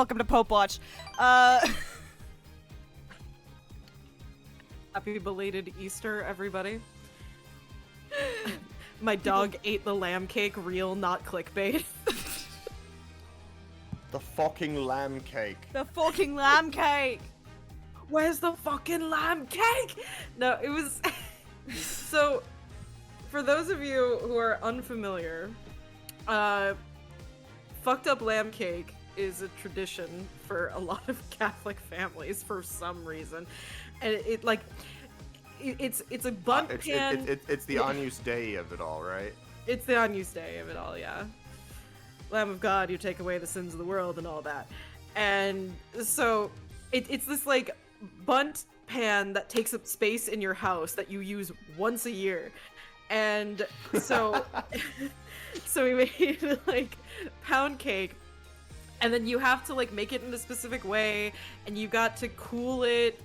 welcome to Pope Watch. Happy belated Easter, everybody. My dog ate the lamb cake, real, not clickbait. The fucking lamb cake. The fucking lamb cake! Where's the fucking lamb cake? No, it was... So, for those of you who are unfamiliar, fucked up lamb cake is a tradition for a lot of Catholic families for some reason. And it's a bunt pan. It's the Agnus Dei of it all, right? It's the Agnus Dei of it all, yeah. Lamb of God, you take away the sins of the world and all that. And so it's this like bunt pan that takes up space in your house that you use once a year. And so so we made like pound cake, and then you have to like make it in a specific way, and you got to cool it,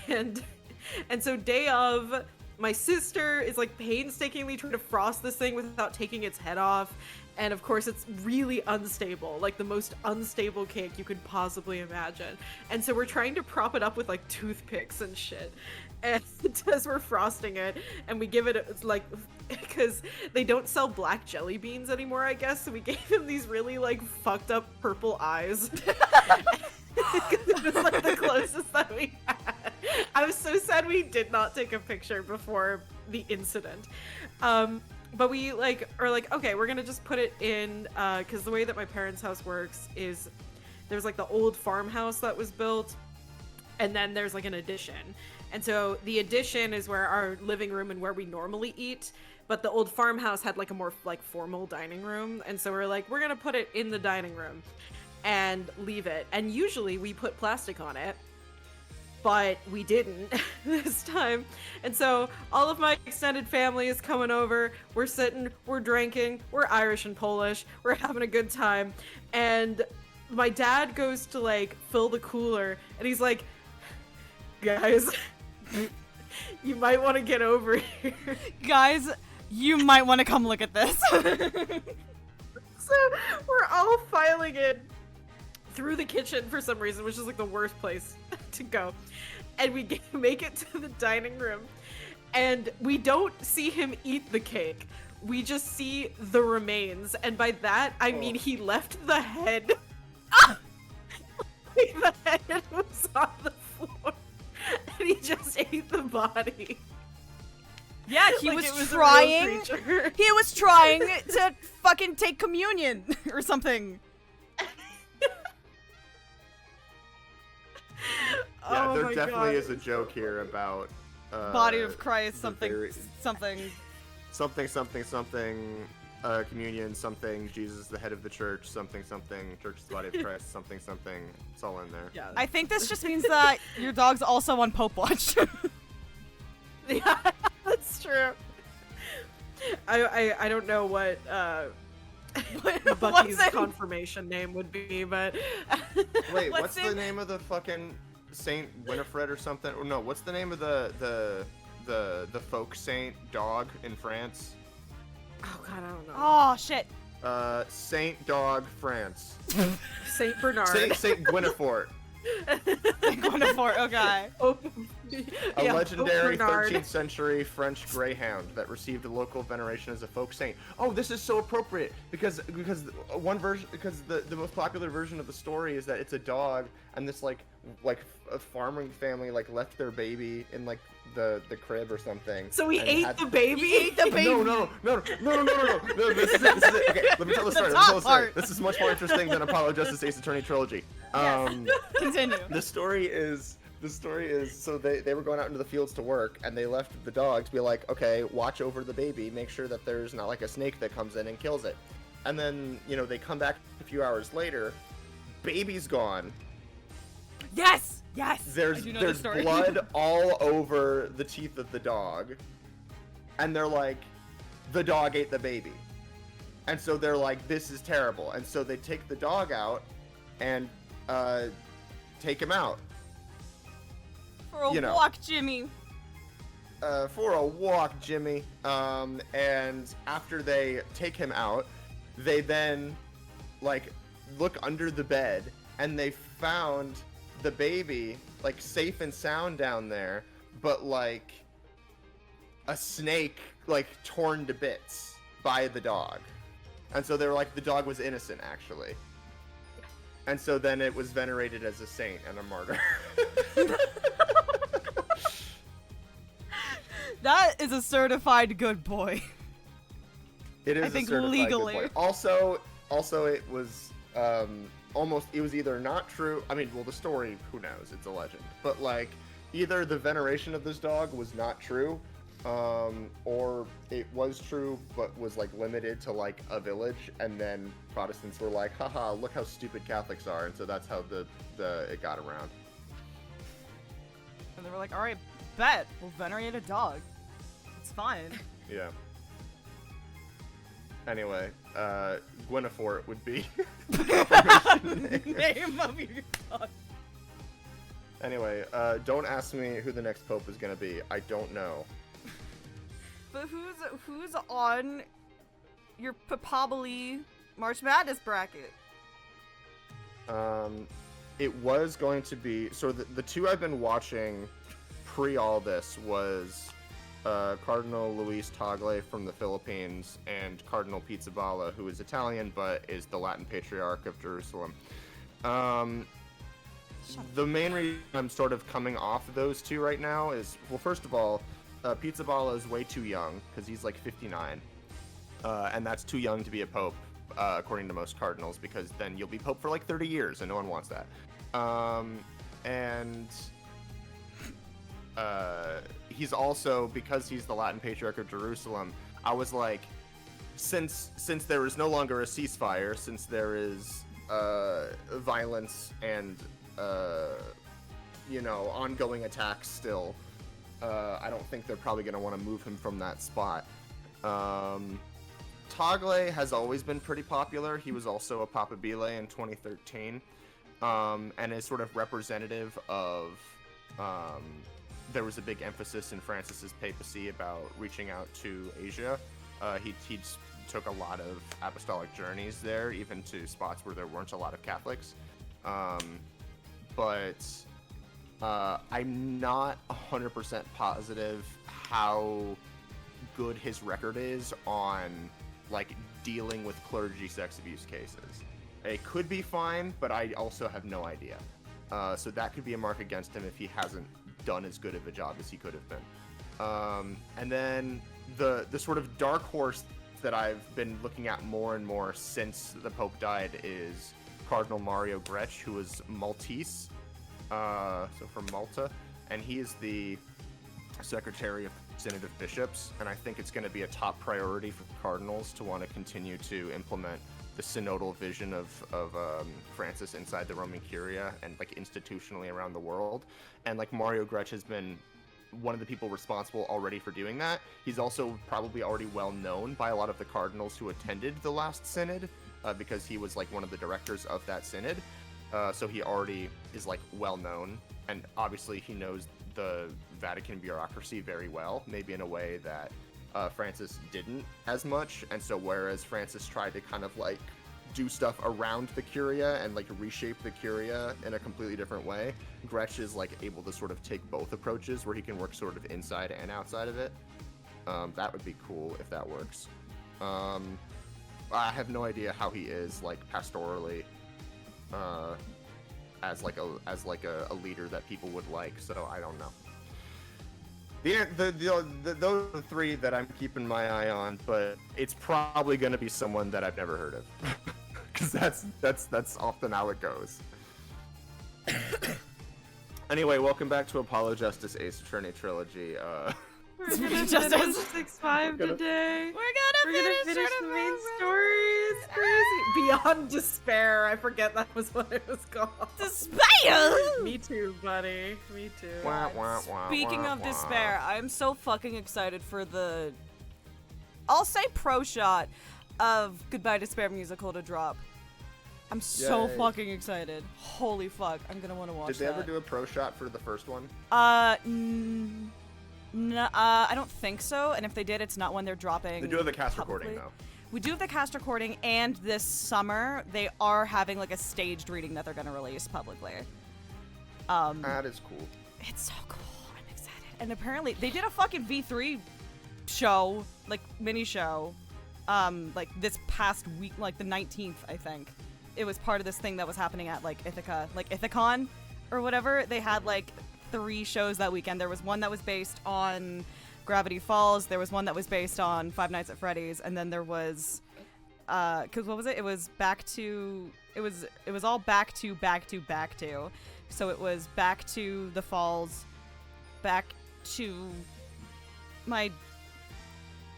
and so day of, my sister is like painstakingly trying to frost this thing without taking its head off. And of course it's really unstable, like the most unstable cake you could possibly imagine. And so we're trying to prop it up with like toothpicks and shit. And as we're frosting it, and we give it like, because they don't sell black jelly beans anymore, I guess. So we gave him these really like fucked up purple eyes. It was like the closest that we had. I was so sad we did not take a picture before the incident. But we like are like, okay, we're gonna just put it in, because the way that my parents' house works is there's like the old farmhouse that was built, and then there's like an addition. And so the addition is where our living room and where we normally eat, but the old farmhouse had like a more like formal dining room. And so we're like, we're gonna put it in the dining room and leave it. And usually we put plastic on it, but we didn't this time. And so all of my extended family is coming over. We're sitting, we're drinking, we're Irish and Polish, we're having a good time. And my dad goes to like fill the cooler, and he's like, guys, you might want to get over here. Guys, you might want to come look at this. So we're all filing in through the kitchen for some reason, which is like the worst place to go. And we make it to the dining room, and we don't see him eat the cake. We just see the remains. And by that, I mean he left the head. The head was on the floor, and he just ate the body. Yeah, he Like was it was a real trying. creature. He was trying to fucking take communion or something. Yeah, Oh there my definitely God. is a joke here about Body of Christ, the something, very- something. something, communion, something, Jesus the head of the church, something, church is the body of Christ, something, it's all in there. Yeah. I think this just means that your dog's also on Pope Watch. Yeah, that's true. I don't know what Bucky's What's it? confirmation name would be, but Wait, What's what's in- the name of the fucking Saint Winifred or something? Or no, what's the name of the folk saint dog in France? oh god, I don't know. Oh shit. Saint Dog France. Saint Bernard. Saint Guinefort. Going for it. Okay. A Yeah, legendary Bernard. 13th century French greyhound that received a local veneration as a folk saint. Oh, this is so appropriate because one version, because the most popular version of the story is that it's a dog, and this like a farming family like left their baby in like the crib or something. So he and ate had- the baby. He ate the baby. No, this is it. Okay, let me tell the story. top part. This is much more interesting than Apollo Justice Ace Attorney Trilogy. Continue. The story is so they were going out into the fields to work, and they left the dog to be like, okay, watch over the baby, make sure that there's not like a snake that comes in and kills it. And then, they come back a few hours later, baby's gone. Yes. Yes. There's I do know this story. blood all over the teeth of the dog. And they're like, the dog ate the baby. And so they're like, this is terrible. And so they take the dog out and take him out. For a you know. walk, Jimmy. For a walk, Jimmy. And after they take him out, they then like look under the bed and they found the baby like safe and sound down there, but like a snake like torn to bits by the dog. And so they were like, the dog was innocent actually. And so then it was venerated as a saint and a martyr. That is a certified good boy. It is I think a certified legally. good boy. Also it was almost, it was either not true. I mean, well, the story, who knows? It's a legend. But like, either the veneration of this dog was not true, or it was true but was like limited to like a village, and then Protestants were like, haha, look how stupid Catholics are, and so that's how it got around. And they were like, all right, bet we'll venerate a dog. It's fine. Yeah. Anyway, Gwynethort would be Name of your dog. Anyway, don't ask me who the next pope is gonna be. I don't know. But who's on your Papably March Madness bracket? It was going to be, so the two I've been watching pre all this was Cardinal Luis Tagle from the Philippines and Cardinal Pizzaballa, who is Italian but is the Latin Patriarch of Jerusalem. The main reason I'm sort of coming off of those two right now is, well, first of all, Pizzaballa is way too young because he's like 59, and that's too young to be a pope, according to most cardinals, because then you'll be pope for like 30 years and no one wants that. And he's also, because he's the Latin Patriarch of Jerusalem, I was like, since there is no longer a ceasefire, since there is violence and ongoing attacks still, I don't think they're probably going to want to move him from that spot. Tagle has always been pretty popular. He was also a Papabile in 2013, and is sort of representative of there was a big emphasis in Francis's papacy about reaching out to Asia. He took a lot of apostolic journeys there, even to spots where there weren't a lot of Catholics. But I'm not 100% positive how good his record is on like dealing with clergy sex abuse cases. It could be fine, but I also have no idea. So that could be a mark against him if he hasn't done as good of a job as he could have been. And then the sort of dark horse that I've been looking at more and more since the Pope died is Cardinal Mario Gretsch, who is Maltese, so from Malta, and he is the Secretary of Synod of Bishops, and I think it's going to be a top priority for the cardinals to want to continue to implement the synodal vision of Francis inside the Roman Curia and like institutionally around the world. And like Mario Gretsch has been one of the people responsible already for doing that. He's also probably already well known by a lot of the cardinals who attended the last synod, because he was like one of the directors of that synod. So he already is like well known, and obviously he knows the Vatican bureaucracy very well, maybe in a way that Francis didn't as much. And so whereas Francis tried to kind of like do stuff around the Curia and like reshape the Curia in a completely different way, Gretsch is like able to sort of take both approaches where he can work sort of inside and outside of it. That would be cool if that works. I have no idea how he is like pastorally, as like a leader that people would like, so I don't know. Those are the three that I'm keeping my eye on, but it's probably going to be someone that I've never heard of, because that's often how it goes. Anyway, welcome back to Apollo Justice Ace Attorney Trilogy. We're gonna Just finish as- 6-5 today. We're gonna finish the main story. It's crazy. Beyond Despair. I forget that was what it was called. Despair! Me too, buddy. Me too. Wah, wah, wah, Speaking wah, of wah. despair, I'm so fucking excited for the, I'll say pro shot of Goodbye Despair musical to drop. I'm so Yay. fucking excited. Holy fuck, I'm gonna want to watch Did they that. ever do a pro shot for the first one? No, I don't think so. And if they did, it's not when they're dropping. They do have a cast publicly. recording though. We do have the cast recording, and this summer they are having like a staged reading that they're gonna release publicly. That is cool. It's so cool. I'm excited. And apparently they did a fucking V3 show, like mini show, like this past week, like the 19th, I think. It was part of this thing that was happening at like Ithaca, like Ithacon or whatever. They had like 3 shows that weekend. There was one that was based on Gravity Falls. There was one that was based on Five Nights at Freddy's, and then there was, cause what was it? It was it was all back to. So it was back to the falls, back to my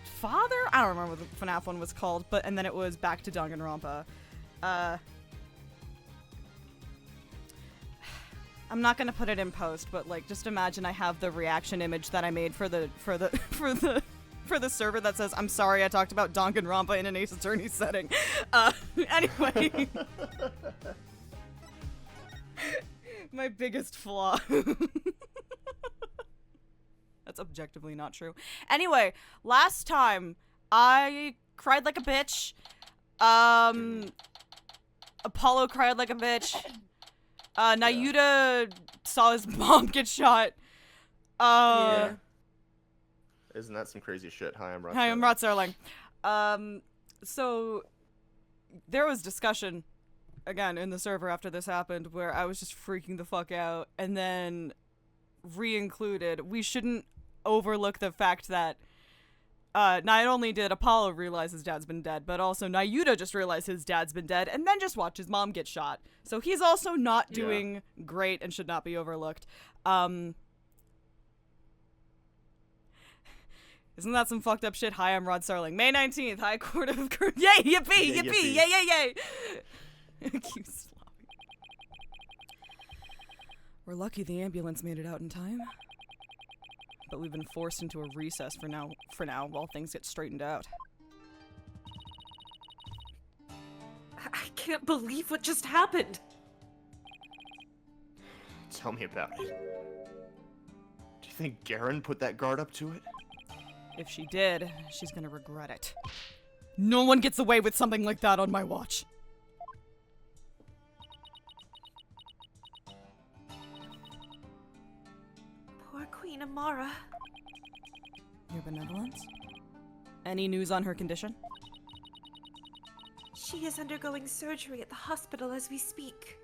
father. I don't remember what the FNAF one was called, and then it was back to Danganronpa. I'm not gonna put it in post, but like, just imagine I have the reaction image that I made for the server that says, "I'm sorry, I talked about Danganronpa in an Ace Attorney setting." Anyway, my biggest flaw. That's objectively not true. Anyway, last time I cried like a bitch. Apollo cried like a bitch. Nayuta saw his mom get shot. Yeah. Isn't that some crazy shit? Hi, I'm Rod. Hi, I'm Rod Serling. So there was discussion again in the server after this happened where I was just freaking the fuck out, and then re-included. We shouldn't overlook the fact that not only did Apollo realize his dad's been dead, but also Nayuta just realized his dad's been dead and then just watched his mom get shot. So he's also not doing great and should not be overlooked. Isn't that some fucked up shit? Hi, I'm Rod Serling. May 19th, High Court of... Yay, yippee, yippee, yay, yay, yay! Cute sloppy. We're lucky the ambulance made it out in time. But we've been forced into a recess for now while things get straightened out. I can't believe what just happened. Tell me about it. Do you think Garen put that guard up to it? If she did, she's gonna regret it. No one gets away with something like that on my watch. Poor Queen Amara. Your benevolence? Any news on her condition? She is undergoing surgery at the hospital as we speak.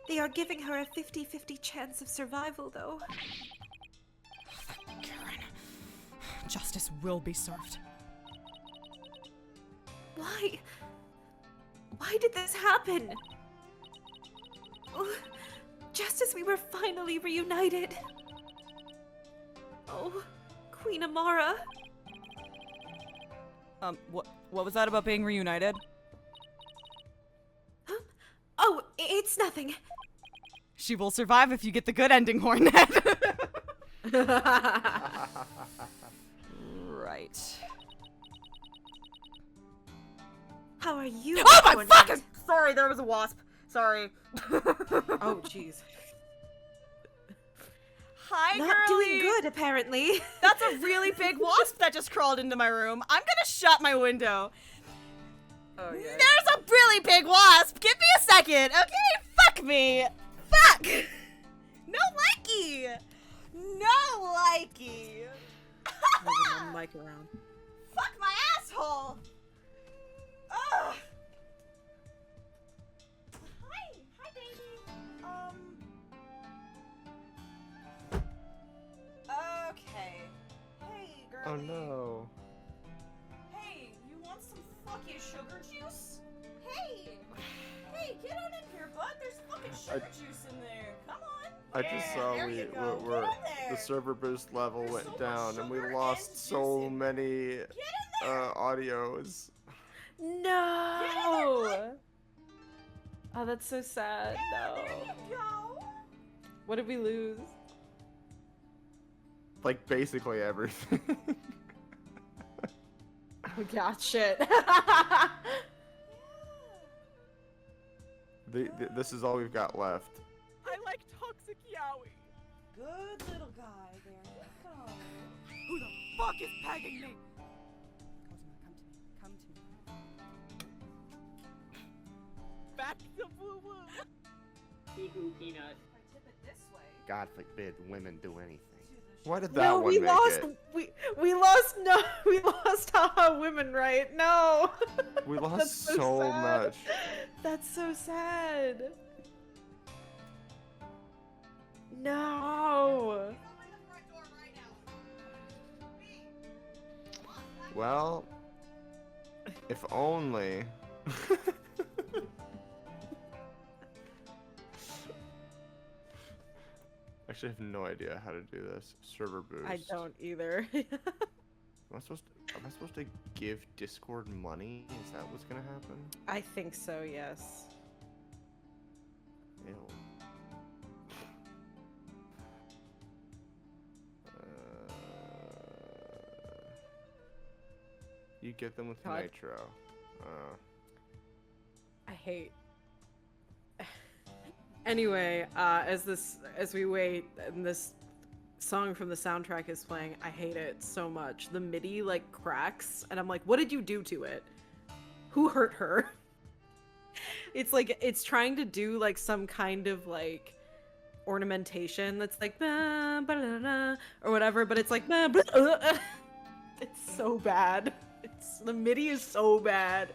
They are giving her a 50-50 chance of survival, though. Karen. Justice will be served. Why? Why did this happen? Oh, just as we were finally reunited. Oh, Queen Amara. What was that about being reunited? Huh? Oh, it's nothing. She will survive if you get the good ending, Hornet. Right. How are you? Oh my Hornet? fucking! Sorry, there was a wasp. Sorry. Oh, jeez. Hi, Not girlie. doing good, apparently. That's a really big wasp that just crawled into my room. I'm gonna shut my window. Oh, yeah. There's a really big wasp. Give me a second, okay? Fuck me. Fuck. No likey. No likey. Moving my mic around. Fuck my asshole. Ugh. Hi, baby. Okay. Hey, girl. Oh no. Hey, you want some fucking sugar juice? Hey, get on in here, bud. There's fucking sugar juice in there. Come on. I just saw there you go. we're Get in the there. server boost level There's went so much down and we sugar lost and so juice in many Get in there. audios. No! Oh, that's so sad. No. There you go. What did we lose? Like basically everything. Oh, God, shit. This is all we've got left. I like toxic yaoi. Good little guy. There you go. Who the fuck is pegging me? back the woo woo. Hee-hoo peanut. I tip it this way. God forbid women do anything. Why did that No, one we make lost. it? We lost. No, we lost. Haha, women, right? No. We lost That's so sad. much. That's so sad. No. Well, if only. Actually, I have no idea how to do this. Server boost. I don't either. Am I supposed to give Discord money? Is that what's gonna happen? I think so. Yes. Ew. You get them with God. Nitro. I hate. Anyway, as we wait and this song from the soundtrack is playing, I hate it so much. The MIDI like cracks and I'm like, what did you do to it? Who hurt her? It's like it's trying to do like some kind of like ornamentation that's like ba, ba, da, da, or whatever, but it's like ba, blah, it's so bad. The MIDI is so bad.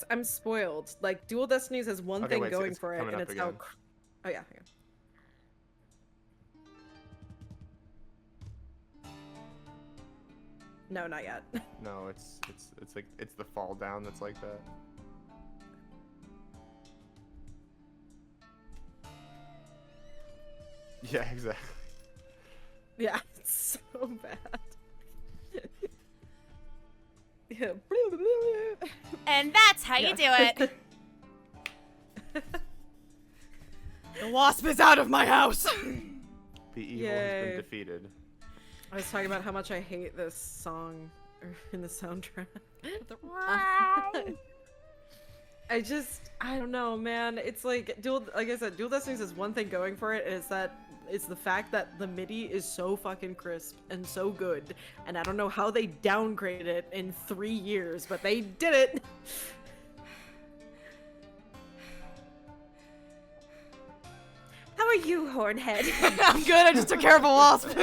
I'm spoiled. Like Dual Destinies has one Okay, thing wait, so going it's for it, coming and up it's how. again. Oh yeah. Okay. No, not yet. No, it's like it's the fall down that's like that. Yeah, exactly. Yeah, it's so bad. Yeah. And that's how you do it. The wasp is out of my house. The evil has Yay. been defeated. I was talking about how much I hate this song in the soundtrack. I don't know, man. It's like like I said, Dual Destinies has one thing going for it, and it's the fact that the MIDI is so fucking crisp and so good, and I don't know how they downgraded it in 3 years, but they did it. How are you, Hornhead? I'm good. I just took care of a wasp.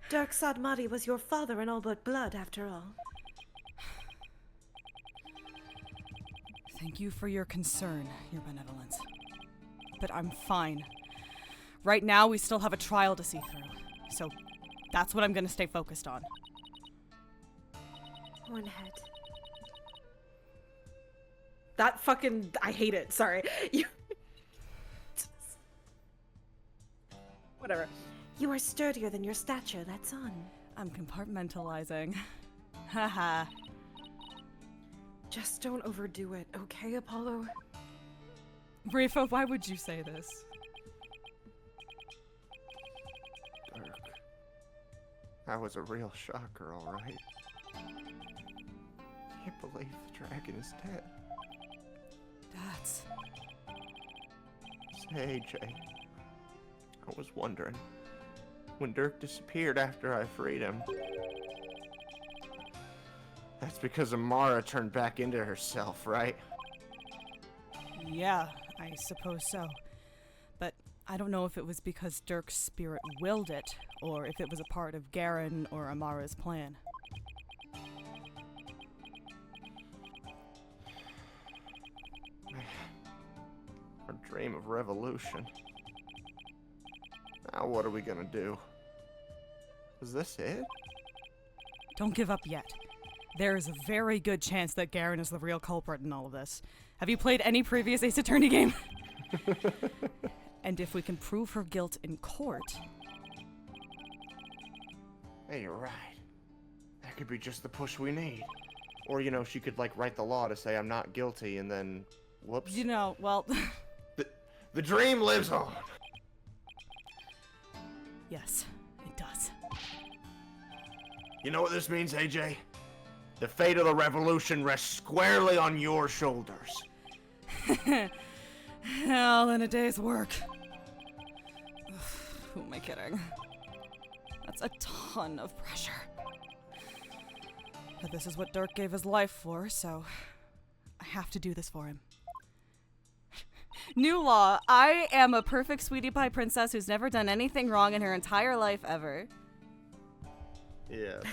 Dark Sadmati was your father in all but blood, after all. Thank you for your concern, your benevolence. But I'm fine. Right now, we still have a trial to see through. So that's what I'm gonna stay focused on. Hornhead. That fucking I hate it. Sorry. Whatever. You are sturdier than your stature, that's on. I'm compartmentalizing. Haha. Just don't overdo it, okay, Apollo? Rifa, why would you say this? Dark. That was a real shocker, alright. Can't believe the dragon is dead. That's... Say, Jay. I was wondering. When Dirk disappeared after I freed him. That's because Amara turned back into herself, right? Yeah, I suppose so. But I don't know if it was because Dirk's spirit willed it, or if it was a part of Garen or Amara's plan. Our dream of revolution. Now what are we gonna do? Is this it? Don't give up yet. There is a very good chance that Garen is the real culprit in all of this. Have you played any previous Ace Attorney game? And if we can prove her guilt in court... Hey, you're right. That could be just the push we need. Or, you know, she could, like, write the law to say I'm not guilty and then... Whoops. You know, well... The dream lives on! Yes, it does. You know what this means, AJ? The fate of the revolution rests squarely on your shoulders. Hell in a day's work. Who am I kidding? That's a ton of pressure. But this is what Dirk gave his life for, so I have to do this for him. New law. I am a perfect sweetie pie princess who's never done anything wrong in her entire life ever. Yes.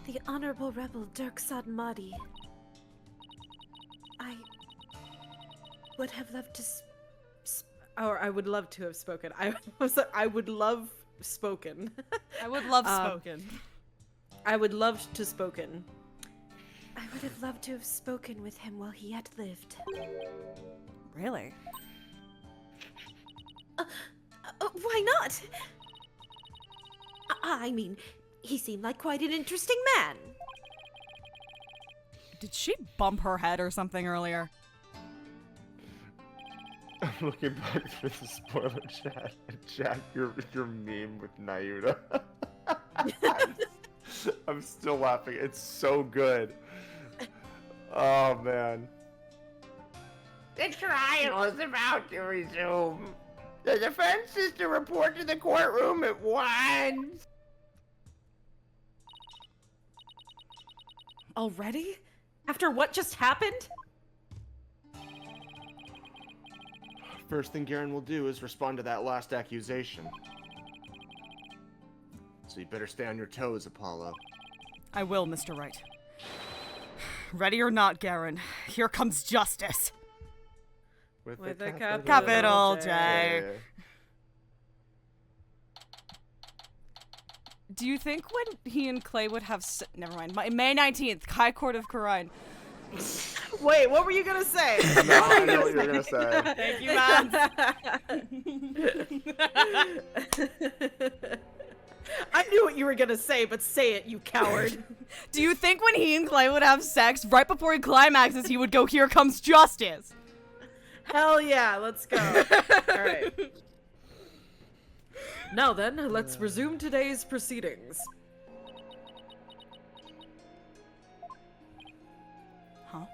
The Honorable Rebel Dirk Sadmadi. I would have loved to Or I would love to have spoken. I would love spoken. I would love spoken. I would love to spoken. I would have loved to have spoken with him while he had lived. Really? Why not? I mean, he seemed like quite an interesting man. Did she bump her head or something earlier? I'm looking back through the spoiler chat, and Jack, your meme with Nayuta. I'm still laughing. It's so good. Oh man. The trial is about to resume. The defense is to report to the courtroom at once. Already? After what just happened? First thing Garen will do is respond to that last accusation. So you better stay on your toes, Apollo. I will, Mr. Wright. Ready or not, Garen, here comes justice. With the a Capital J. Yeah. Do you think when he and Clay would have never mind. May 19th, High Court of Khura'in. Wait, what were you gonna say? No, I know what you're gonna say. Thank you, man. I knew what you were gonna say, but say it, you coward. Do you think when he and Clay would have sex, right before he climaxes, he would go, "Here comes justice"? Hell yeah, let's go. Alright. Now then, let's resume today's proceedings. Huh?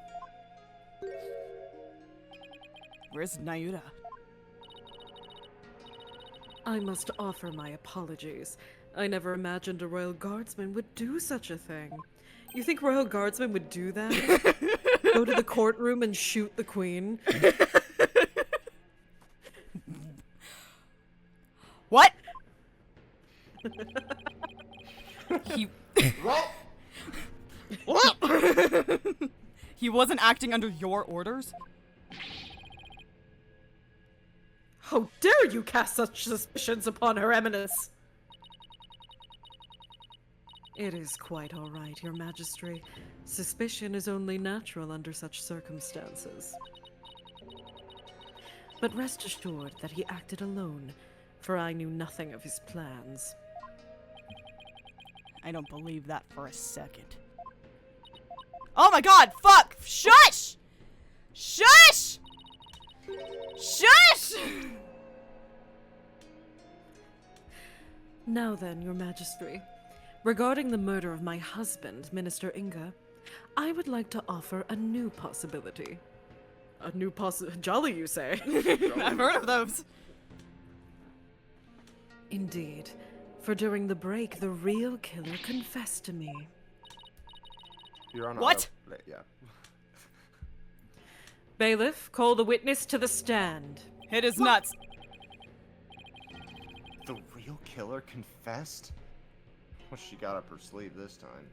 Where's Nayuta? I must offer my apologies. I never imagined a royal guardsman would do such a thing. You think royal guardsmen would do that? Go to the courtroom and shoot the queen? What? He... What? What? He wasn't acting under your orders? How dare you cast such suspicions upon Her Eminence? It is quite all right, Your Majesty. Suspicion is only natural under such circumstances. But rest assured that he acted alone, for I knew nothing of his plans. I don't believe that for a second. Oh my god, fuck! Shush! Shush! Shush! Now then, Your Majesty, regarding the murder of my husband, Minister Inga, I would like to offer a new possibility. A new jolly, you say? I've heard of those. Indeed, for during the break, the real killer confessed to me. You're on What? Yeah. Bailiff, call the witness to the stand. Hit his nuts. The real killer confessed? What she got up her sleeve this time?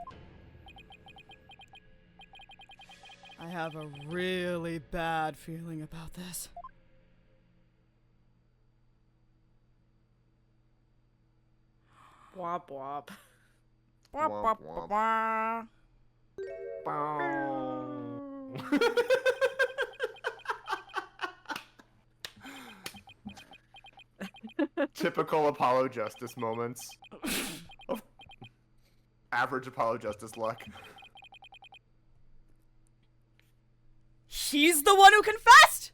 I have a really bad feeling about this. Wop wop. Wah, wah, wah, wah. Typical Apollo Justice moments. Average Apollo Justice luck. He's the one who confessed!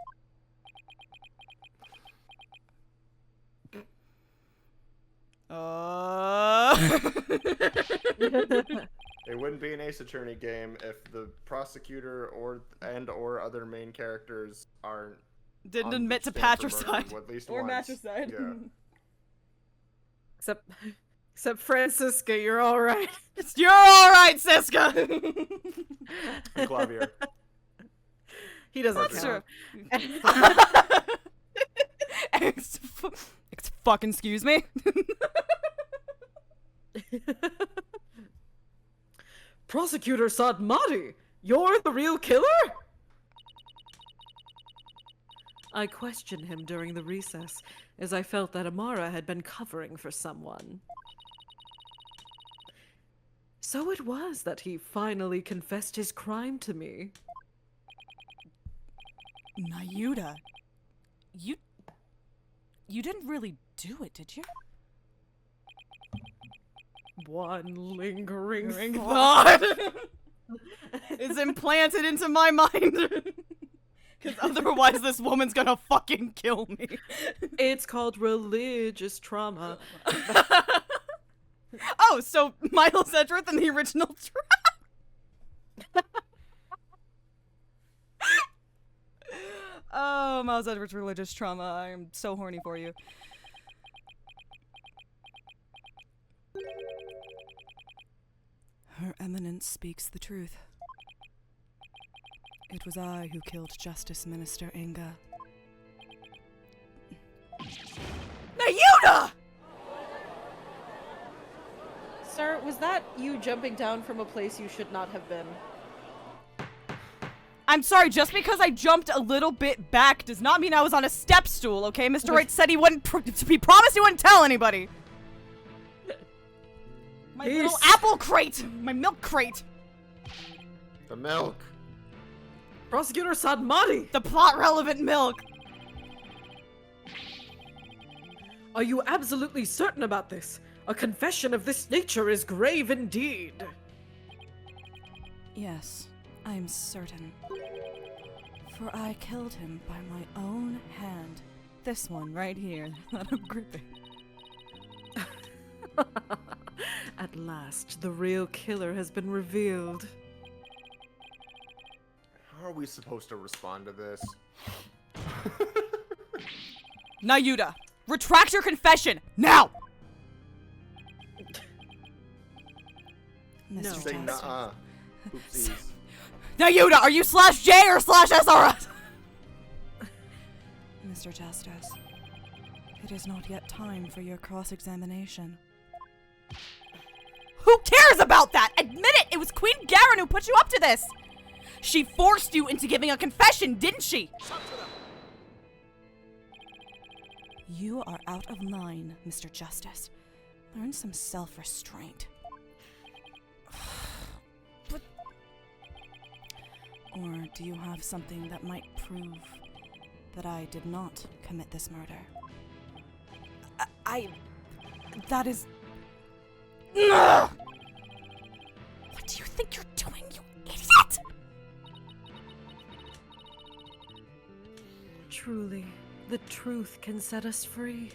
It wouldn't be an Ace Attorney game if the prosecutor or other main characters aren't Didn't on the admit to stand for patricide. murder at least Or once. matricide. Yeah. Except Francisca, you're all right. You're alright, Siska! And Clavier. He doesn't That's count. Fucking excuse me? Prosecutor Sadmati, you're the real killer? I questioned him during the recess, as I felt that Amara had been covering for someone. So it was that he finally confessed his crime to me. Nayuta, you didn't really do it, did you? One lingering Thought is implanted into my mind. Because otherwise this woman's gonna fucking kill me. It's called religious trauma. Oh, so Miles Edgeworth in the original Trap. Oh, Miles Edgeworth's religious trauma. I am so horny for you. Her Eminence speaks the truth. It was I who killed Justice Minister Inga. Nayuta! Sir, was that you jumping down from a place you should not have been? I'm sorry, just because I jumped a little bit back does not mean I was on a step stool, okay? Mr. Wright said he wouldn't, he promised he wouldn't tell anybody. My little apple crate! My milk crate! The milk. Prosecutor Sadmati! The plot-relevant milk! Are you absolutely certain about this? A confession of this nature is grave indeed. Yes, I'm certain. For I killed him by my own hand. This one right here that I'm gripping. At last, the real killer has been revealed. How are we supposed to respond to this? Nayuta, retract your confession, now! No. Mr. Say Jackson. nuh-uh. Oopsies. Nayuta, are you /J or /SRS? Mr. Justice, it is not yet time for your cross-examination. Who cares about that? Admit it! It was Queen Garen who put you up to this! She forced you into giving a confession, didn't she? You are out of line, Mr. Justice. Learn some self-restraint. But... Or do you have something that might prove that I did not commit this murder? That is... Ugh! What do you think you're doing, you idiot? Truly, the truth can set us free.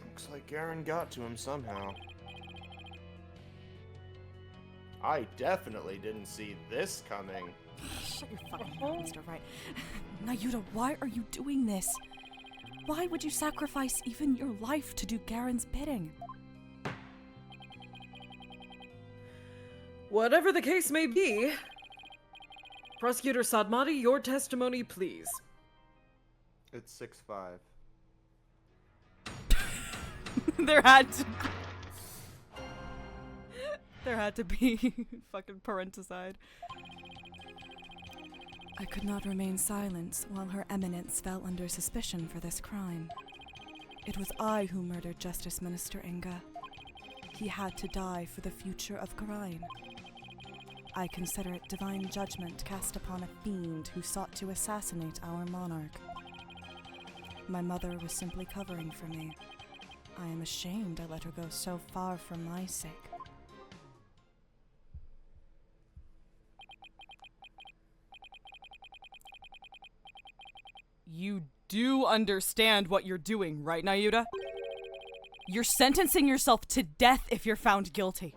Looks like Garen got to him somehow. I definitely didn't see this coming. Shut your fucking mouth, Mr. Wright. Nayuta, why are you doing this? Why would you sacrifice even your life to do Garen's bidding? Whatever the case may be, Prosecutor Sadmati, your testimony, please. It's 6'5". There had to be fucking parenticide. I could not remain silent while Her Eminence fell under suspicion for this crime. It was I who murdered Justice Minister Inga. He had to die for the future of Garain. I consider it divine judgment cast upon a fiend who sought to assassinate our monarch. My mother was simply covering for me. I am ashamed I let her go so far for my sake. You do understand what you're doing, right, Nayuta? You're sentencing yourself to death if you're found guilty.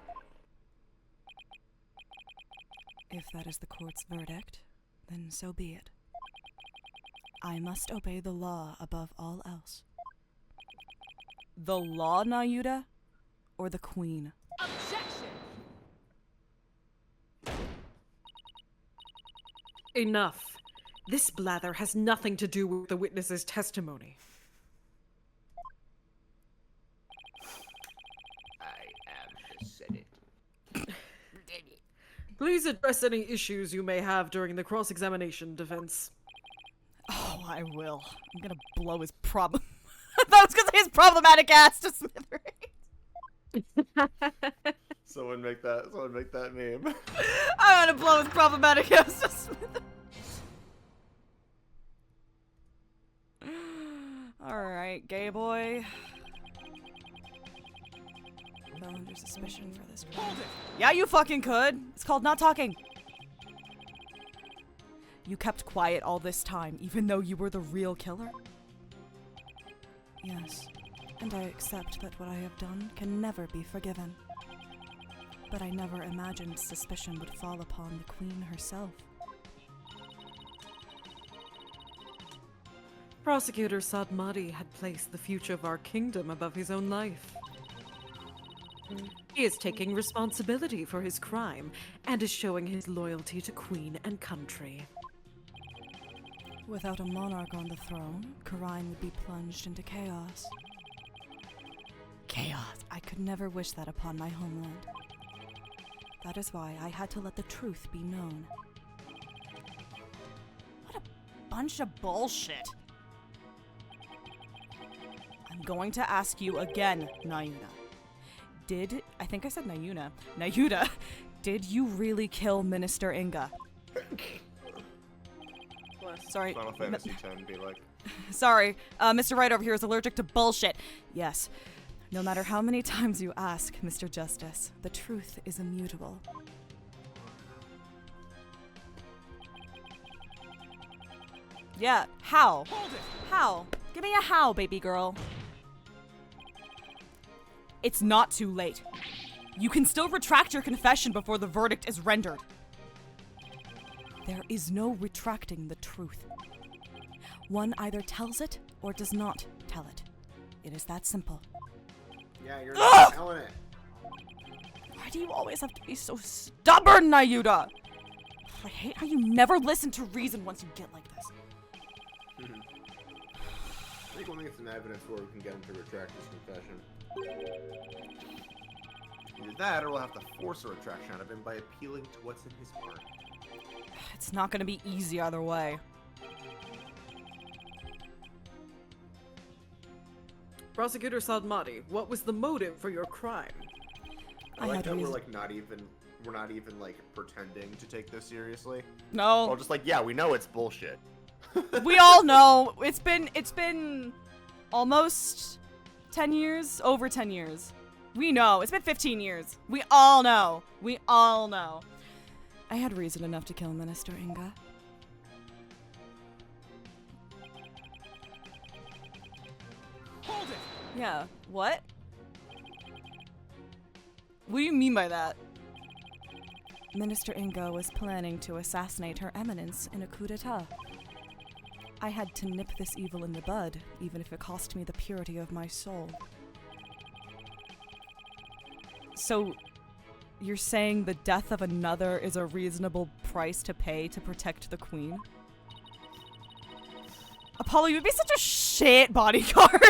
If that is the court's verdict, then so be it. I must obey the law above all else. The law, Nayuda? Or the queen? Enough. This blather has nothing to do with the witness's testimony. I am the Senate. Please address any issues you may have during the cross-examination, defense. Oh, I will. I'm gonna blow his problem. I thought I was gonna say his problematic ass to smithereens. Someone make that meme. I'm gonna blow his problematic ass to smithereens. Alright, gay boy. Fell under suspicion for this crime. Yeah, you fucking could. It's called not talking. You kept quiet all this time, even though you were the real killer? Yes, and I accept that what I have done can never be forgiven. But I never imagined suspicion would fall upon the queen herself. Prosecutor Sadmati had placed the future of our kingdom above his own life. He is taking responsibility for his crime and is showing his loyalty to queen and country. Without a monarch on the throne, Khura'in would be plunged into chaos. Chaos! I could never wish that upon my homeland. That is why I had to let the truth be known. What a bunch of bullshit! I'm going to ask you again, Nayuna. I think I said Nayuda, did you really kill Minister Inga? Sorry. Final Fantasy X be like. Sorry, Mr. Right over here is allergic to bullshit. Yes. No matter how many times you ask, Mr. Justice, the truth is immutable. Yeah, how? How? Give me a how, baby girl. It's not too late. You can still retract your confession before the verdict is rendered. There is no retracting the truth. One either tells it or does not tell it. It is that simple. Yeah, you're not telling it. Why do you always have to be so stubborn, Nayuda? I hate how you never listen to reason once you get like this. I think we'll need some evidence where we can get him to retract his confession. Either that, or we'll have to force a retraction out of him by appealing to what's in his heart. It's not gonna be easy either way. Prosecutor Sadmati, what was the motive for your crime? I like had that reason. we're not even like pretending to take this seriously. No. We're just like, yeah, we know it's bullshit. We all know. It's been almost 10 years, over 10 years. We know. It's been 15 years. We all know. We all know. I had reason enough to kill Minister Inga. Hold it! Yeah, what? What do you mean by that? Minister Inga was planning to assassinate Her Eminence in a coup d'etat. I had to nip this evil in the bud, even if it cost me the purity of my soul. So, you're saying the death of another is a reasonable price to pay to protect the queen? Apollo, you would be such a shit bodyguard!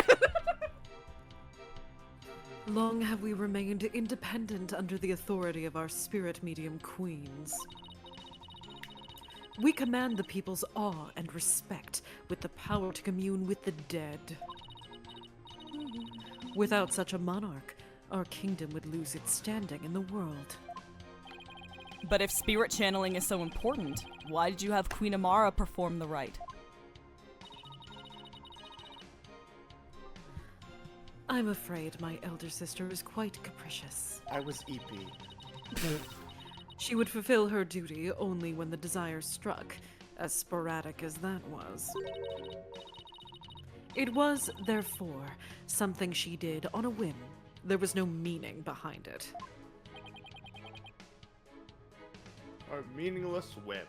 Long have we remained independent under the authority of our spirit medium queens. We command the people's awe and respect with the power to commune with the dead. Without such a monarch, our kingdom would lose its standing in the world. But if spirit channeling is so important, why did you have Queen Amara perform the rite? I'm afraid my elder sister is quite capricious. I was EP. She would fulfill her duty only when the desire struck, as sporadic as that was. It was, therefore, something she did on a whim. There was no meaning behind it. a meaningless whim.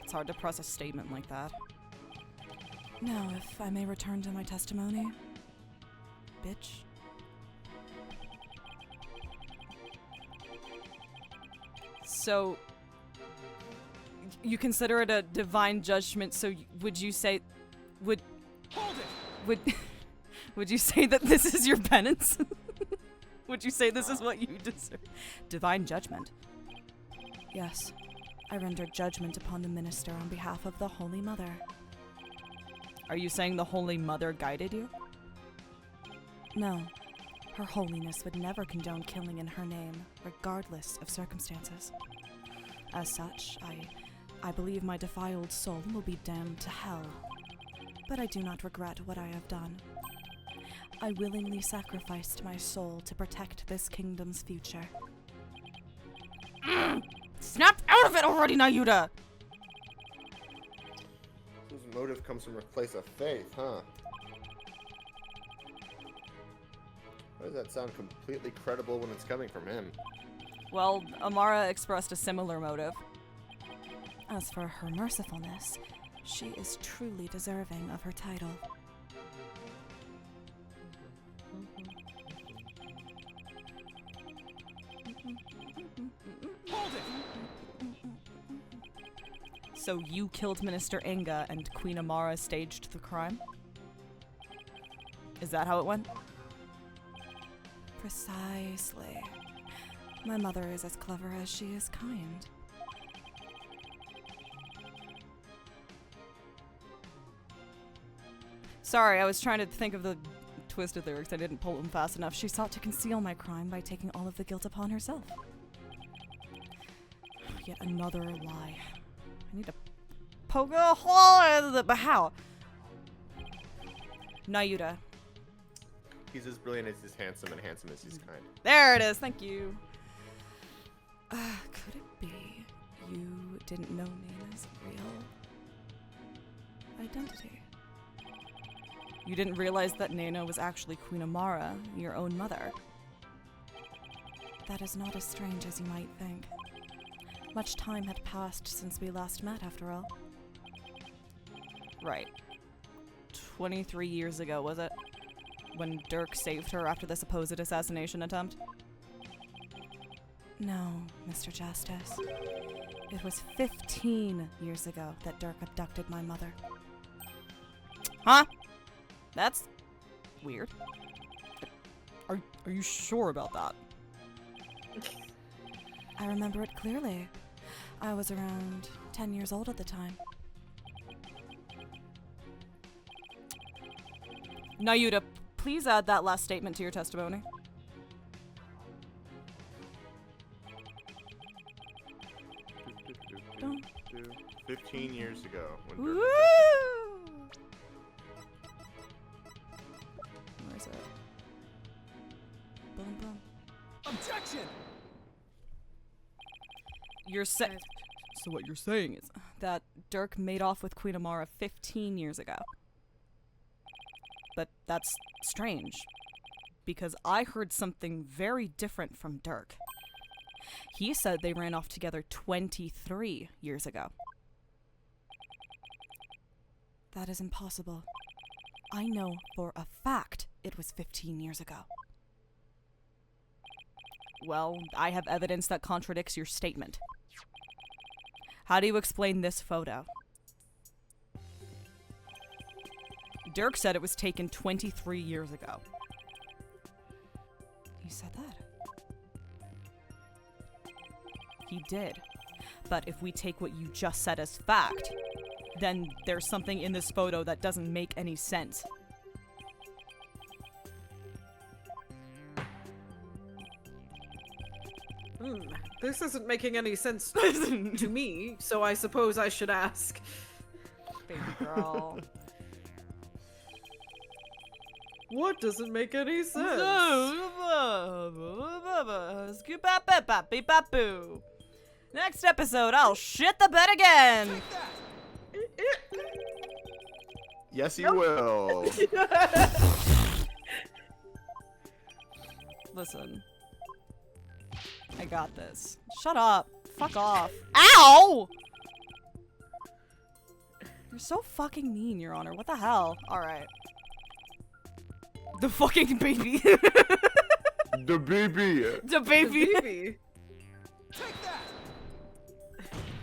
It's hard to press a statement like that. Now, if I may return to my testimony. Bitch. So, you consider it a divine judgment, so would you say... Would you say that this is your penance? Would you say this is what you deserve? Divine judgment. Yes. I rendered judgment upon the minister on behalf of the Holy Mother. Are you saying the Holy Mother guided you? No. Her Holiness would never condone killing in her name, regardless of circumstances. As such, I believe my defiled soul will be damned to hell. But I do not regret what I have done. I willingly sacrificed my soul to protect this kingdom's future. Snap out of it already, Nayuta! His motive comes from a place of faith, huh? Why does that sound completely credible when it's coming from him? Well, Amara expressed a similar motive. As for her mercifulness, she is truly deserving of her title. Hold it! So you killed Minister Inga and Queen Amara staged the crime? Is that how it went? Precisely. My mother is as clever as she is kind. Sorry, I was trying to think of the twisted lyrics. I didn't pull them fast enough. She sought to conceal my crime by taking all of the guilt upon herself. Yet another lie. I need to poke a hole in the... But how? Nayuta. He's as brilliant as he's handsome, and handsome as he's kind. There it is. Thank you. Could it be you didn't know Nina's real identity? You didn't realize that Nena was actually Queen Amara, your own mother. That is not as strange as you might think. Much time had passed since we last met, after all. Right. 23 years ago, was it? When Dirk saved her after the supposed assassination attempt? No, Mr. Justice. It was 15 years ago that Dirk abducted my mother. Huh? That's weird. Are you sure about that? I remember it clearly. I was around 10 years old at the time. Nayuta, please add that last statement to your testimony. Don't. 15 years ago. When Woo! Dirk Where is it? Boom, boom. Objection! So what you're saying is that Dirk made off with Queen Amara 15 years ago. But that's strange, because I heard something very different from Dirk. He said they ran off together 23 years ago. That is impossible. I know for a fact it was 15 years ago. Well, I have evidence that contradicts your statement. How do you explain this photo? Dirk said it was taken 23 years ago. He said that? He did. But if we take what you just said as fact, then there's something in this photo that doesn't make any sense. This isn't making any sense to me, so I suppose I should ask. Baby girl. What doesn't make any sense? Next episode, I'll shit the bed again. Yes, you will. Listen. I got this. Shut up. Fuck off. Ow! You're so fucking mean, Your Honor. What the hell? Alright. The fucking baby. The baby. The baby. Baby. Take that.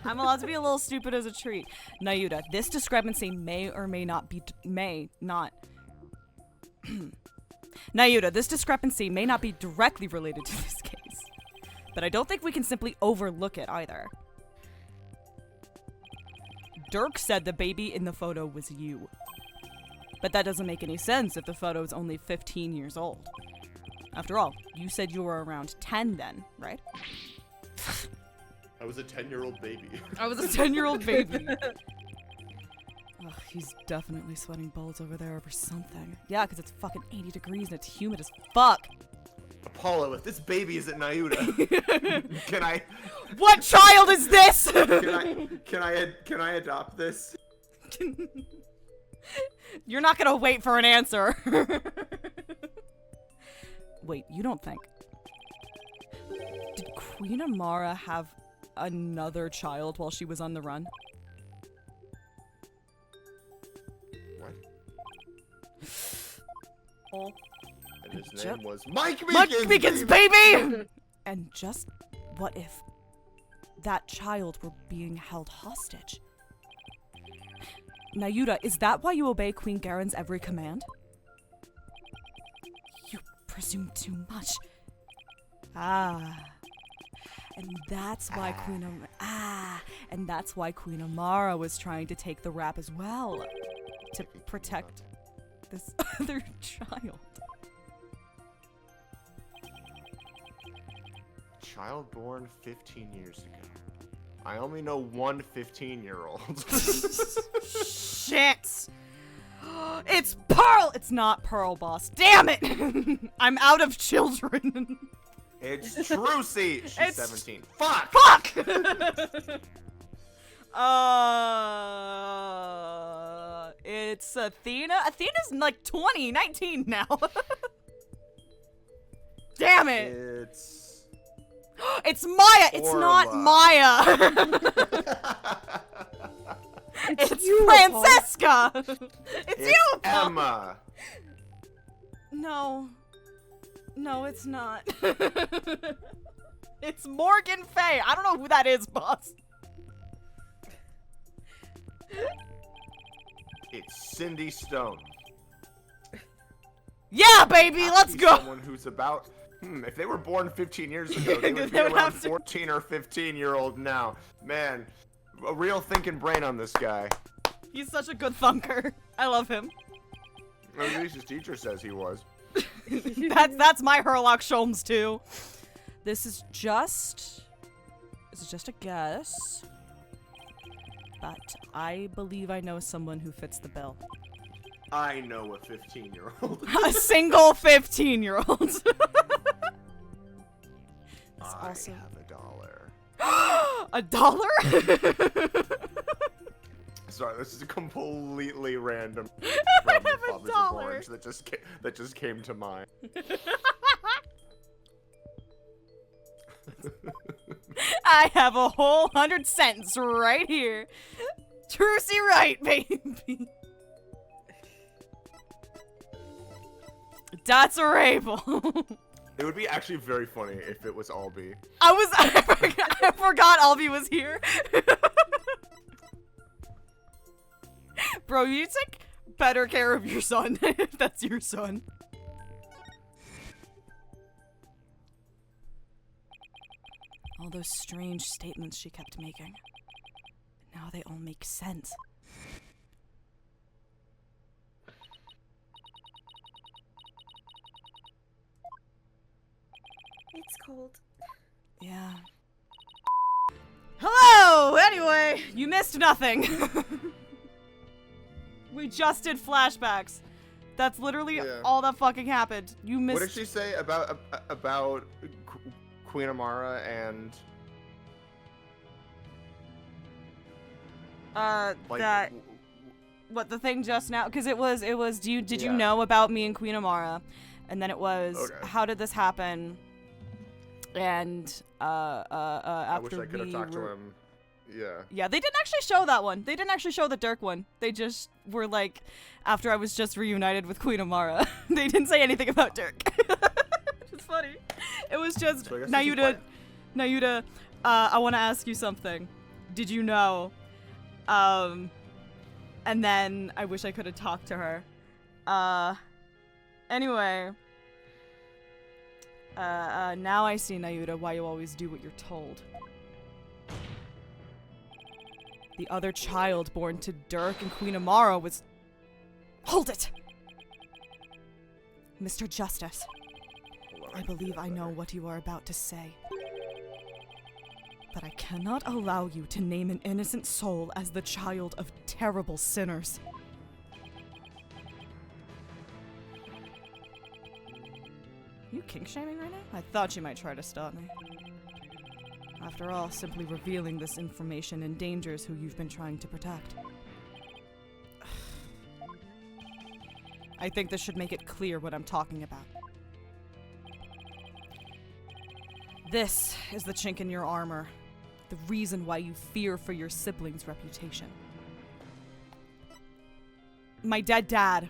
I'm allowed to be a little stupid as a treat. Nayuta, this discrepancy may or may not be Nayuta, this discrepancy may not be directly related to this case, but I don't think we can simply overlook it either. Dirk said the baby in the photo was you. But that doesn't make any sense if the photo is only 15 years old. After all, you said you were around 10 then, right? I was a 10-year-old baby. I was a 10-year-old baby. Ugh, he's definitely sweating bullets over there over something. Yeah, because it's fucking 80 degrees and it's humid as fuck. Apollo, if this baby isn't Nayuta, can I What child is this? can I adopt this? You're not gonna wait for an answer. Wait, you don't think? Did Queen Amara have another child while she was on the run? What? Oh. And his Yep. name was Mike Meekins. Mike Meekins, baby! And just what if that child were being held hostage? Nayuta, is that why you obey Queen Garen's every command? You presume too much. Ah. And that's why and that's why Queen Amara was trying to take the rap as well. To protect this other child. Child born 15 years ago. I only know one 15-year-old. Shit! It's Pearl! It's not Pearl, boss. Damn it! I'm out of children. It's Trucy. She's It's- 17. Fuck! Fuck! It's Athena. Athena's like 20, 19 now. Damn it! It's It's Maya! It's not Orla. Maya! It's Francesca! It's you, Paul. Emma. No. No, it's not. It's Morgan Fay. I don't know who that is, boss. It's Cindy Stone. Yeah, baby, Has to let's be go. Someone who's about. If they were born 15 years ago, they would be They would around have to- 14 or 15-year-old now. Man, a real thinking brain on this guy. He's such a good thunker. I love him. At least his teacher says he was. That's my Herlock Sholmes too. This is just a guess. But I believe I know someone who fits the bill. I know a 15-year-old. A single 15-year-old. I also- have $1. A dollar? Sorry, this is completely random. I From have Fathers of $1. Orange that just came to mind. I have a whole 100 cents right here. Trucy right, baby. That's a rabel. It would be actually very funny if it was Albie. I forgot Albie was here. Bro, you take better care of your son if that's your son. All those strange statements she kept making. Now they all make sense. It's cold. Yeah. Hello! Anyway, you missed nothing. We just did flashbacks. That's literally Yeah. all that fucking happened. You missed. What did she say about Queen Amara and like that what the thing just now? Because it was. Did you Yeah. know about me and Queen Amara? And then it was, Okay. how did this happen? And I wish after I could have we talked to were- him. Yeah. Yeah, they didn't actually show that one. They didn't actually show the Dirk one. They just were like, after I was just reunited with Queen Amara, they didn't say anything about Dirk. Which is funny. It was just, So I guess we should Nayuda, play. Nayuda, I want to ask you something. Did you know? And then I wish I could have talked to her. Anyway. Now I see, Nayuda, why you always do what you're told. The other child born to Dirk and Queen Amara was... Hold it! Mr. Justice, Hold on, I can do believe that I know better. what you are about to say. But I cannot allow you to name an innocent soul as the child of terrible sinners. You kink shaming right now? I thought you might try to stop me. After all, simply revealing this information endangers who you've been trying to protect. I think this should make it clear what I'm talking about. This is the chink in your armor. The reason why you fear for your siblings' reputation. My dead dad.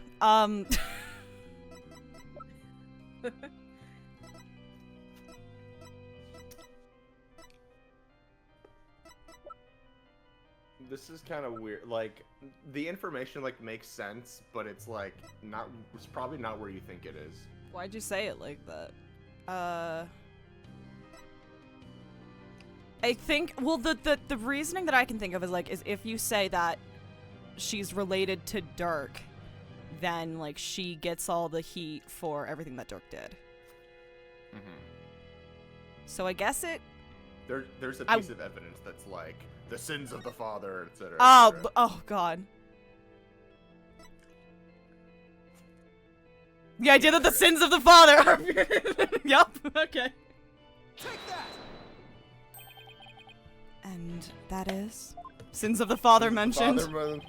This is kind of weird. Like, the information like makes sense, but it's like not. It's probably not where you think it is. Why'd you say it like that? I think, well, the reasoning that I can think of is if you say that she's related to Dirk, then, like, she gets all the heat for everything that Dirk did. So I guess it... There's a piece of evidence that's like, the sins of the father, etc. Oh, etc. oh, God. The idea that the sins of the father are... Yup, okay. Take that! And that is? Sins of the father mentioned. Father,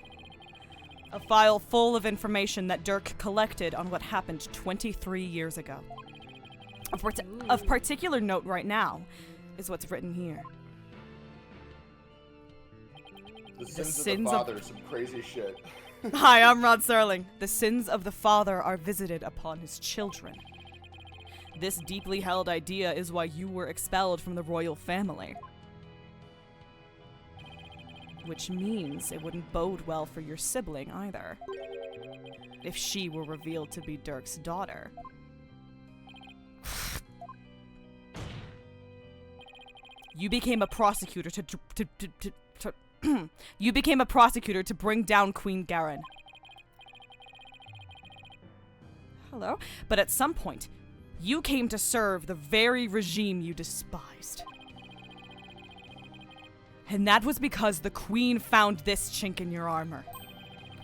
A file full of information that Dirk collected on what happened 23 years ago. Of particular note right now is what's written here. the sins sins of of the the father father, some crazy shit. Hi, I'm Rod Serling. The sins of the father are visited upon his children. This deeply held idea is why you were expelled from the royal family. Which means it wouldn't bode well for your sibling either. If she were revealed to be Dirk's daughter. You became a prosecutor you became a prosecutor to bring down Queen Garen. Hello? But at some point, you came to serve the very regime you despised. And that was because the Queen found this chink in your armor.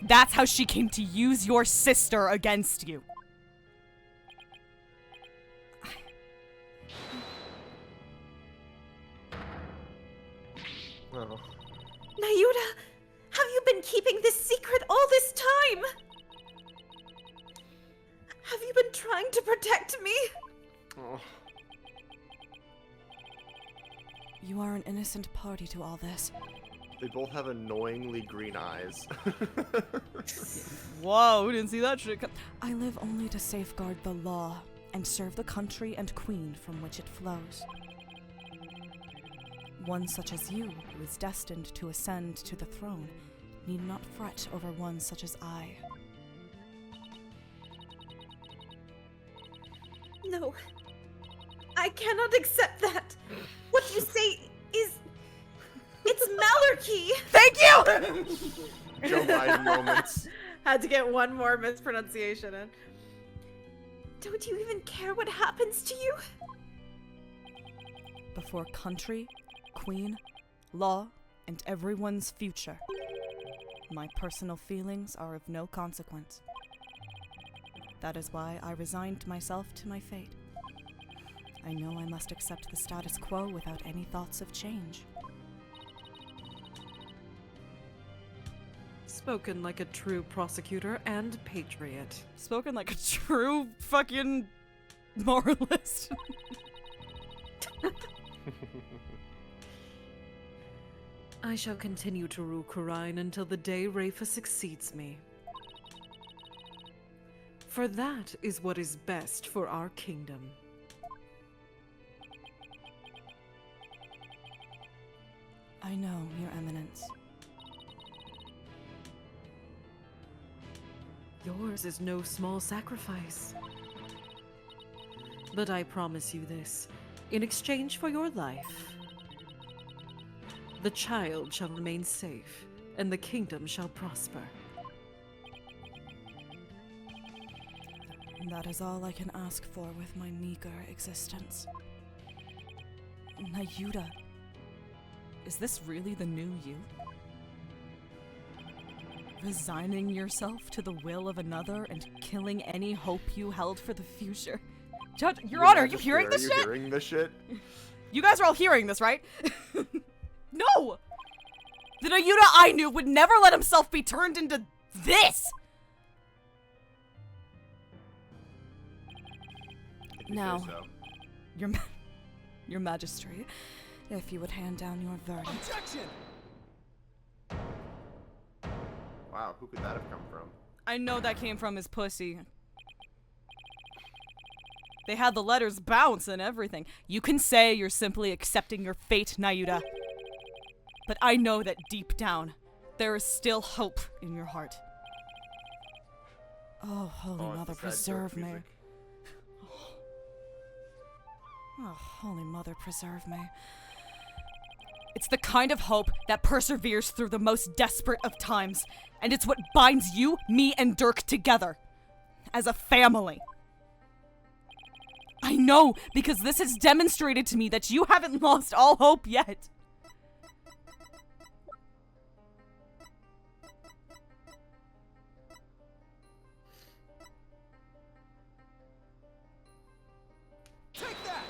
That's how she came to use your sister against you. Oh. Nayuda, have you been keeping this secret all this time? Have you been trying to protect me? Oh. You are an innocent party to all this. They both have annoyingly green eyes. Whoa, we didn't see that shit. I live only to safeguard the law and serve the country and queen from which it flows. One such as you, who is destined to ascend to the throne, need not fret over one such as I. No. I cannot accept that. What you say is... It's malarkey! Thank you! Joe Biden moments. Had to get one more mispronunciation in. Don't you even care what happens to you? Before country, queen, law, and everyone's future, my personal feelings are of no consequence. That is why I resigned myself to my fate. I know I must accept the status quo without any thoughts of change. Spoken like a true prosecutor and patriot. Spoken like a true fucking moralist. I shall continue to rule Khura'in until the day Rafa succeeds me. For that is what is best for our kingdom. I know, Your Eminence. Yours is no small sacrifice. But I promise you this, in exchange for your life, the child shall remain safe, and the kingdom shall prosper. That is all I can ask for with my meager existence. Nayuda, is this really the new you? Resigning yourself to the will of another and killing any hope you held for the future? Judge, Your Honor, are you hearing this shit? Are you hearing this shit? You guys are all hearing this, right? No! The Nayuda I knew would never let himself be turned into this! If you Now, say so. Your Majesty, if you would hand down your verdict. Objection! Wow, who could that have come from? I know that came from his pussy. They had the letters bounce and everything. You can say you're simply accepting your fate, Nayuda. But I know that deep down, there is still hope in your heart. Oh, Holy Oh, it's Mother, the sad preserve joke me. music. Oh, Holy Mother, preserve me. It's the kind of hope that perseveres through the most desperate of times, and it's what binds you, me, and Dirk together. As a family. I know, because this has demonstrated to me that you haven't lost all hope yet. Take that!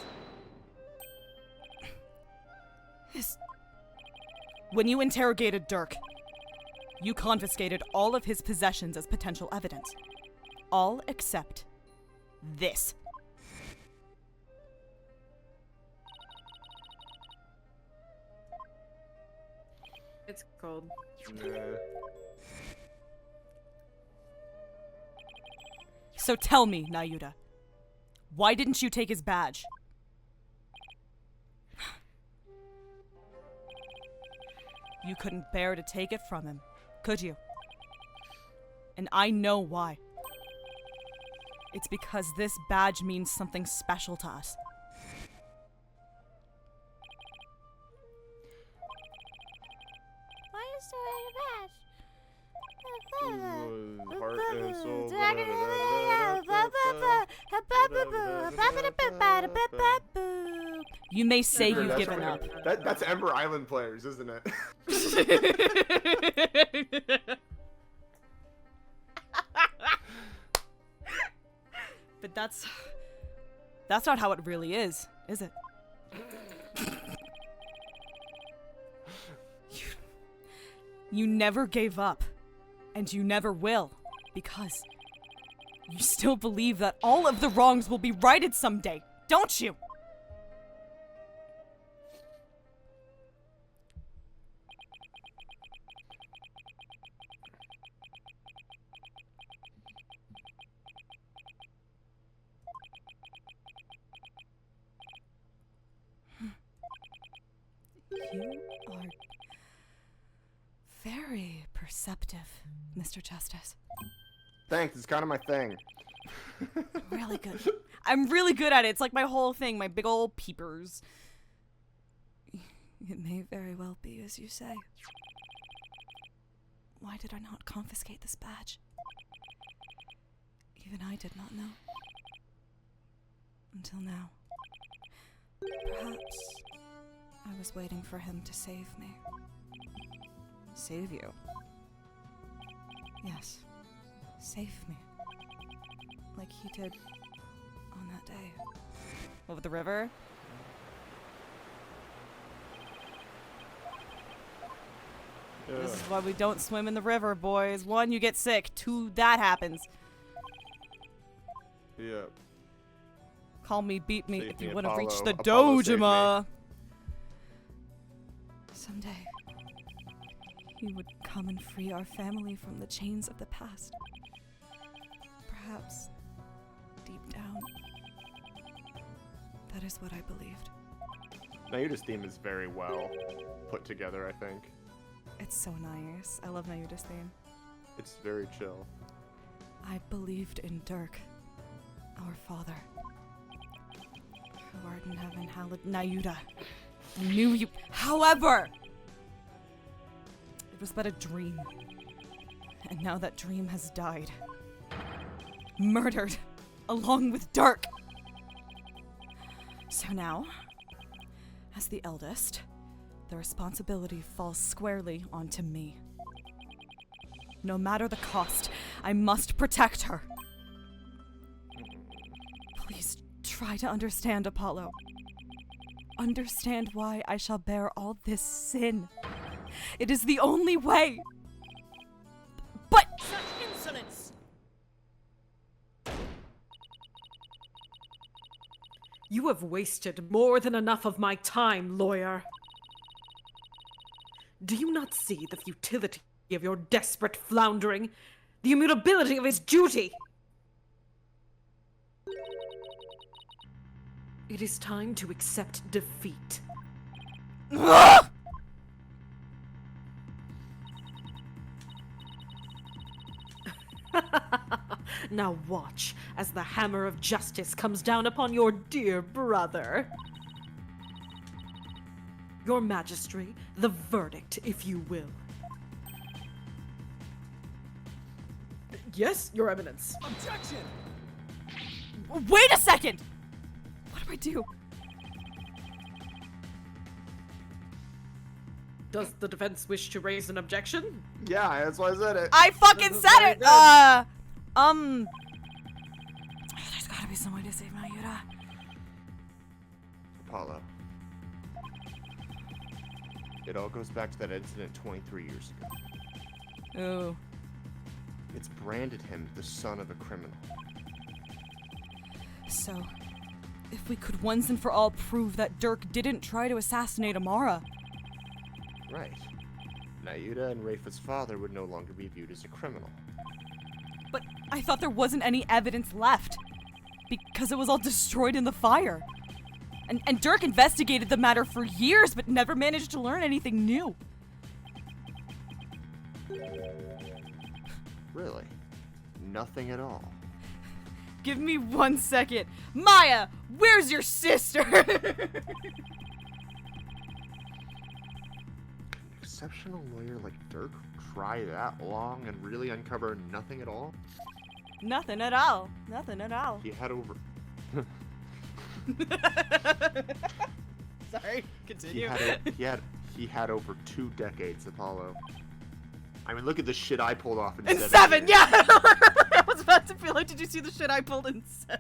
When you interrogated Dirk, you confiscated all of his possessions as potential evidence. All except this. It's cold. Nah. So tell me, Nayuda, why didn't you take his badge? You couldn't bear to take it from him, could you? And I know why. It's because this badge means something special to us. Why are you still wearing a badge? Heart and soul. You may say Ember, you've that's given from up. That's Ember Island players, isn't it? But that's not how it really is it? You never gave up, and you never will, because you still believe that all of the wrongs will be righted someday, don't you? You are very perceptive, Mr. Justice. Thanks, it's kind of my thing. Really good. I'm really good at it. It's like my whole thing, my big old peepers. It may very well be as you say. Why did I not confiscate this badge? Even I did not know. Until now. Perhaps I was waiting for him to save me. Save you? Yes. Save me. Like he did on that day. Over the river? This is why we don't swim in the river, boys. 1, you get sick. 2, that happens. Yeah. Call me, beat me Save if you me, would have reached the Apollo, save me. Dojima. Someday, he would come and free our family from the chains of the past. Perhaps, deep down, that is what I believed. Nayuta's theme is very well put together, I think. It's so nice. I love Nayuta's theme. It's very chill. I believed in Dirk, our father, who art in heaven, hallowed Nayuta. I knew you. However, it was but a dream. And now that dream has died. Murdered, along with Dirk. So now, as the eldest, the responsibility falls squarely onto me. No matter the cost, I must protect her. Please try to understand, Apollo. Understand why I shall bear all this sin. It is the only way. But Such insolence! You have wasted more than enough of my time, lawyer. Do you not see the futility of your desperate floundering? The immutability of his duty? It is time to accept defeat. Now watch as the hammer of justice comes down upon your dear brother. Your Majesty, the verdict, if you will. Yes, Your Eminence. Objection! wait a second! What do I do? Does the defense wish to raise an objection? Yeah, that's why I said it. I fucking This is said very it! good. There's gotta be some way to save Nayuta. Apollo. It all goes back to that incident 23 years ago. Ooh. It's branded him the son of a criminal. So, if we could once and for all prove that Dirk didn't try to assassinate Amara. Right. Nayuta and Rafa's father would no longer be viewed as a criminal. But I thought there wasn't any evidence left. Because it was all destroyed in the fire. And Dirk investigated the matter for years, but never managed to learn anything new. Really? Nothing at all. Give me 1 second. Maya, where's your sister? Exceptional lawyer like Dirk try that long and really uncover nothing at all? Nothing at all. Nothing at all. He had over Sorry, continue. he had over 2 decades, Apollo. I mean, look at the shit I pulled off in In 7 7, years. yeah! I was about to feel like, did you see the shit I pulled in 7?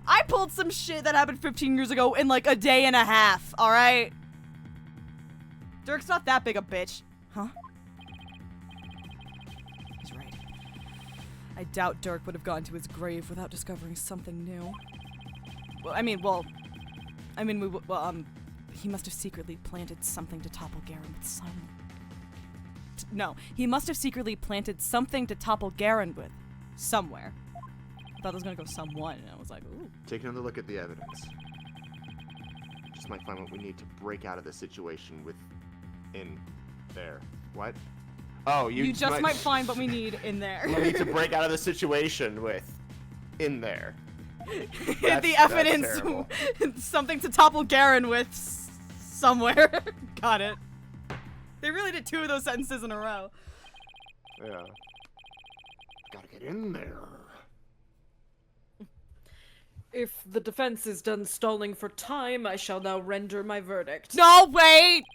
I pulled some shit that happened 15 years ago in like a day and a half, alright? Dirk's not that big a bitch. Huh? He's right. I doubt Dirk would have gone to his grave without discovering something new. He must have secretly planted something to topple Garen with some... No, he must have secretly planted something to topple Garen with. Somewhere. I thought it was gonna go someone, and I was like, ooh. Take another look at the evidence. Just might find what we need to break out of this situation with... in... there. What? Oh, You just might find what we need in there. We need to break out of the situation with... in there. That's- the that's evidence. terrible. Something to topple Garen with somewhere. Got it. They really did 2 of those sentences in a row. Yeah. Gotta get in there. If the defense is done stalling for time, I shall now render my verdict. No, wait!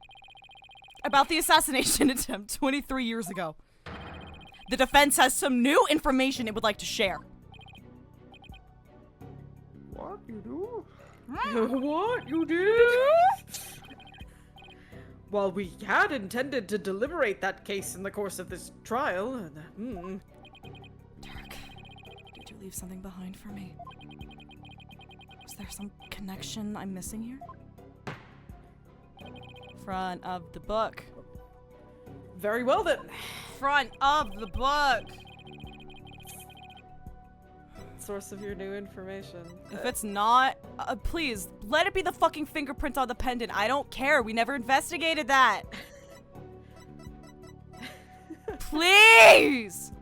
About the assassination attempt 23 years ago. The defense has some new information it would like to share. What you do? What? You did? While we had intended to deliberate that case in the course of this trial, Dirk, did you leave something behind for me? Is there some connection I'm missing here? Front of the book. Very well then. Front of the book! Source of your new information. If it's not, please, let it be the fucking fingerprint on the pendant. I don't care. We never investigated that. Please!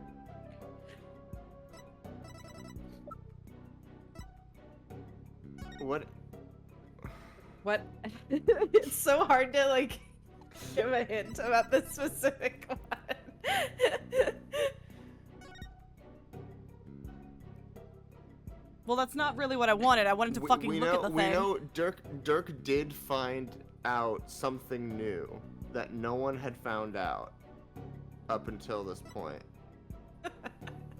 What? What? It's so hard to like give a hint about this specific one. Well, that's not really what I wanted. I wanted to fucking look at the we thing. know Dirk did find out something new that no one had found out up until this point.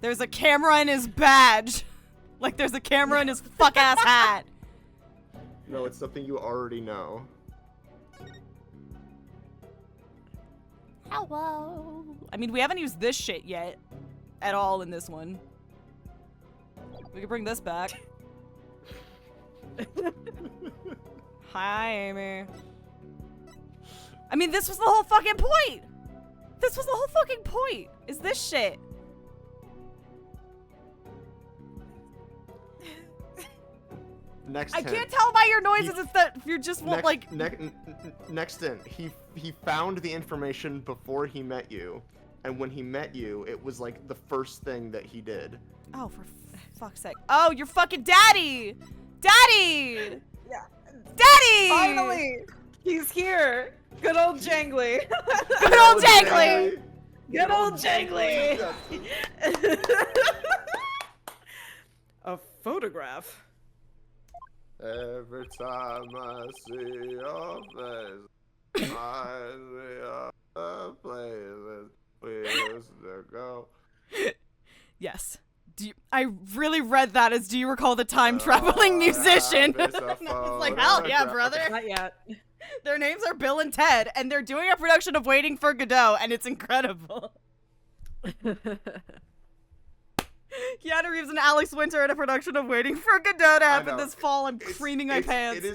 There's a camera in his badge. Like there's a camera in his fuck-ass hat. No, it's something you already know. Hello. I mean, we haven't used this shit yet. At all in this one. We could bring this back. Hi, Amy. I mean, this was the whole fucking point! This was the whole fucking point! Is this shit? Next I hint. can't tell by your noises if you just won't, like... Next hint. He found the information before he met you. And when he met you, it was like the first thing that he did. Oh, for fuck's sake. Oh, you're fucking daddy! Daddy! Yeah. Daddy! Finally! He's here! Good old Jangly! Good old Jangly! Good old Jangly! A photograph. Every time I see your face, I see other places we used to go. Yes. I really read that as, do you recall the time-traveling musician? And I was like, hell yeah, brother. Not yet. Their names are Bill and Ted, and they're doing a production of Waiting for Godot, and it's incredible. Keanu Reeves and Alex Winter in a production of Waiting for Godot to happen this fall. I'm creaming my pants.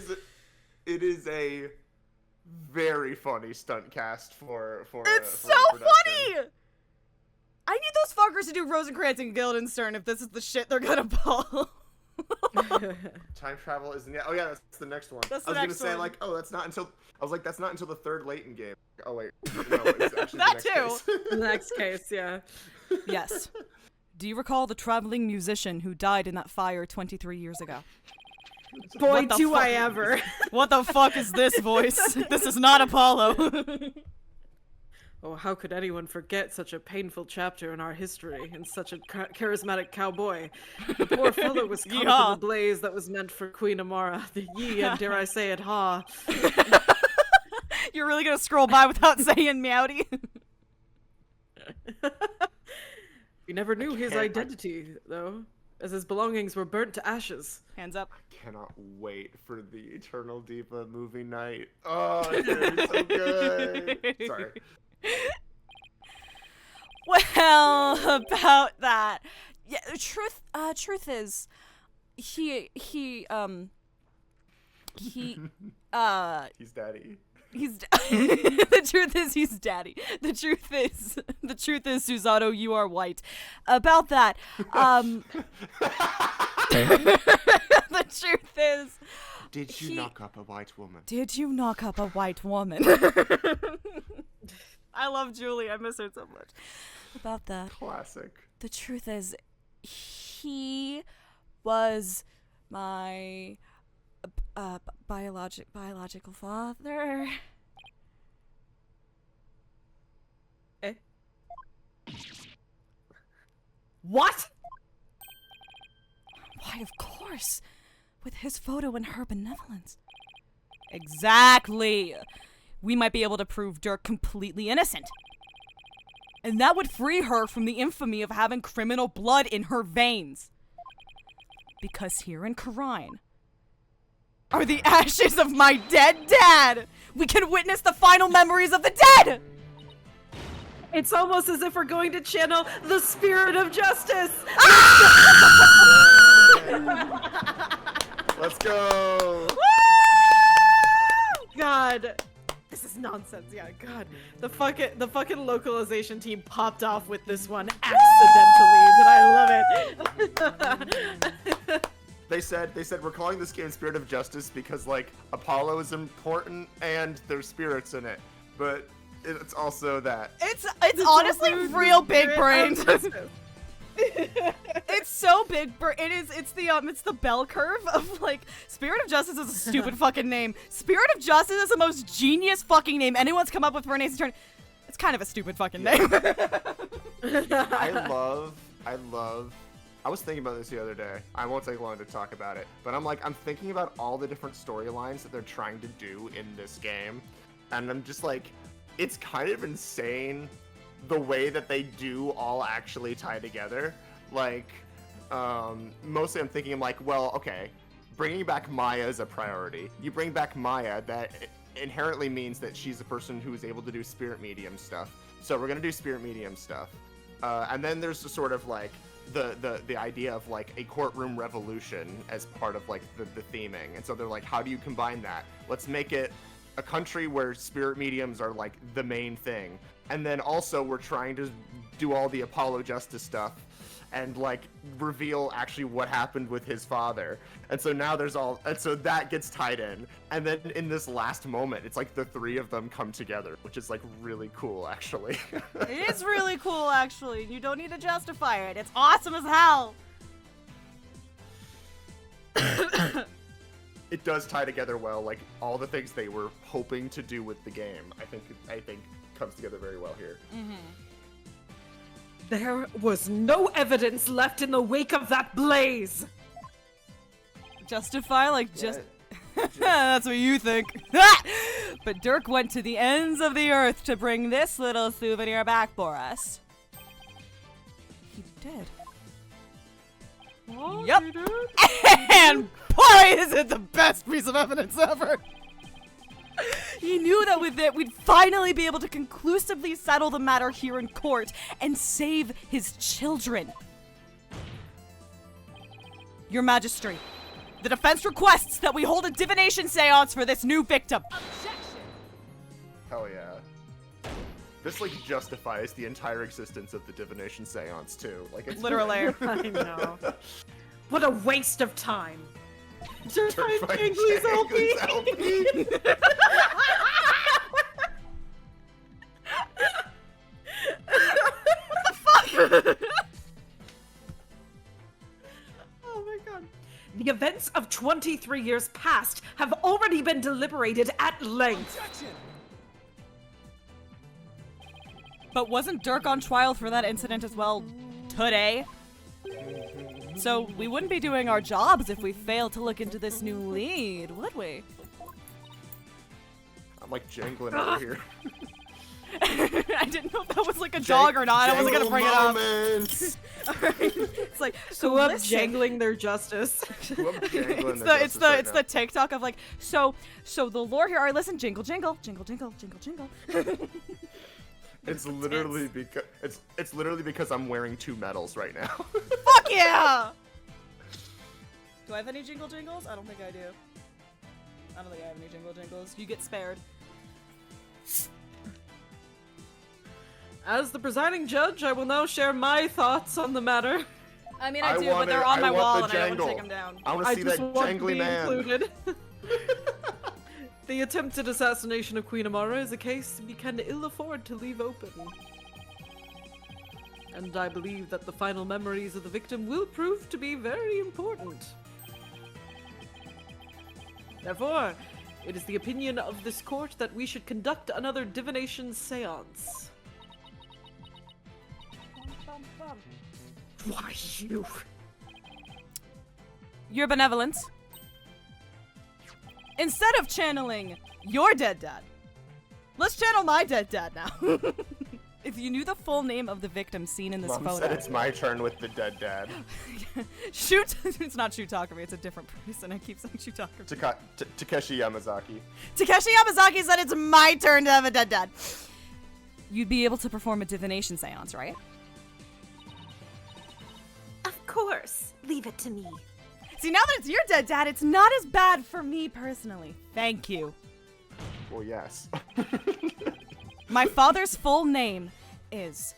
It is a very funny stunt cast for It's for so production. funny! I need those fuckers to do Rosencrantz and Guildenstern if this is the shit they're gonna pull. Time travel isn't yet. Oh yeah, that's the next one. That's I the was next gonna say one. like, oh, that's not until. I was like, that's not until the third Layton game. Oh wait, no, it's actually That the next too. case. The next case, yeah. Yes. Do you recall the traveling musician who died in that fire 23 years ago? Boy, What the do fuck? I ever. What the fuck is this voice? This is not Apollo. Oh, how could anyone forget such a painful chapter in our history and such a charismatic cowboy? The poor fellow was caught Yeehaw. in the blaze that was meant for Queen Amara, the ye and dare I say it, ha. You're really gonna scroll by without saying meowdy? We never knew his identity, though, as his belongings were burnt to ashes. Hands up. Cannot wait for the Eternal Diva movie night. Oh, it's gonna be so good. Sorry. Well, about that. Yeah, truth is, he, He's daddy. he's the truth is he's daddy. The truth is Susato, you are white. About that, the truth is, Did you knock up a white woman? did you knock up a white woman? I love Julie. I miss her so much. About that. Classic. The truth is, he was my biological father. Eh? What? Why, of course. With his photo and her benevolence. Exactly. We might be able to prove Dirk completely innocent. And that would free her from the infamy of having criminal blood in her veins. Because here in Karine are the ashes of my dead dad. We can witness the final memories of the dead. It's almost as if we're going to channel the spirit of justice. Let's go. God, this is nonsense. Yeah, God, the fucking localization team popped off with this one accidentally, but I love it. They said we're calling this game Spirit of Justice because like Apollo is important and there's spirits in it, but it's also that. It's honestly real big brain. It's so big. It's the bell curve of like Spirit of Justice is a stupid fucking name. Spirit of Justice is the most genius fucking name anyone's come up with for an Ace Attorney. It's kind of a stupid fucking name. I was thinking about this the other day. I won't take long to talk about it, but I'm thinking about all the different storylines that they're trying to do in this game, and I'm just like, it's kind of insane the way that they do all actually tie together. Like, mostly I'm thinking, well, okay, bringing back Maya is a priority. You bring back Maya, that inherently means that she's a person who is able to do spirit medium stuff. So we're gonna do spirit medium stuff. And then there's the sort of like, the idea of like a courtroom revolution as part of like the theming. And so they're like, how do you combine that? Let's make it a country where spirit mediums are like the main thing. And then also we're trying to do all the Apollo justice stuff and like reveal actually what happened with his father. And so now and so that gets tied in. And then in this last moment, it's like the three of them come together, which is like really cool actually. It is really cool actually. You don't need to justify it. It's awesome as hell. It does tie together well, like all the things they were hoping to do with the game. I think comes together very well here. Mm-hmm. There was no evidence left in the wake of that blaze. Justify that's what you think. But Dirk went to the ends of the earth to bring this little souvenir back for us. He did. What? Yep. And boy, is it the best piece of evidence ever. He knew that with it, we'd finally be able to conclusively settle the matter here in court and save his children. Your Majesty, the defense requests that we hold a divination seance for this new victim. Hell yeah. This like justifies the entire existence of the divination seance too. Like it's Literally. I know. What a waste of time. Certified Jangley's LP. Oh my god. The events of 23 years past have already been deliberated at length. But wasn't Dirk on trial for that incident as well today? So we wouldn't be doing our jobs if we failed to look into this new lead, would we? I'm like jangling over here. I didn't know if that was like a jog or not. I wasn't gonna bring it up. It's like So up listen. jangling their justice. It's the TikTok of like so the lore here. All right, listen, jingle jingle jingle jingle jingle jingle. It's literally because I'm wearing two medals right now. Fuck yeah! Do I have any jingle jingles? I don't think I do. I don't think I have any jingle jingles. You get spared. As the presiding judge, I will now share my thoughts on the matter. I mean, I do, but they're on my wall and I don't want to take them down. I want to see that jangly man. Included. The attempted assassination of Queen Amara is a case we can ill afford to leave open. And I believe that the final memories of the victim will prove to be very important. Therefore, it is the opinion of this court that we should conduct another divination seance. Why you? Your benevolence. Instead of channeling your dead dad, let's channel my dead dad now. If you knew the full name of the victim seen in this Mom photo. said it's my turn with the dead dad. Shoot! It's not Shutagami, it's a different person. I keep saying Shutagami. Takeshi Yamazaki. Takeshi Yamazaki said it's my turn to have a dead dad. you'd be able to perform a divination seance, right? Of course. Leave it to me. See, now that it's your dead dad, it's not as bad for me personally. Thank you. Well, yes. My father's full name is...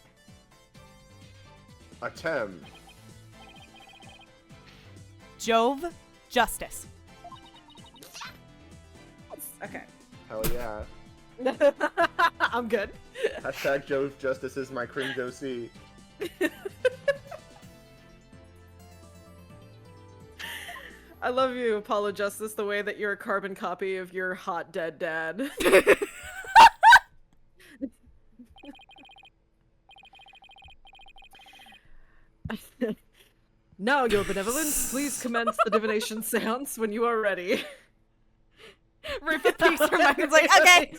Atem. Jove Justice. Okay. Hell yeah. I'm good. Hashtag Jove Justice is my cream Josie. I love you, Apollo Justice, the way that you're a carbon copy of your hot dead dad. Now, your benevolence, please commence the divination seance when you are ready. Rafa peeks her mind. It's like, okay.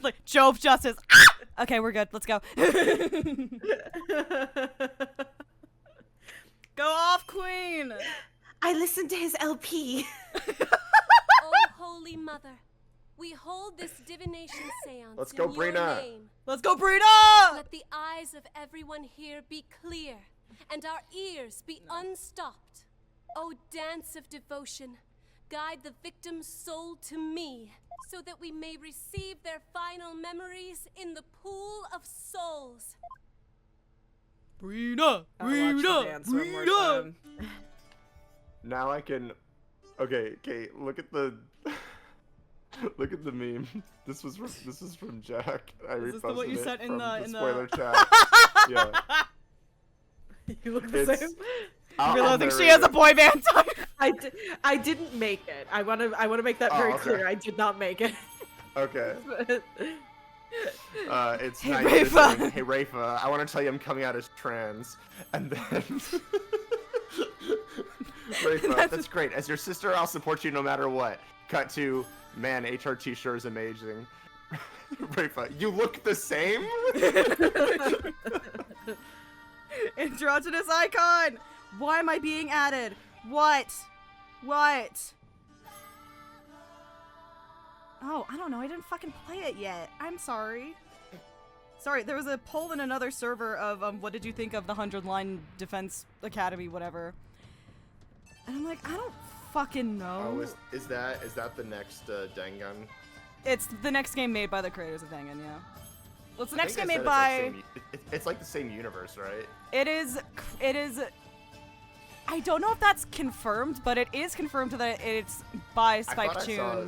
Like, Jove Justice. Okay, we're good. Let's go. Go off, Queen. I listened to his LP. Oh, Holy Mother, we hold this divination seance Let's go, in your Brina. name. Let's go, Brina. Let the eyes of everyone here be clear, and our ears be unstopped. O dance of devotion, guide the victim's soul to me, so that we may receive their final memories in the pool of souls. Brina. I'll watch the dance one more time. Now I can. Okay, look at the. Look at the meme. This is from Jack. I Is this the reposted what you it sent in from the- in the- spoiler chat. Yeah. You look the It's- same. I'll Realizing she narrate has a it. boy band type. I didn't make it. I want to make that Oh, very okay. clear. I did not make it. Okay. It's Hey, nice. Rafa. Saying, hey Rafa, I want to tell you I'm coming out as trans, and then. Rafa, that's great. As your sister, I'll support you no matter what. Cut to, man, HRT sure is amazing. Rafa, you look the same? Androgynous icon. Why am I being added? What? Oh, I don't know. I didn't fucking play it yet. I'm sorry. Sorry, there was a poll in another server of what did you think of the 100-line Defense Academy, whatever. And I'm like, I don't fucking know. Oh, is that the next Dangan? It's the next game made by the creators of Dangan, yeah. Well, it's the I next game think made they by... said it's like the same universe, right? It is... I don't know if that's confirmed, but it is confirmed that it's by Spike I thought Chun. I saw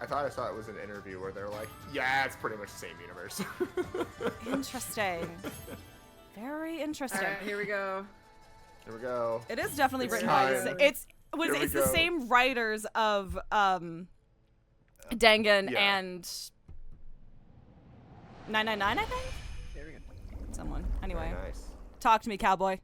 I thought I saw it was an interview where they're like, yeah, it's pretty much the same universe. Interesting. Very interesting. Alright, here we go. Here we go. It is definitely It's written by time. it's Here we the go. same writers of Dangan Yeah. and 999, I think. Here we go. Someone. Anyway, Very nice. talk to me, cowboy.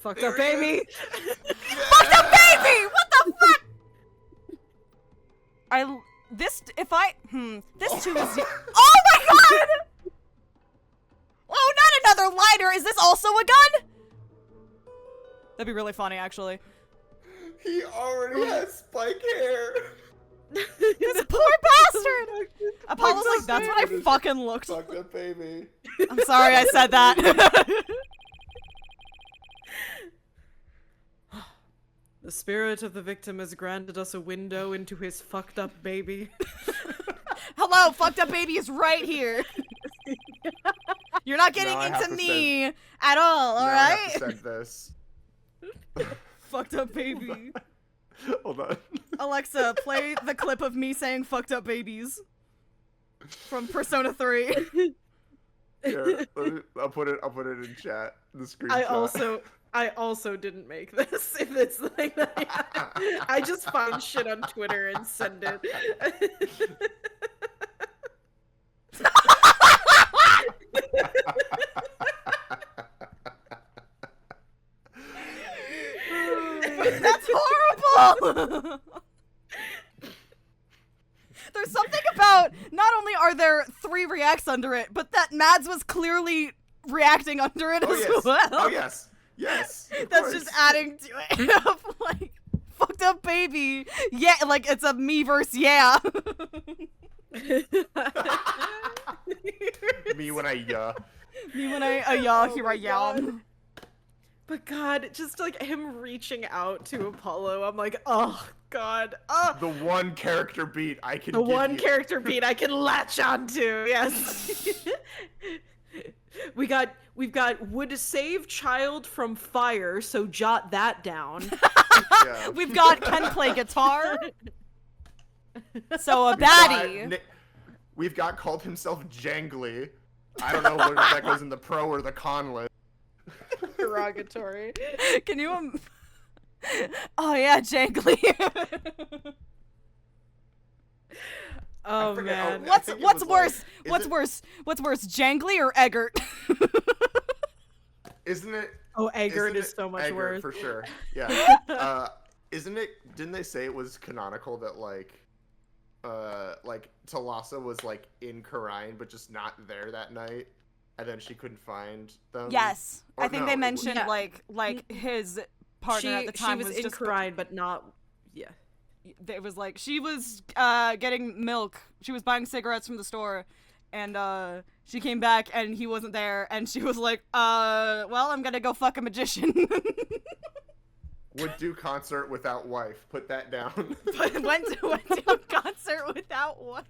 Fucked up baby. Fucked up baby! What the fuck? This too is. Oh my god! Oh, not another lighter! Is this also a gun? That'd be really funny, actually. He already has spike hair. This poor bastard! Apollo's like, that's what I fucking looked like. Fucked up baby. I'm sorry I said that. The spirit of the victim has granted us a window into his fucked up baby. Hello, fucked up baby is right here. You're not getting Now I have into to me at all, Now I alright? have to send this. Fucked up baby. Hold on. Alexa, play the clip of me saying fucked up babies from Persona 3. Here, I'll put it in chat. The screenshot. I also didn't make this. If it's like that, I just find shit on Twitter and send it. That's horrible! There's something about, not only are there 3 reacts under it, but that Mads was clearly reacting under it Oh as yes. well. Oh yes. Yes. of That's course. just adding to it. Of, like, fucked up baby. Yeah, like it's a me versus yeah. Me when I Me when I yeah, here I God. am. But God, just like him reaching out to Apollo, I'm like, oh God, oh, the one character beat I can the give one you. character beat I can latch onto. Yes. We've got would save child from fire, so jot that down. Yeah. We've got can play guitar. So a baddie. We've got called himself Jangly. I don't know whether that goes in the pro or the con list. Derogatory. Can you Oh yeah, jangly. Oh forget- man. I What's think it what's was worse? like- is What's it- worse? What's worse, jangly or Eggert? Isn't it? Oh, Eggert isn't is it- so much Eggert, worse. for sure. Yeah. Isn't it? Didn't they say it was canonical that like Talassa was like in Karine but just not there that night, and then she couldn't find them? Yes, Or I think no, they it was- mentioned Yeah. like his partner at the time she was in just Karine, but not. Yeah. it was like she was getting milk. She was buying cigarettes from the store, and she came back and he wasn't there, and she was like, well, I'm gonna go fuck a magician. Would do concert without wife. Put that down. went to a concert without wife.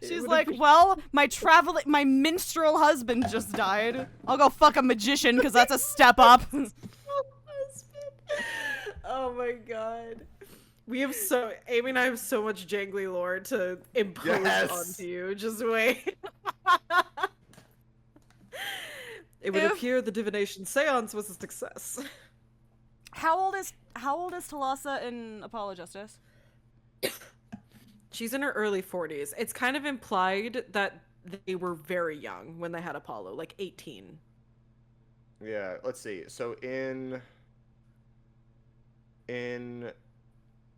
She's like, well, my minstrel husband just died. I'll go fuck a magician because that's a step up. Oh my God. Amy and I have so much jangly lore to impose Yes. onto you. Just wait. It would If- appear the divination seance was a success. How old is Talassa in Apollo Justice? She's in her early 40s. It's kind of implied that they were very young when they had Apollo, like 18. Yeah, let's see. So in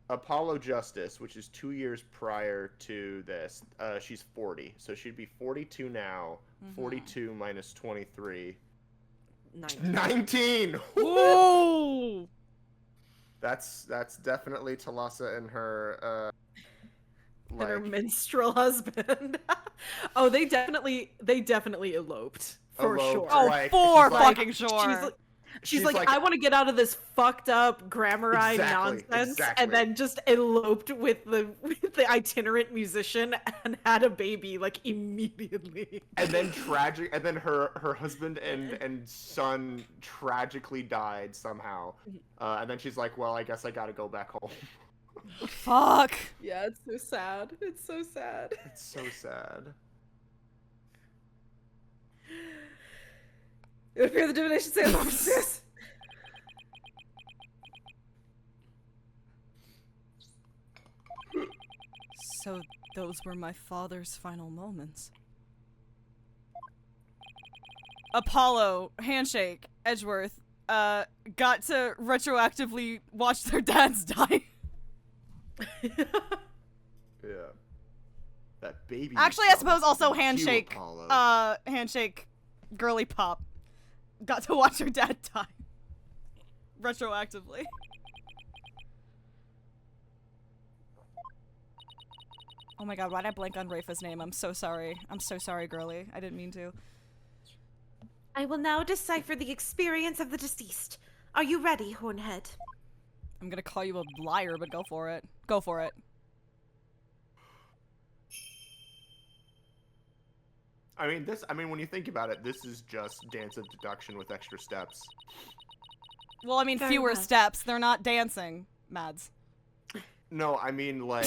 Apollo Justice, which is 2 years prior to this, she's 40. So she'd be 42 now. 42 minus 23. 19! Whoa! That's definitely Talassa and her And her like minstrel husband. Oh, they definitely eloped. For eloped, sure. Oh, like, for she's like- fucking sure. She's like, I want to get out of this fucked up grammaride Exactly, nonsense, exactly. and then just eloped with the itinerant musician and had a baby like immediately. And then her husband and son tragically died somehow. And then she's like, well, I guess I gotta go back home. Fuck. Yeah, it's so sad. It's so sad. It's so sad. It would appear the divination seance. Yes. So those were my father's final moments. Apollo, handshake, Edgeworth, got to retroactively watch their dads die. Yeah. That baby. Actually, I suppose also Cue handshake, Apollo. handshake, girly pop, got to watch her dad die. Retroactively. Oh my god, why'd I blank on Rafa's name? I'm so sorry. I'm so sorry, girly. I didn't mean to. I will now decipher the experience of the deceased. Are you ready, Hornhead? I'm gonna call you a liar, but go for it. Go for it. I mean, when you think about it, this is just Dance of Deduction with extra steps. Well, I mean, Fair fewer enough. steps. They're not dancing, Mads. No, I mean, like,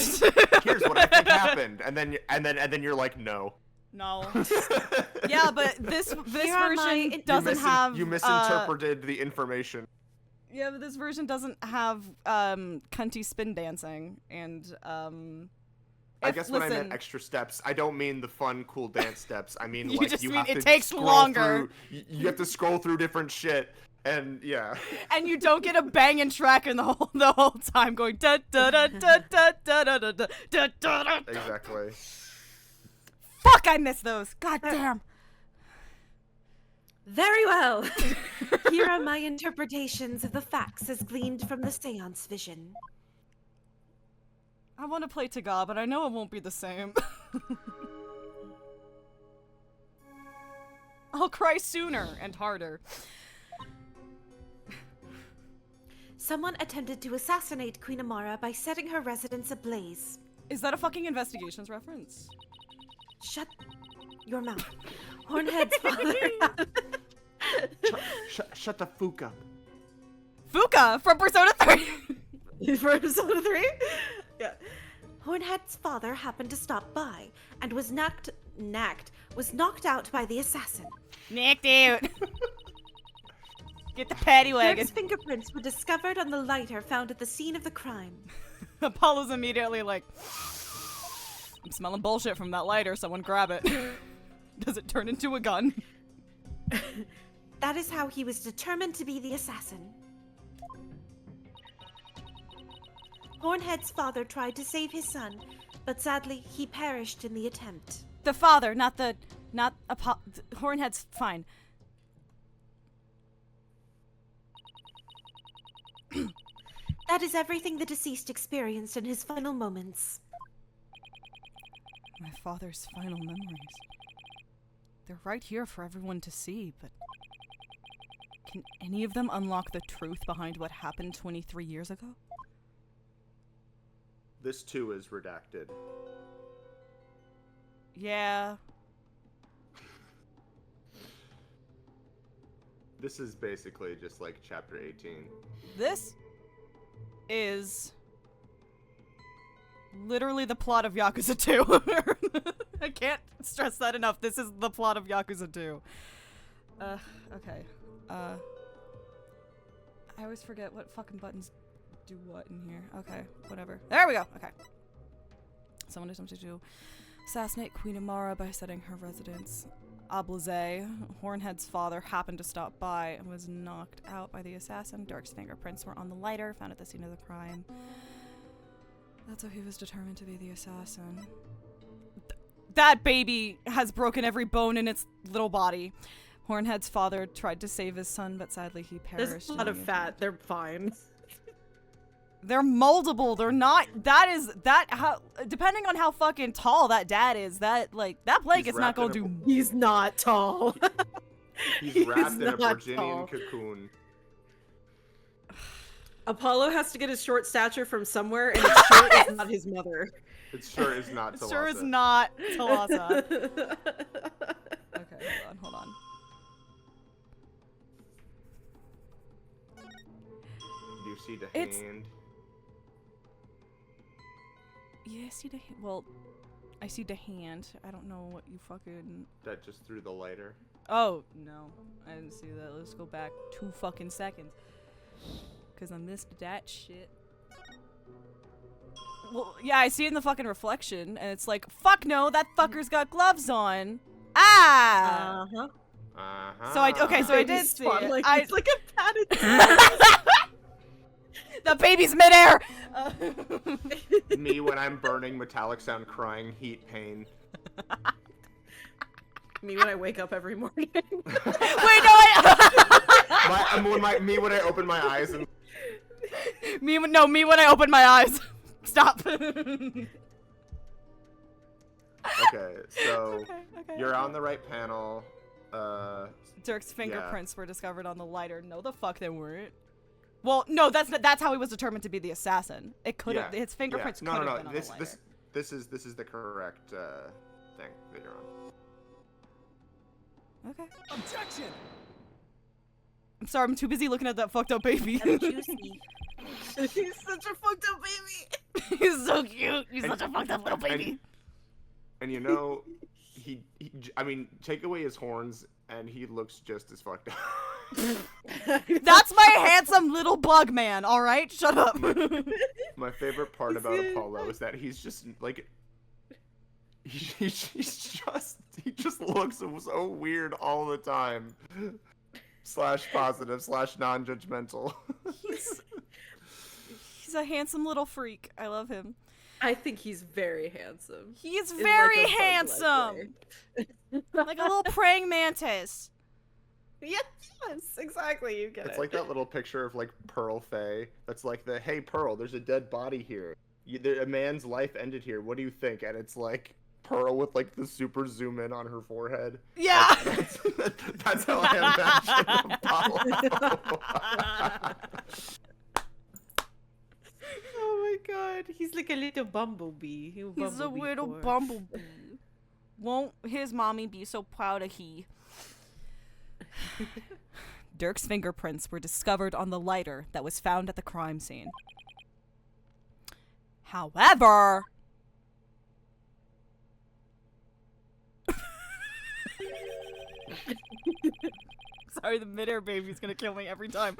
here's what I think happened, and then you're like, no. No. Yeah, but this Here are my- version doesn't have. You misinterpreted the information. Yeah, but this version doesn't have cunty spin dancing, and I guess when I meant extra steps, I don't mean the fun, cool dance steps. I mean, You like, just you mean have it to takes scroll longer. through- you have to scroll through different shit, and yeah. and you don't get a banging track in the whole time going da da da da da da da da da da da. Exactly. Fuck, I missed those. God damn. Very well. Here are my interpretations of the facts as gleaned from the seance vision. I want to play Taga, but I know it won't be the same. I'll cry sooner and harder. Someone attempted to assassinate Queen Amara by setting her residence ablaze. Is that a fucking Investigations reference? Shut your mouth. Hornhead's father. Shut the fuck up. Fuka from Persona 3! Persona 3? Yeah. Hornhead's father happened to stop by and was knocked out by the assassin. Nicked out. Get the paddy wagon. Dirk's fingerprints were discovered on the lighter found at the scene of the crime. Apollo's immediately like, I'm smelling bullshit from that lighter, someone grab it. Does it turn into a gun? That is how he was determined to be the assassin. Hornhead's father tried to save his son, but sadly, he perished in the attempt. The father, not Hornhead's fine. That is everything the deceased experienced in his final moments. My father's final memories. They're right here for everyone to see, but can any of them unlock the truth behind what happened 23 years ago? This too is redacted. Yeah. This is basically just like chapter 18. This is literally the plot of Yakuza 2. I can't stress that enough. This is the plot of Yakuza 2. Okay. I always forget what fucking buttons do what in here. Okay, whatever. There we go. Okay. Someone attempted to assassinate Queen Amara by setting her residence ablaze. Hornhead's father happened to stop by and was knocked out by the assassin. Dirk's fingerprints were on the lighter found at the scene of the crime. That's how he was determined to be the assassin. That baby has broken every bone in its little body. Hornhead's father tried to save his son, but sadly he perished. There's a lot of fat. They're fine. They're moldable. They're not. How depending on how fucking tall that dad is, that blanket's not gonna do. He's not tall. He's wrapped in a not Virginian tall. cocoon. Apollo has to get his short stature from somewhere, and it sure is not his mother. It sure is not It Talasa. sure is not Talasa. Okay, hold on. Do you see the It's- hand? Yeah, I see the well, I see the hand. I don't know what you fucking. That just threw the lighter. Oh no, I didn't see that. Let's go back 2 fucking seconds, cause I missed that shit. Well, yeah, I see it in the fucking reflection, and it's like, fuck no, that fucker's got gloves on. Ah. Uh-huh. Uh-huh. So I did Baby's see spawn, it. like, I, it's like a padded. the baby's midair. Me when I'm burning, metallic sound, crying, heat, pain. Me when I wake up every morning. Wait, no, I. Me when I open my eyes and. me when I open my eyes. Stop. Okay, so Okay. you're on the right panel. Dirk's fingerprints were discovered on the lighter. No, the fuck they weren't. Well, no, that's how he was determined to be the assassin. It could have his fingerprints could have been on the lighter. This is the correct thing that you're on. Okay. Objection! I'm sorry, I'm too busy looking at that fucked up baby. Juicy. He's such a fucked up baby. He's so cute. He's such a fucked up little baby. And you know, I mean, take away his horns, and he looks just as fucked up. That's my handsome little bug man, alright? Shut up. My favorite part about Apollo is that he's just like he just looks so weird all the time. /positive / non-judgmental. He's a handsome little freak. I love him. I think he's very handsome. He's In, like, very a bug-like handsome. way. Like a little praying mantis. Yes, exactly. You get It's it. like that little picture of like Pearl Faye. That's like the hey Pearl, there's a dead body here. A man's life ended here. What do you think? And it's like Pearl with like the super zoom in on her forehead. Yeah. That's how I imagine Apollo. Oh my god, he's like a little bumblebee. He's a little bumblebee. Won't his mommy be so proud of he? Dirk's fingerprints were discovered on the lighter that was found at the crime scene. However... Sorry, the midair baby's gonna kill me every time.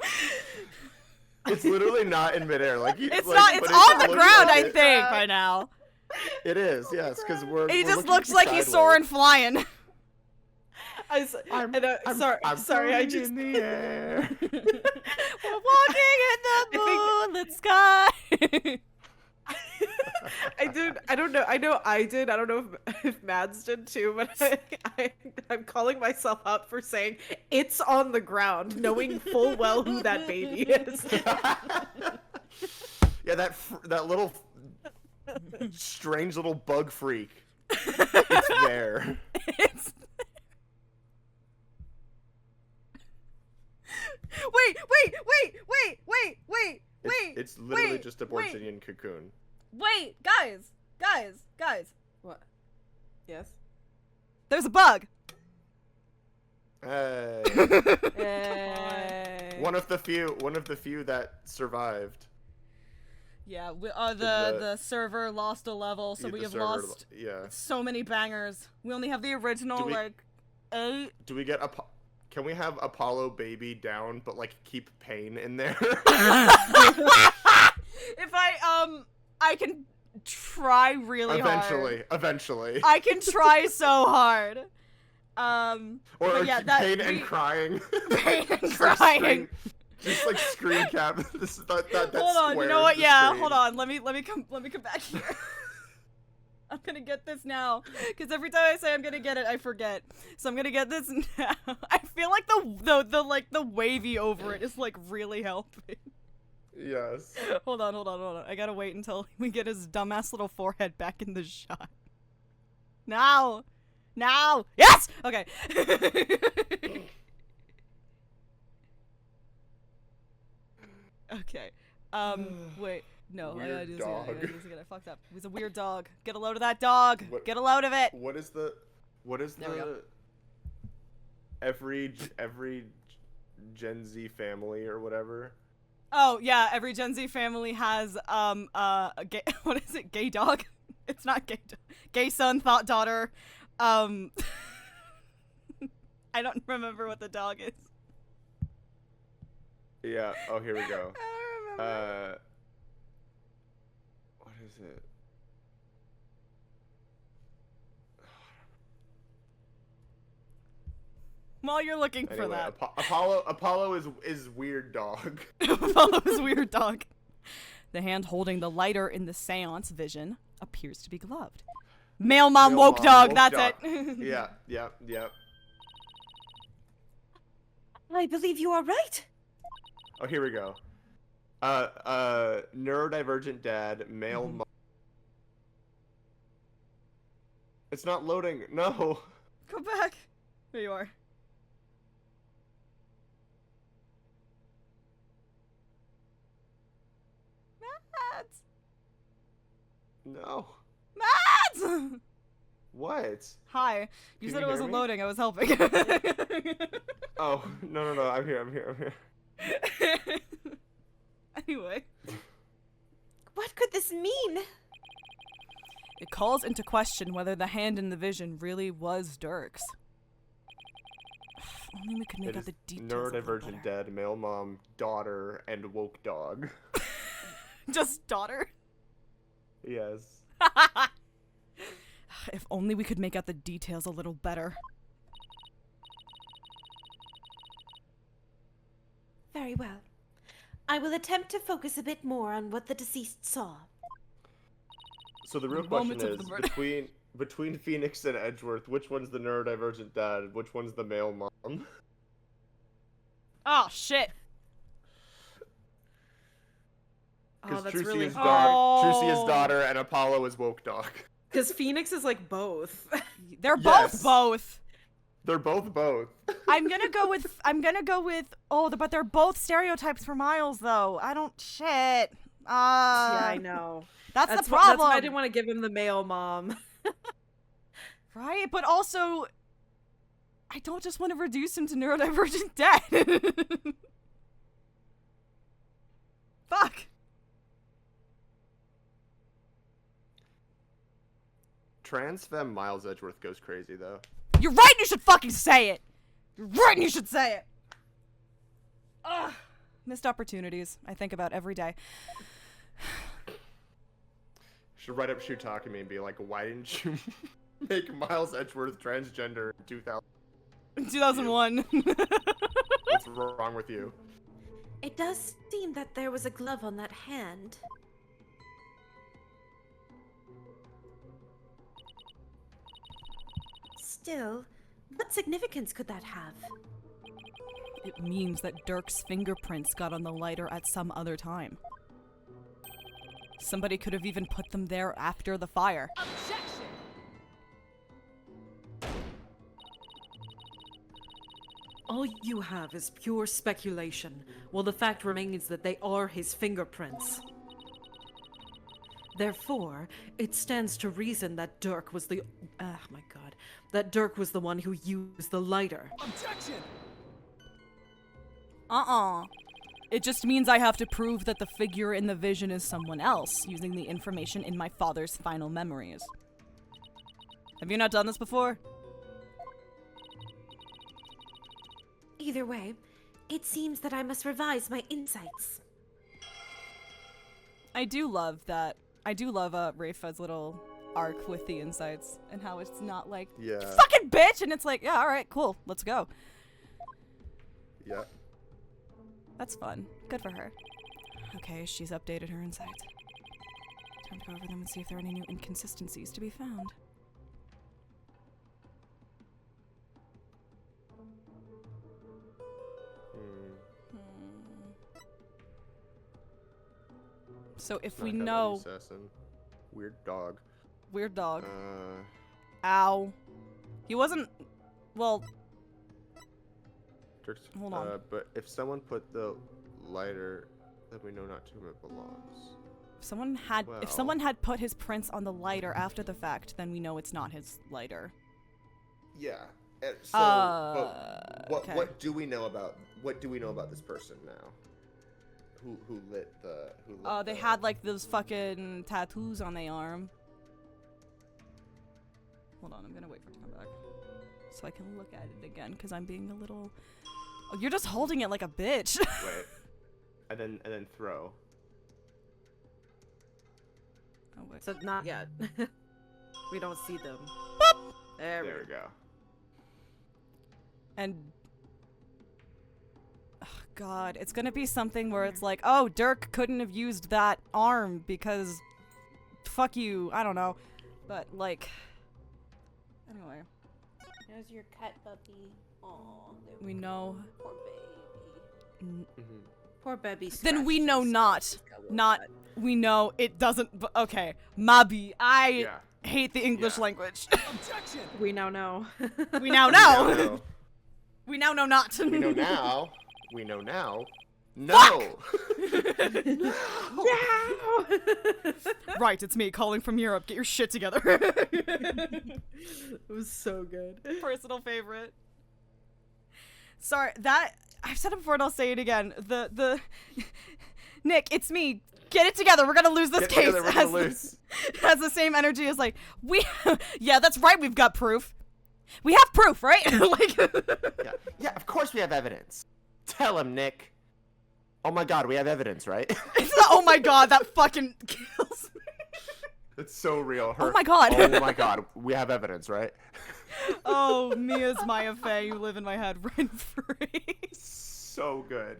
It's literally not in midair. It's like, not. It's but on the looks ground, like I it. think, by now. It is, yes, because we're. He we're just looking looks like he's sideways. soaring, flying. I'm sorry, I floating just in the air. We're walking in the moonlit sky. I don't know. I know I did. I don't know if Mads did too, but I'm calling myself out for saying it's on the ground, knowing full well who that baby is. Yeah, that little strange little bug freak. It's there. It's... Wait. It's literally wait, just a wait. Borginian cocoon. Wait, guys. What? Yes. There's a bug. Hey. Hey. One of the few that survived. Yeah, The- the server lost a level, so Yeah, we the have server- lost Yeah. so many bangers. We only have the original, Do we- like, 8. Do we get Can we have Apollo baby down, but like keep pain in there? If I can try really hard. Eventually. I can try so hard. Or but yeah, that pain and crying. pain and Just like crying. just like screen cap. That Hold on, you square know is what? the Yeah, screen. hold on. Let me come back here. I'm gonna get this now, because every time I say I'm gonna get it, I forget. So I'm gonna get this now. I feel like the wavy over it is like really helping. Yes. Hold on. I gotta wait until we get his dumbass little forehead back in the shot. Now! Yes! Okay. Okay. Wait. No, I gotta do this again. I fucked up. It was a weird dog. Get a load of that dog! What- Get a load of it! What is There we go. every Gen Z family or whatever? Oh, yeah, every Gen Z family has, a gay, what is it? Gay dog? It's not gay gay son, thought daughter. I don't remember what the dog is. Yeah. Oh, here we go. I don't remember. What is it? While you're looking for Anyway, that. Apollo is weird dog. Apollo's weird dog. The hand holding the lighter in the seance vision appears to be gloved. Male mom Male woke mom, dog, woke that's dog. it. Yeah. I believe you are right. Oh, here we go. Neurodivergent dad, male mom. It's not loading. No. Go back. There you are. Mads! No. Mads! What? Hi. You Can said you it wasn't hear me? loading. I was helping. Oh, no. I'm here. Anyway. What could this mean? It calls into question whether the hand in the vision really was Dirk's. If only we could make It out is the details a little neurodivergent better. dad, male mom, daughter, and woke dog. Just daughter? Yes. If only we could make out the details a little better. Very well. I will attempt to focus a bit more on what the deceased saw. So the real question Moments of the is murder. between Phoenix and Edgeworth, which one's the neurodivergent dad? Which one's the male mom? Oh shit. Oh, that's Trucy really is hard. Trucy is daughter and Apollo is woke dog. Because Phoenix is like both. They're Yes. both. They're both. I'm gonna go with but they're both stereotypes for Miles though. I don't shit. Yeah, I know. That's the That's problem. why I didn't want to give him the male mom. Right? But also I don't just want to reduce him to neurodivergent dad. Fuck. Trans femme Miles Edgeworth goes crazy though. You're right, you should fucking say it. You're right, and you should say it. Ugh. Missed opportunities. I think about every day. Should write up Shutakami and be like, why didn't you make Miles Edgeworth transgender in 2000? 2001. What's wrong with you? It does seem that there was a glove on that hand. Still, what significance could that have? It means that Dirk's fingerprints got on the lighter at some other time. Somebody could have even put them there after the fire. Objection! All you have is pure speculation, while the fact remains that they are his fingerprints. Therefore, it stands to reason that Dirk was the that Dirk was the one who used the lighter. Objection! It just means I have to prove that the figure in the vision is someone else, using the information in my father's final memories. Have you not done this before? Either way, it seems that I must revise my insights. I do love that. I do love Rafa's little arc with the insights and how it's not like, Yeah. fucking bitch, and it's like, yeah, all right, cool, let's go. Yeah. That's fun. Good for her. Okay, she's updated her insights. Time to go over them and see if there are any new inconsistencies to be found. So if we know... Assassin. Weird dog. Weird dog. Ow. He wasn't... Well... Hold on. But if someone put the lighter, then we know not to whom it belongs. If someone had put his prints on the lighter after the fact, then we know it's not his lighter. Yeah. So, but okay. what do we know about this person now? Who lit the? They had like those fucking tattoos on their arm. Hold on, I'm gonna wait for it to come back so I can look at it again because I'm being a little. Oh, you're just holding it like a bitch. Wait. And then throw. Oh wait. So not yet. We don't see them. Boop! There There we go. And oh, God, it's gonna be something where it's like, oh, Dirk couldn't have used that arm because fuck you. I don't know, but like, anyway. There's your cut puppy. Aw, We know. poor baby. Poor baby. Then we scratched know himself. not. We know it doesn't. Okay, Mabi, I Yeah. hate the English Yeah. language. Objection! We now know. We now Now know. know. We now know not. We know now. We know now. No. Right, it's me calling from Europe. Get your shit together. It was so good. Personal favorite. Sorry, that I've said it before and I'll say it again. The Nick, it's me. Get it together. We're gonna lose this Get case. together, we're gonna lose. Has the same energy as like yeah, that's right. We've got proof. We have proof, right? Like Yeah, of course we have evidence. Tell him, Nick. Oh my God, we have evidence, right? it's not, oh my God, that fucking kills me. It's so real. Oh my God. Oh my God, we have evidence, right? Oh, Mia's Maya Fey, you live in my head rent free. So good.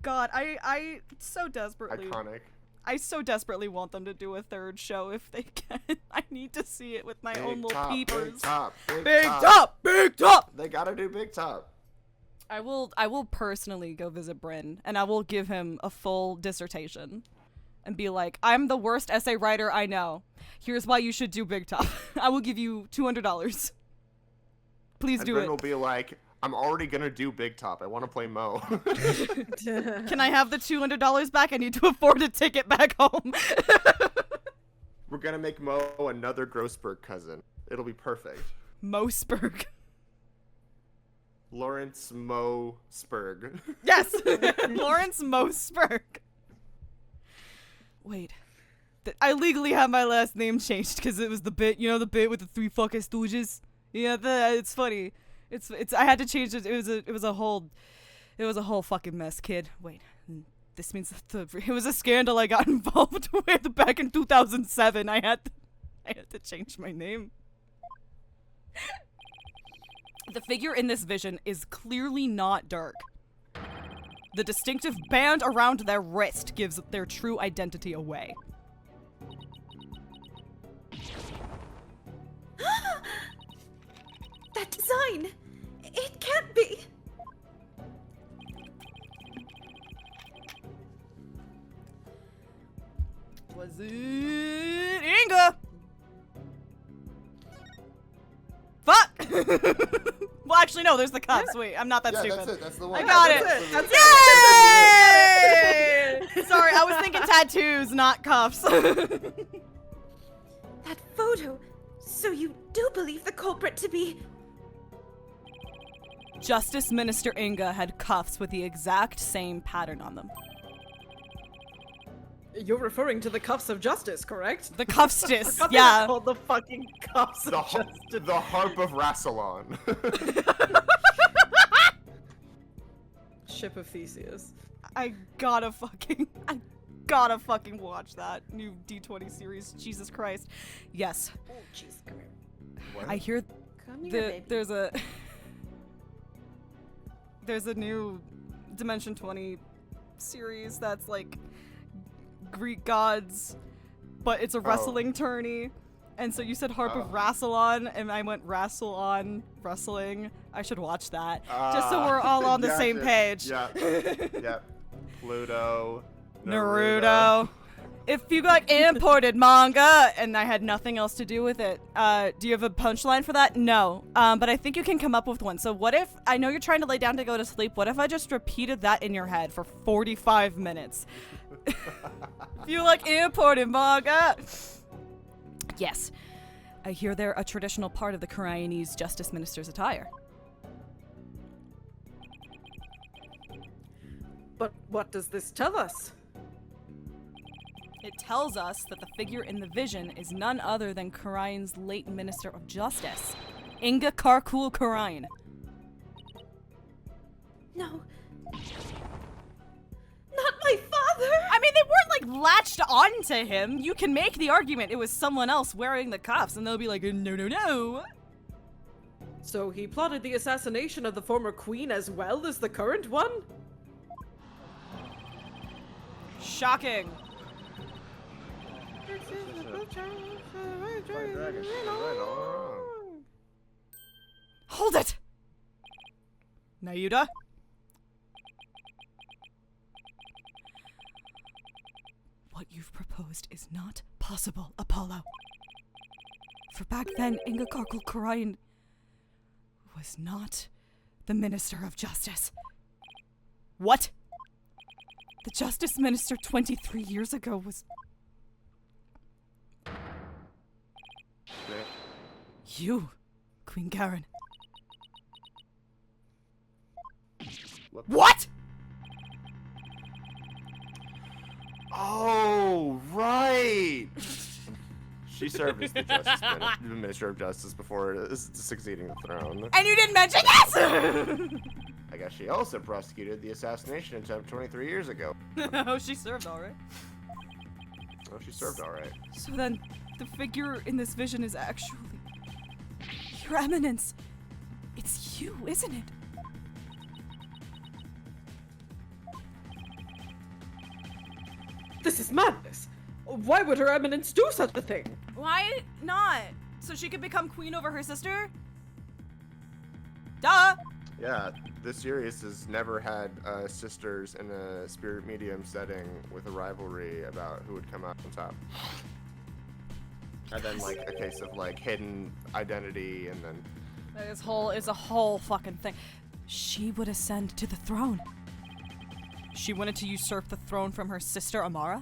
God, I so desperately. Iconic. I so desperately want them to do a third show if they can. I need to see it with my own little top, peepers. Big top, Big top, big top. They gotta do big top. I will personally go visit Bryn, and I will give him a full dissertation and be like, I'm the worst essay writer I know. Here's why you should do Big Top. I will give you $200. Please And do Bryn it. will be like, I'm already gonna do big top. I want to play Mo. Can I have the $200 back? I need to afford a ticket back home. We're gonna make Mo another Grossberg cousin. It'll be perfect. Moseberg. Lawrence Mo Spurg. Yes! Lawrence Moseberg. Wait. I legally have my last name changed because it was the bit, you know, the bit with the three fucking stooges? Yeah, it's funny. It's I had to change it. It was a whole fucking mess, kid. Wait. This means that it was a scandal I got involved with back in 2007. I had to change my name. The figure in this vision is clearly not dark. The distinctive band around their wrist gives their true identity away. That design! It can't be! Was it Inga? Fuck! Well, actually, no, there's the cuffs. Wait, I'm not that Yeah, stupid. that's it. That's the one. I got That's it. it. That's Yay! Sorry, I was thinking tattoos, not cuffs. That photo! So you do believe the culprit to be... Justice Minister Inga had cuffs with the exact same pattern on them. You're referring to the cuffs of justice, correct? The cuffstis, I thought they were yeah. called the fucking cuffs The, of justice. the harp of Rassilon. Ship of Theseus. I gotta fucking watch that new D20 series. Jesus Christ. Yes. Oh, jeez, come here. What? I hear Come here, baby. there's a new Dimension 20 series that's like Greek gods, but it's a wrestling tourney. And so you said Harp of Rassilon, and I went Rassilon wrestling. I should watch that. Just so we're all on the same Gotcha. page. Yeah. Yep. Pluto. Naruto. If you like imported manga, and I had nothing else to do with it, do you have a punchline for that? No. But I think you can come up with one. So what if, I know you're trying to lay down to go to sleep, what if I just repeated that in your head for 45 minutes? If you like imported manga. Yes. I hear they're a traditional part of the Koreanese justice minister's attire. But what does this tell us? It tells us that the figure in the vision is none other than Karayan's late Minister of Justice, Inga Karkul Karayan. No. Not my father! I mean, they weren't like latched onto him. You can make the argument it was someone else wearing the cuffs, and they'll be like, no, no, no. So he plotted the assassination of the former queen as well as the current one? Shocking. Hold it! Nayuda? What you've proposed is not possible, Apollo. For back then, Inga Karkul Karayan was not the Minister of Justice. What? The Justice Minister 23 years ago was... You, Queen Karen. What? Oh, right. She served as the Minister of Justice before succeeding the throne. And you didn't mention this! I guess she also prosecuted the assassination attempt 23 years ago. Oh, she served all right. Oh, she served all right. So then, the figure in this vision is actually... Your Eminence. It's you, isn't it? This This is madness. Why would Her Eminence do such a thing? Why not? So she could become queen over her sister? Duh! Yeah, this series has never had sisters in a spirit medium setting with a rivalry about who would come out on top. And then like a case of like hidden identity, and then It's a whole fucking thing. She would ascend to the throne. She wanted to usurp the throne from her sister Amara?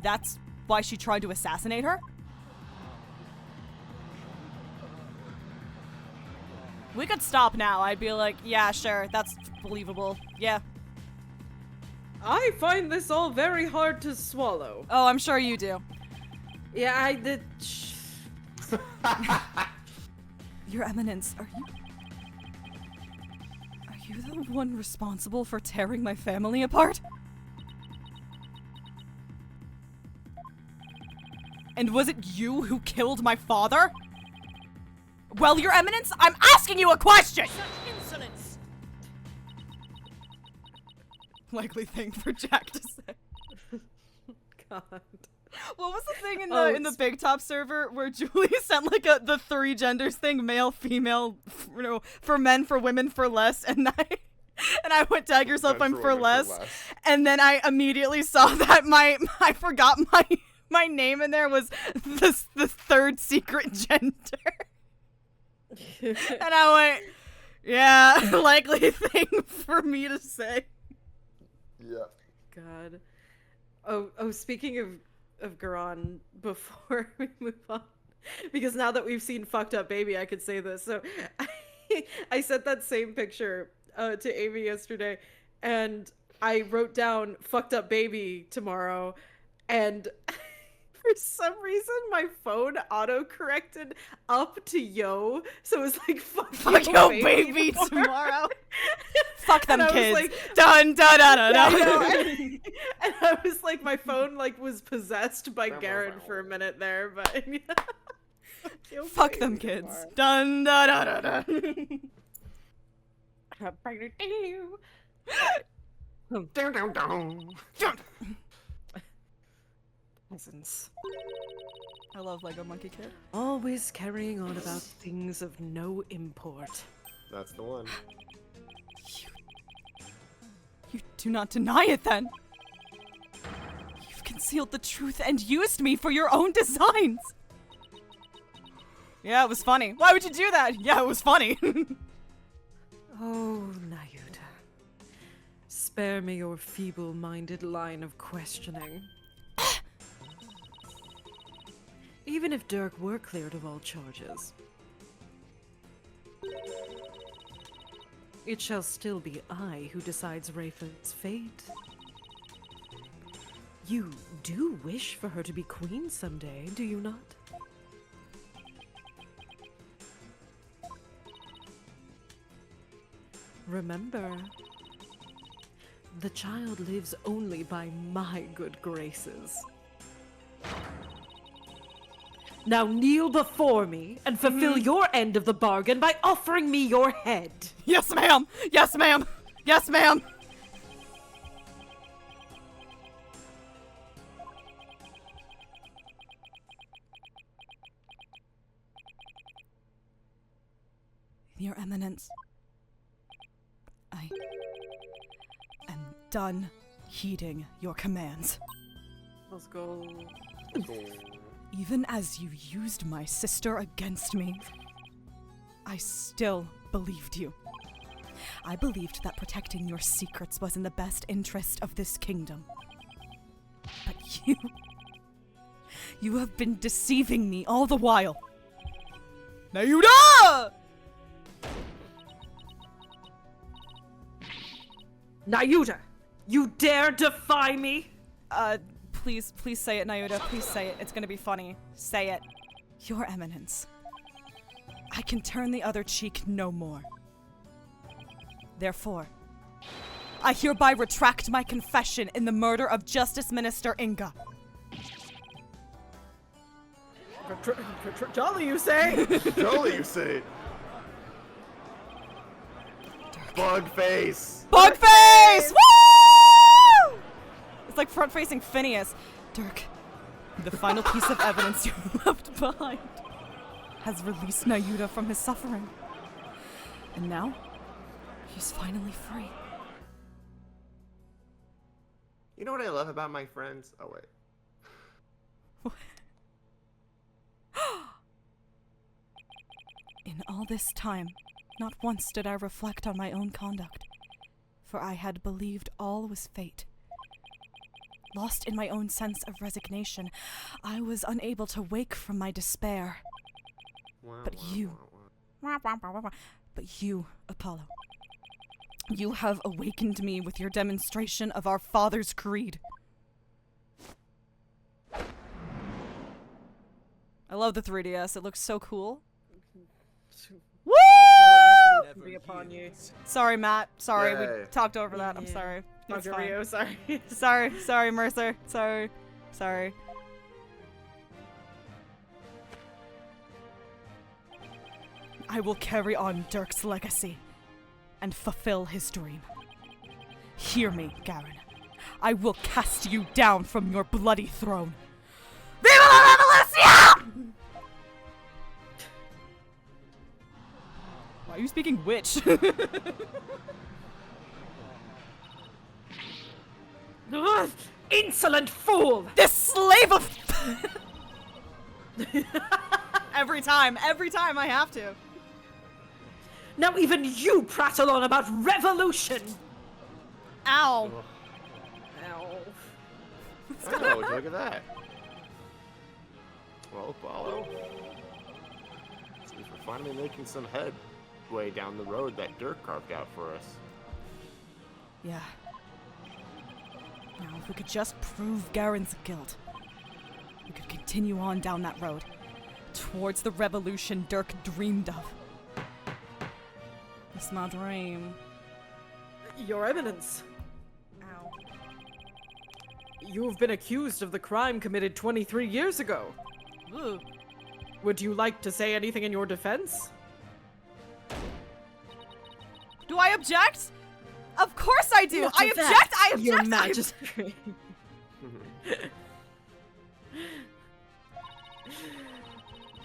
That's why she tried to assassinate her? We could stop now. I'd be like, yeah, sure, that's believable. Yeah. I find this all very hard to swallow. Oh, I'm sure you do. Yeah, I did. Your Eminence, are you the one responsible for tearing my family apart? And was it you who killed my father? Well, Your Eminence, I'm asking you a question! Such insolence! Likely thing for Jack to say. God. What was the thing in Oh, the Big Top server where Julie sent like the 3 genders thing, male, female, for men, for women, for less, and I went tag yourself, Men I'm for for women, less, for less. and then I immediately saw that I forgot my name in there was the 3rd secret gender, and I went, yeah, likely thing for me to say. yeah. God. Oh, speaking of Garan, before we move on, because now that we've seen Fucked Up Baby, I could say this. So I sent that same picture to Amy yesterday, and I wrote down Fucked Up Baby tomorrow, and for some reason my phone auto-corrected up to yo, so it was like fuck Yo, yo baby, tomorrow. Fuck them And I was kids. like- Dun dun dun dun. Yeah, I dun. know. And I was like, my phone like was possessed by Garen for a minute there, but yeah. Fuck them kids. Dun dun dun dun dun. Down, down, down. Peasants. I love Lego Monkey Kid. Always carrying on about things of no import. That's the one. You do not deny it then. You've concealed the truth and used me for your own designs. Yeah, it was funny. Why would you do that? Yeah, it was funny. Oh, Nayuta. Spare me your feeble-minded line of questioning. Even if Dirk were cleared of all charges, it shall still be I who decides Raven's fate. You do wish for her to be queen someday, do you not? Remember, the child lives only by my good graces. Now kneel before me and fulfill your end of the bargain by offering me your head. Yes, ma'am. Yes, ma'am. Yes, ma'am. Your Eminence, I am done heeding your commands. Let's go. Even as you used my sister against me, I still believed you. I believed that protecting your secrets was in the best interest of this kingdom. But you have been deceiving me all the while. Nayuda! Nayuta, you dare defy me? Please say it, Nayuda. Please say it. It's gonna be funny. Say it. Your Eminence, I can turn the other cheek no more. Therefore, I hereby retract my confession in the murder of Justice Minister Inga. Jolly, you say? Jolly, you say. Bug face. Bugface! Woo! It's like front-facing Phineas. Dirk, the final piece of evidence you left behind has released Nayuta from his suffering. And now, he's finally free. You know what I love about my friends? Oh, wait. In all this time, not once did I reflect on my own conduct, for I had believed all was fate. Lost in my own sense of resignation, I was unable to wake from my despair. But you, Apollo, you have awakened me with your demonstration of our father's creed. I love the 3DS. It looks so cool. Woo! Be upon you. Sorry, Matt. Sorry, Yay. we talked over that. I'm Yeah. sorry. It's Dr. fine. Rio, sorry. Sorry, Mercer. Sorry. I will carry on Dirk's legacy and fulfill his dream. Hear me, Garen. I will cast you down from your bloody throne. Viva la Revolution! Why are you speaking witch? Ugh, insolent fool! This slave of... Every time I have to. Now even you prattle on about revolution! Ow. Ow. Oh, would you look at that? Well, Apollo. Seems we're finally making some headway down the road that Dirk carved out for us. Yeah. Now, if we could just prove Garen's guilt, we could continue on down that road, towards the revolution Dirk dreamed of. It's my dream. Your Eminence, Ow. you've been accused of the crime committed 23 years ago. Ooh. Would you like to say anything in your defense? Do I object? Of course I do! Look I at object! that, I object! Your I Majesty.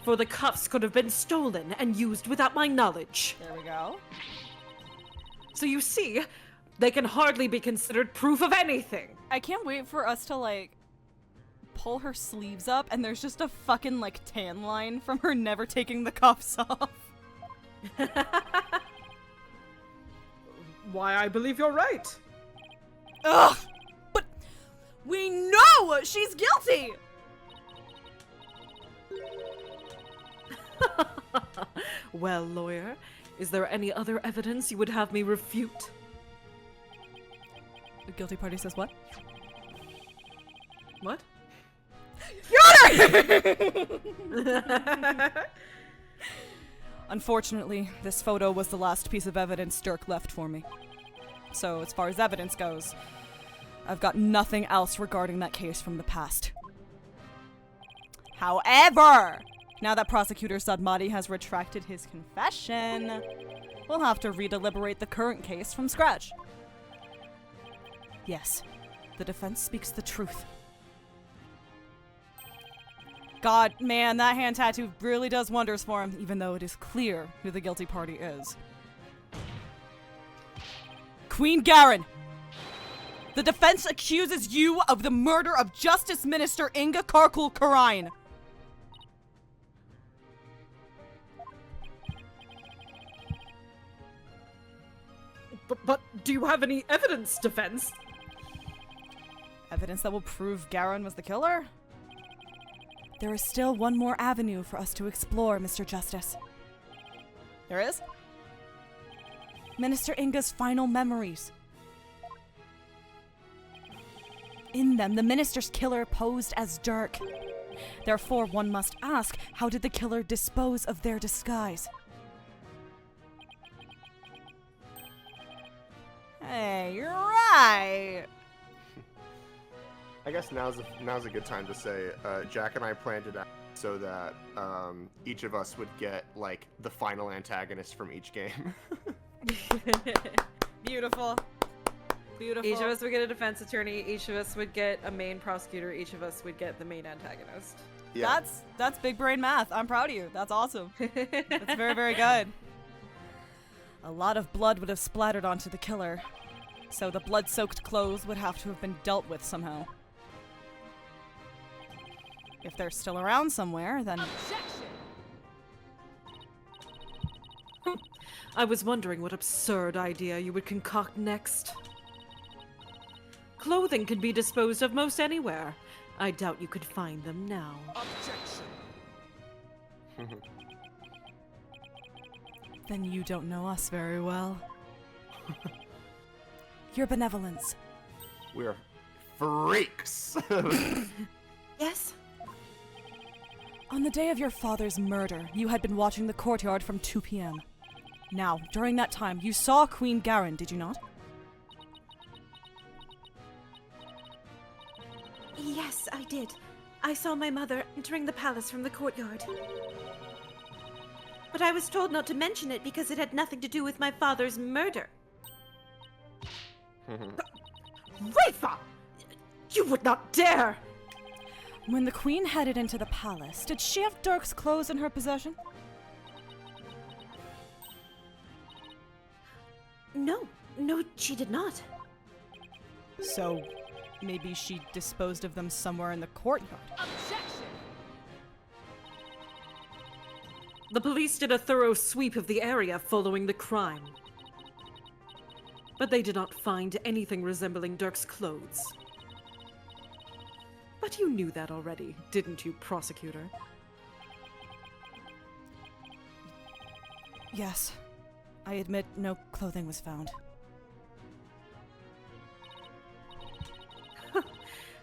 For the cuffs could have been stolen and used without my knowledge. There we go. So you see, they can hardly be considered proof of anything. I can't wait for us to, like, pull her sleeves up and there's just a fucking, like, tan line from her never taking the cuffs off. Why, I believe you're right. Ugh! But we know she's guilty! Well, lawyer, is there any other evidence you would have me refute? The guilty party says what? What? Unfortunately, this photo was the last piece of evidence Dirk left for me. So, as far as evidence goes, I've got nothing else regarding that case from the past. However, now that Prosecutor Sadmati has retracted his confession, we'll have to redeliberate the current case from scratch. Yes, the defense speaks the truth. God, man, that hand tattoo really does wonders for him, even though it is clear who the guilty party is. Queen Garen! The defense accuses you of the murder of Justice Minister Inga Karkul Karain. But do you have any evidence, defense? Evidence that will prove Garen was the killer? There is still one more avenue for us to explore, Mr. Justice. There is? Minister Inga's final memories. In them, the minister's killer posed as Dirk. Therefore, one must ask, how did the killer dispose of their disguise? Hey, you're right. I guess now's a good time to say Jack and I planned it out so that each of us would get like the final antagonist from each game. Beautiful. Beautiful. Each of us would get a defense attorney. Each of us would get a main prosecutor. Each of us would get the main antagonist. Yeah. That's big brain math. I'm proud of you. That's awesome. That's very, very good. A lot of blood would have splattered onto the killer, so the blood-soaked clothes would have to have been dealt with somehow. If they're still around somewhere, then... I was wondering what absurd idea you would concoct next. Clothing can be disposed of most anywhere. I doubt you could find them now. Objection. Then you don't know us very well. Your benevolence. We're freaks. Yes? On the day of your father's murder, you had been watching the courtyard from 2 p.m. Now, during that time, you saw Queen Garen, did you not? Yes, I did. I saw my mother entering the palace from the courtyard. But I was told not to mention it because it had nothing to do with my father's murder. Rafa! You would not dare! When the queen headed into the palace, did she have Dirk's clothes in her possession? No, she did not. So, maybe she disposed of them somewhere in the courtyard. The police did a thorough sweep of the area following the crime. But they did not find anything resembling Dirk's clothes. But you knew that already, didn't you, prosecutor? Yes. I admit no clothing was found.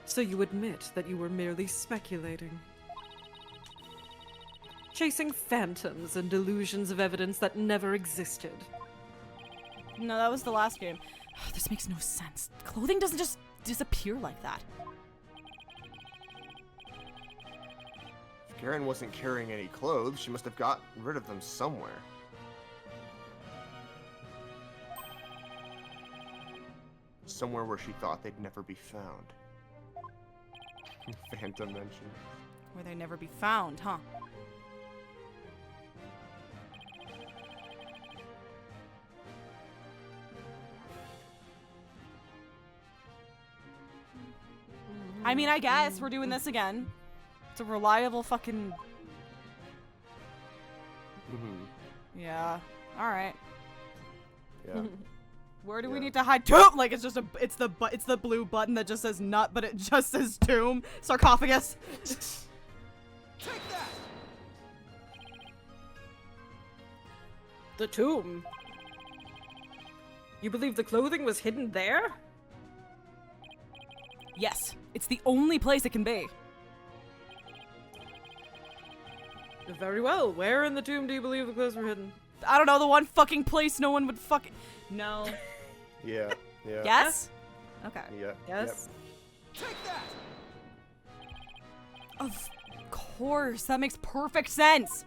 So you admit that you were merely speculating. Chasing phantoms and delusions of evidence that never existed. No, that was the last game. This makes no sense. Clothing doesn't just disappear like that. If Garen wasn't carrying any clothes, she must have got rid of them somewhere. Somewhere where she thought they'd never be found. Phantom mention. Where they never be found, huh? I mean, I guess we're doing this again. It's a reliable fucking... Yeah. Alright. Yeah. Where do we Yeah. need to hide tomb? Like it's just it's the blue button that just says nut, but it just says tomb. Sarcophagus. Take that. The tomb? You believe the clothing was hidden there? Yes. It's the only place it can be. Very well. Where in the tomb do you believe the clothes were hidden? I don't know, the one fucking place no one would fucking... No. Yeah. Yeah. Yes? Okay. Yeah. Yes? Take that. Of course. That makes perfect sense.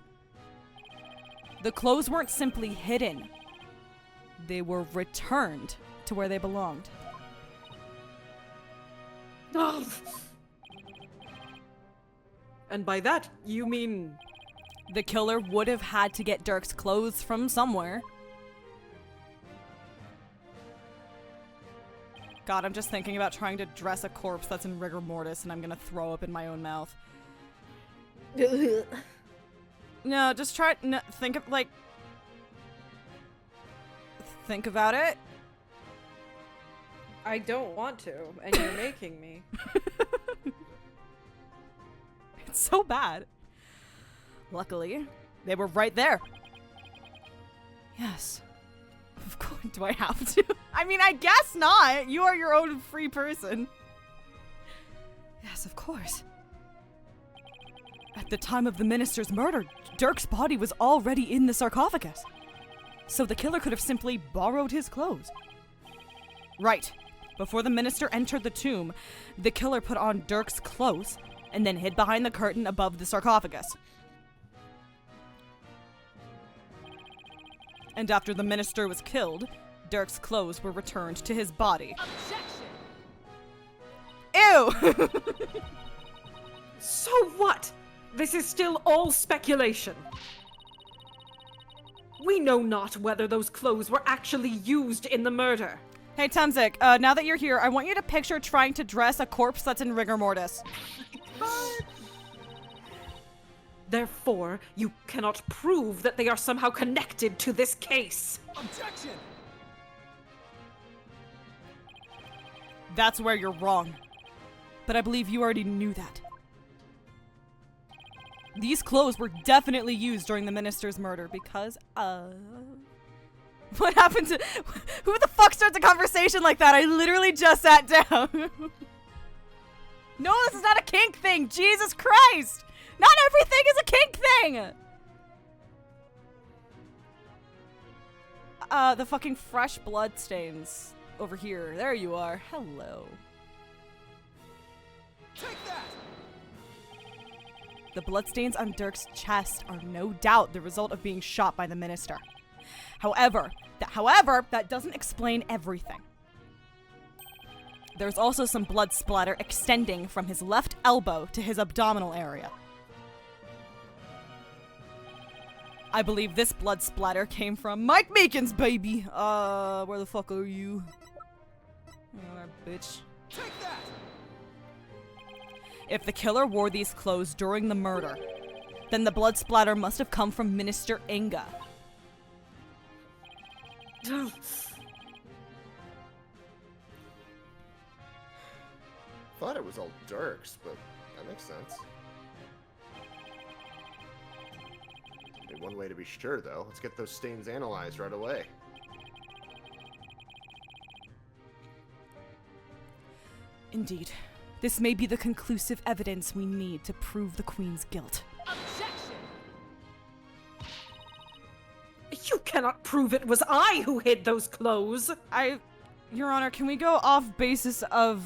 The clothes weren't simply hidden. They were returned to where they belonged. And by that, you mean... The killer would have had to get Dirk's clothes from somewhere. God, I'm just thinking about trying to dress a corpse that's in rigor mortis and I'm gonna throw up in my own mouth. No, just try... No, think of, like... Think about it. I don't want to, and you're making me. It's so bad. Luckily, they were right there. Yes. Of course. Do I have to? I mean, I guess not. You are your own free person. Yes, of course. At the time of the minister's murder, Dirk's body was already in the sarcophagus. So the killer could have simply borrowed his clothes. Right. Before the minister entered the tomb, the killer put on Dirk's clothes and then hid behind the curtain above the sarcophagus. And after the minister was killed, Dirk's clothes were returned to his body. Objection! Ew! So what? This is still all speculation. We know not whether those clothes were actually used in the murder. Hey, Temzik, now that you're here, I want you to picture trying to dress a corpse that's in rigor mortis. Therefore, you cannot prove that they are somehow connected to this case. Objection! That's where you're wrong. But I believe you already knew that. These clothes were definitely used during the minister's murder because, what happened to... Who the fuck starts a conversation like that? I literally just sat down. No, this is not a kink thing. Jesus Christ. Not everything is a kink thing. The fucking fresh blood stains over here. There you are. Hello. Take that! The bloodstains on Dirk's chest are no doubt the result of being shot by the minister. However, that doesn't explain everything. There's also some blood splatter extending from his left elbow to his abdominal area. I believe this blood splatter came from Mike Meekins, baby. Where the fuck are you? Bitch. Take that! If the killer wore these clothes during the murder, then the blood splatter must have come from Minister Inga. Thought it was all Dirk's, but that makes sense. Only one way to be sure, though. Let's get those stains analyzed right away. Indeed. This may be the conclusive evidence we need to prove the Queen's guilt. Objection! You cannot prove it was I who hid those clothes. Your Honor, can we go off basis of,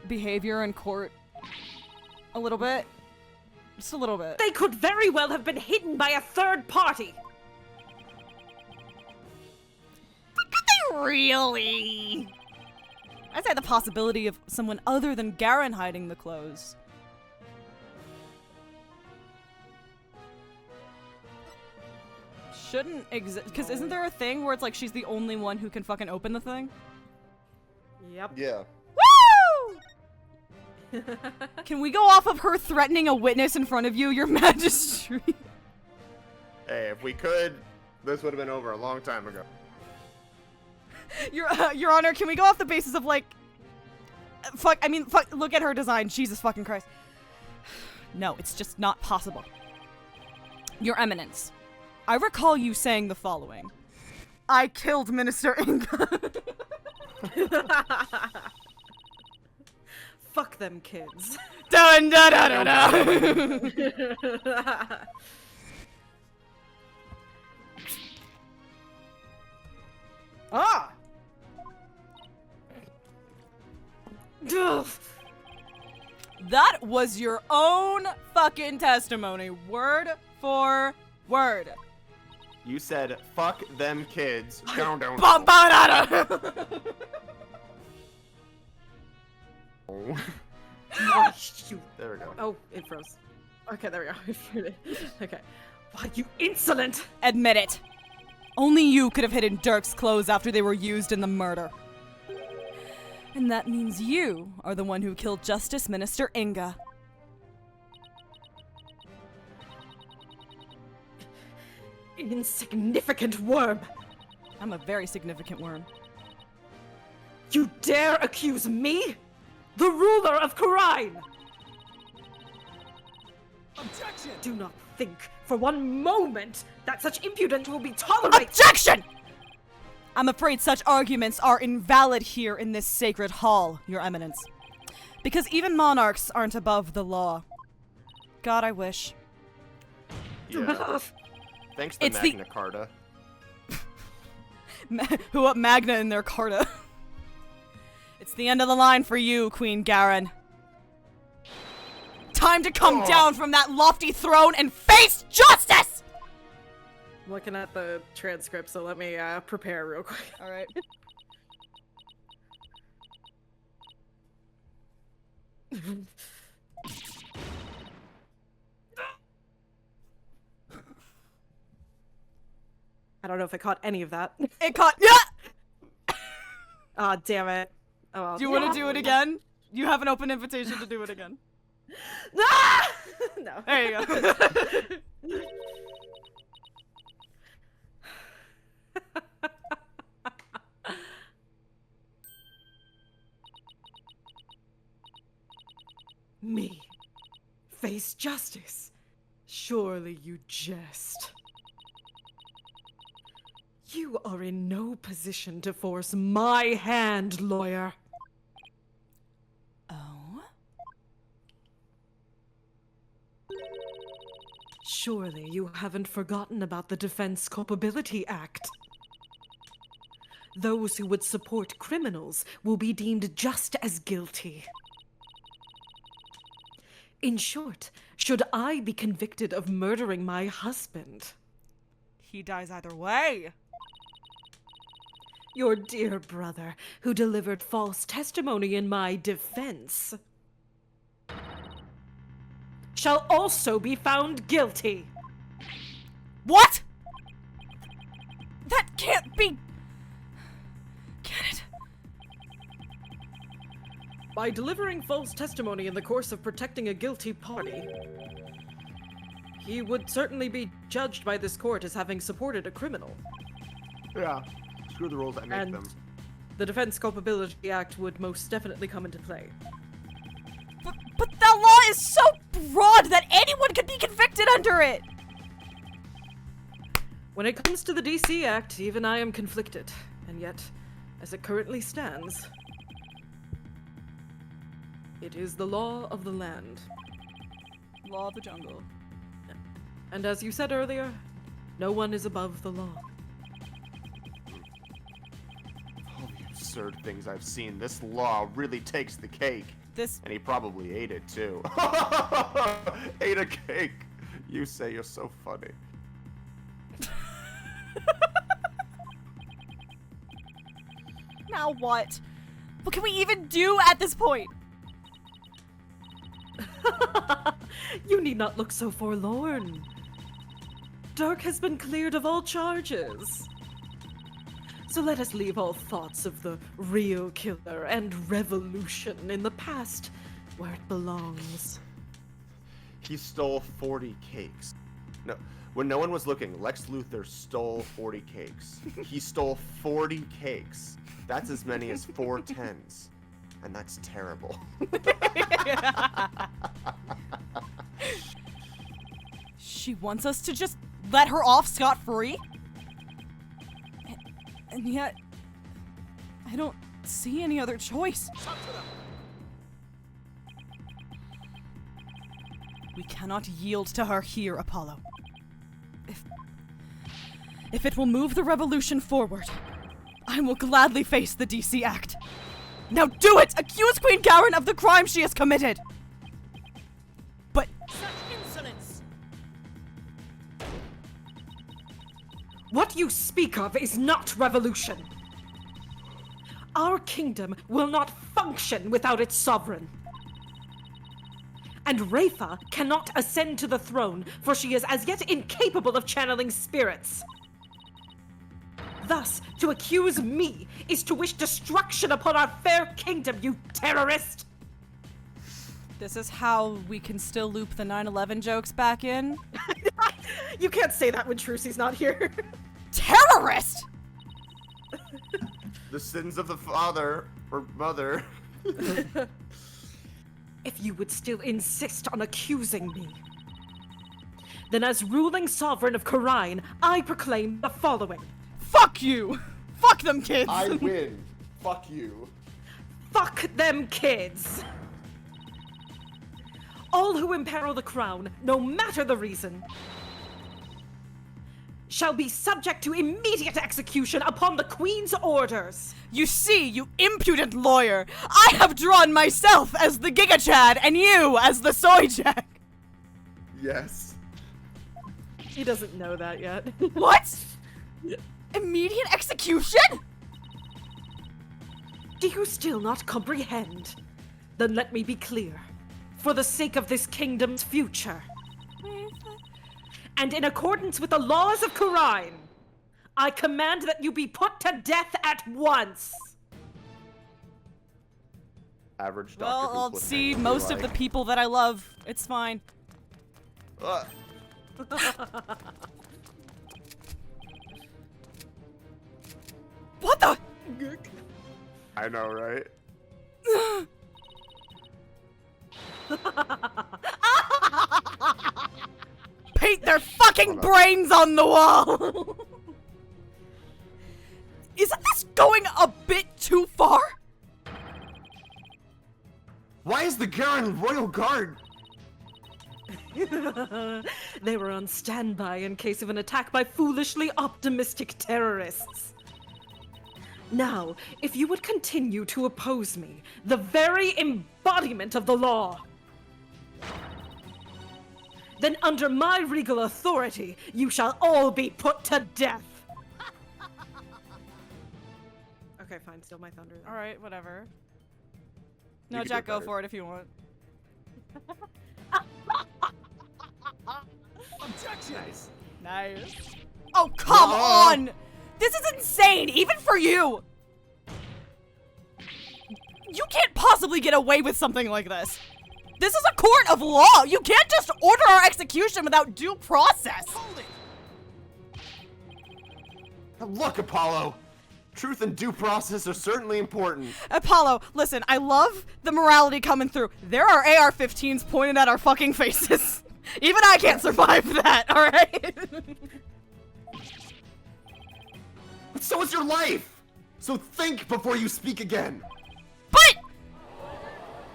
behavior in court a little bit? Just a little bit. They could very well have been hidden by a third party. Could they really? I'd say the possibility of someone other than Garen hiding the clothes. Shouldn't exist, because isn't there a thing where it's like she's the only one who can fucking open the thing? Yep. Yeah. Woo! Can we go off of her threatening a witness in front of you, Your Majesty? Hey, if we could, this would have been over a long time ago. Your Honor, can we go off the basis of like, fuck, look at her design, Jesus fucking Christ. No, it's just not possible. Your Eminence, I recall you saying the following. I killed Minister Inga. Fuck them kids. Dun dun dun dun dun. Ah! Ugh. That was your own fucking testimony, word for word. You said, fuck them kids. Down, down. Bam-ba-da-da. Oh, shoot. There we go. Oh, it froze. Okay, there we go. It froze. Okay. Why, you insolent! Admit it. Only you could have hidden Dirk's clothes after they were used in the murder. And that means you are the one who killed Justice Minister Inga. Insignificant worm! I'm a very significant worm. You dare accuse me? The ruler of Khura'in! Objection! Do not think for one moment that such impudence will be tolerated. Objection! I'm afraid such arguments are invalid here in this sacred hall, Your Eminence. Because even monarchs aren't above the law. God, I wish. Yeah. Thanks to It's the- Magna Carta. Who up Magna in their Carta? It's the end of the line for you, Queen Garen. Time to come down from that lofty throne and face justice! I'm looking at the transcript, so let me prepare real quick. All right. I don't know if I caught any of that. It caught. Yeah. Ah, damn it. Oh, well. Do you want to do it again? You have an open invitation to do it again. Ah! No. There you go. Me. Face justice. Surely you jest. You are in no position to force my hand, lawyer. Oh? Surely you haven't forgotten about the Defense Culpability Act. Those who would support criminals will be deemed just as guilty. In short, should I be convicted of murdering my husband, He dies either way. your dear brother, who delivered false testimony in my defense, shall also be found guilty. What? That can't be. Can it? By delivering false testimony in the course of protecting a guilty party, he would certainly be judged by this court as having supported a criminal. Yeah. Screw the rules that make And them. the Defense Culpability Act would most definitely come into play. But that law is so broad that anyone could be convicted under it. When it comes to the DC Act, even I am conflicted. And yet, as it currently stands, it is the law of the land. Law of the jungle. And as you said earlier, no one is above the law. All the absurd things I've seen, this law really takes the cake. This. And he probably ate it too. Ate a cake. You say you're so funny. Now what? What can we even do at this point? You need not look so forlorn. Dark has been cleared of all charges. So let us leave all thoughts of the real killer and revolution in the past, where it belongs. He stole 40 cakes. No, when no one was looking, Lex Luthor stole 40 cakes. He stole 40 cakes. That's as many as 4 10s. And that's terrible. She wants us to just let her off scot-free? And yet, I don't see any other choice. We cannot yield to her here, Apollo. If it will move the revolution forward, I will gladly face the DC Act. Now do it! Accuse Queen Garen of the crime she has committed! But Insolence! What you speak of is not revolution. Our kingdom will not function without its sovereign. And Rafa cannot ascend to the throne, for she is as yet incapable of channeling spirits. Thus, to accuse me is to wish destruction upon our fair kingdom, you terrorist! this is how we can still loop the 9/11 jokes back in? You can't say that when Trucy's not here. Terrorist! The sins of the father or mother. If you would still insist on accusing me, then as ruling sovereign of Khura'in, I proclaim the following. Fuck you! Fuck them kids! I win. Fuck you. Fuck them kids! All who imperil the crown, no matter the reason, shall be subject to immediate execution upon the Queen's orders. You see, you impudent lawyer, I have drawn myself as the Giga Chad and you as the Soy Jack. Yes. He doesn't know that yet. What? Immediate execution? Do you still not comprehend? Then let me be clear. For the sake of this kingdom's future, and in accordance with the laws of Khura'in, I command that you be put to death at once. Average Doctor Well, Who I'll cliffhanger see would be most of the like, people that I love. It's fine. "Ugh." What the? I know, right? Paint their fucking brains on the wall! Isn't this going a bit too far? Why is the Garen Royal Guard? They were on standby in case of an attack by foolishly optimistic terrorists. Now, if you would continue to oppose me, the very embodiment of the law, then under my regal authority, you shall all be put to death. Okay, fine, still my thunder. Alright, whatever. You No, can do Jack, it go better. for it if you want. Objection! Nice. Oh, come No. on! This is insane, even for you! You can't possibly get away with something like this. This is a court of law. You can't just order our execution without due process. Hold it! Look, Apollo! Truth and due process are certainly important. Apollo, listen, I love the morality coming through. There are AR-15s pointed at our fucking faces. Even I can't survive that, alright? But so is your life! So think before you speak again. But!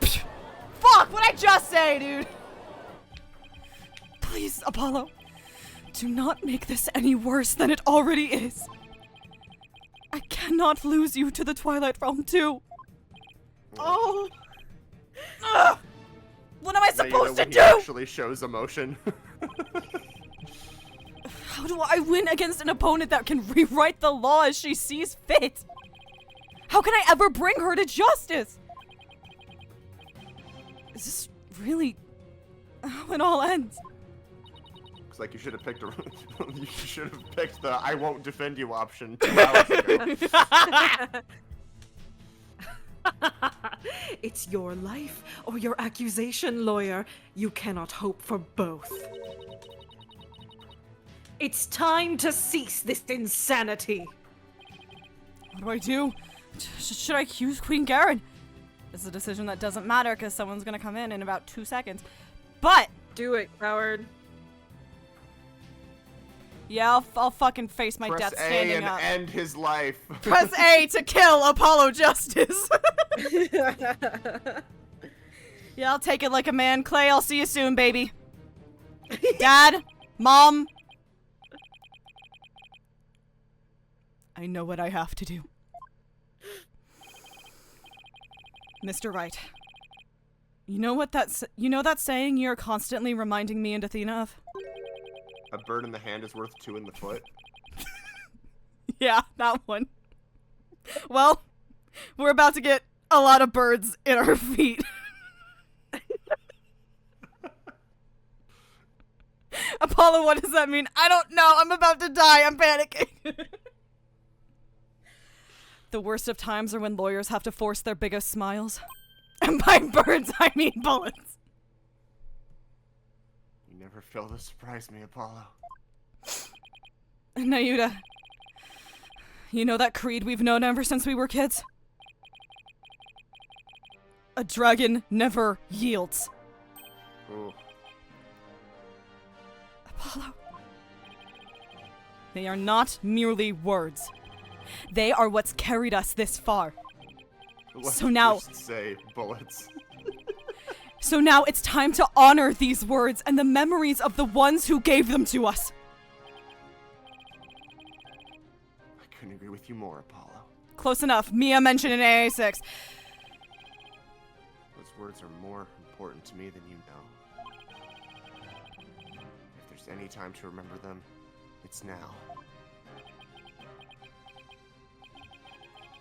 Psh, fuck, what'd I just say, dude? Please, Apollo, do not make this any worse than it already is. I cannot lose you to the Twilight Realm too. Oh! Ugh. What am I Now you know supposed to when he do? actually shows emotion. How do I win against an opponent that can rewrite the law as she sees fit? How can I ever bring her to justice? Is this really how it all ends? Looks like you should have picked you should have picked the "I won't defend you" option 2 hours ago. It's your life or your accusation, lawyer. You cannot hope for both. It's time to cease this insanity. What do? Should I accuse Queen Garen? It's a decision that doesn't matter because someone's gonna come in about 2 seconds. But Do it, coward. yeah, I'll fucking face my Press death A standing and up. end his life. Press A to kill Apollo Justice. Yeah, I'll take it like a man. Clay, I'll see you soon, baby. Dad, Mom. I know what I have to do. Mr. Wright. You know what that saying you're constantly reminding me and Athena of? A bird in the hand is worth 2 in the foot. Yeah, that one. Well, we're about to get a lot of birds in our feet. Apollo, what does that mean? I don't know. I'm about to die. I'm panicking. The worst of times are when lawyers have to force their biggest smiles. And by birds, I mean bullets. You never fail to surprise me, Apollo. Nayuta, you know that creed we've known ever since we were kids? A dragon never yields. Ooh. Apollo. They are not merely words. They are what's carried us this far. Let's So now- just say bullets. So now it's time to honor these words and the memories of the ones who gave them to us. I couldn't agree with you more, Apollo. Close enough. Mia mentioned in AA6. Those words are more important to me than you know. If there's any time to remember them, it's now.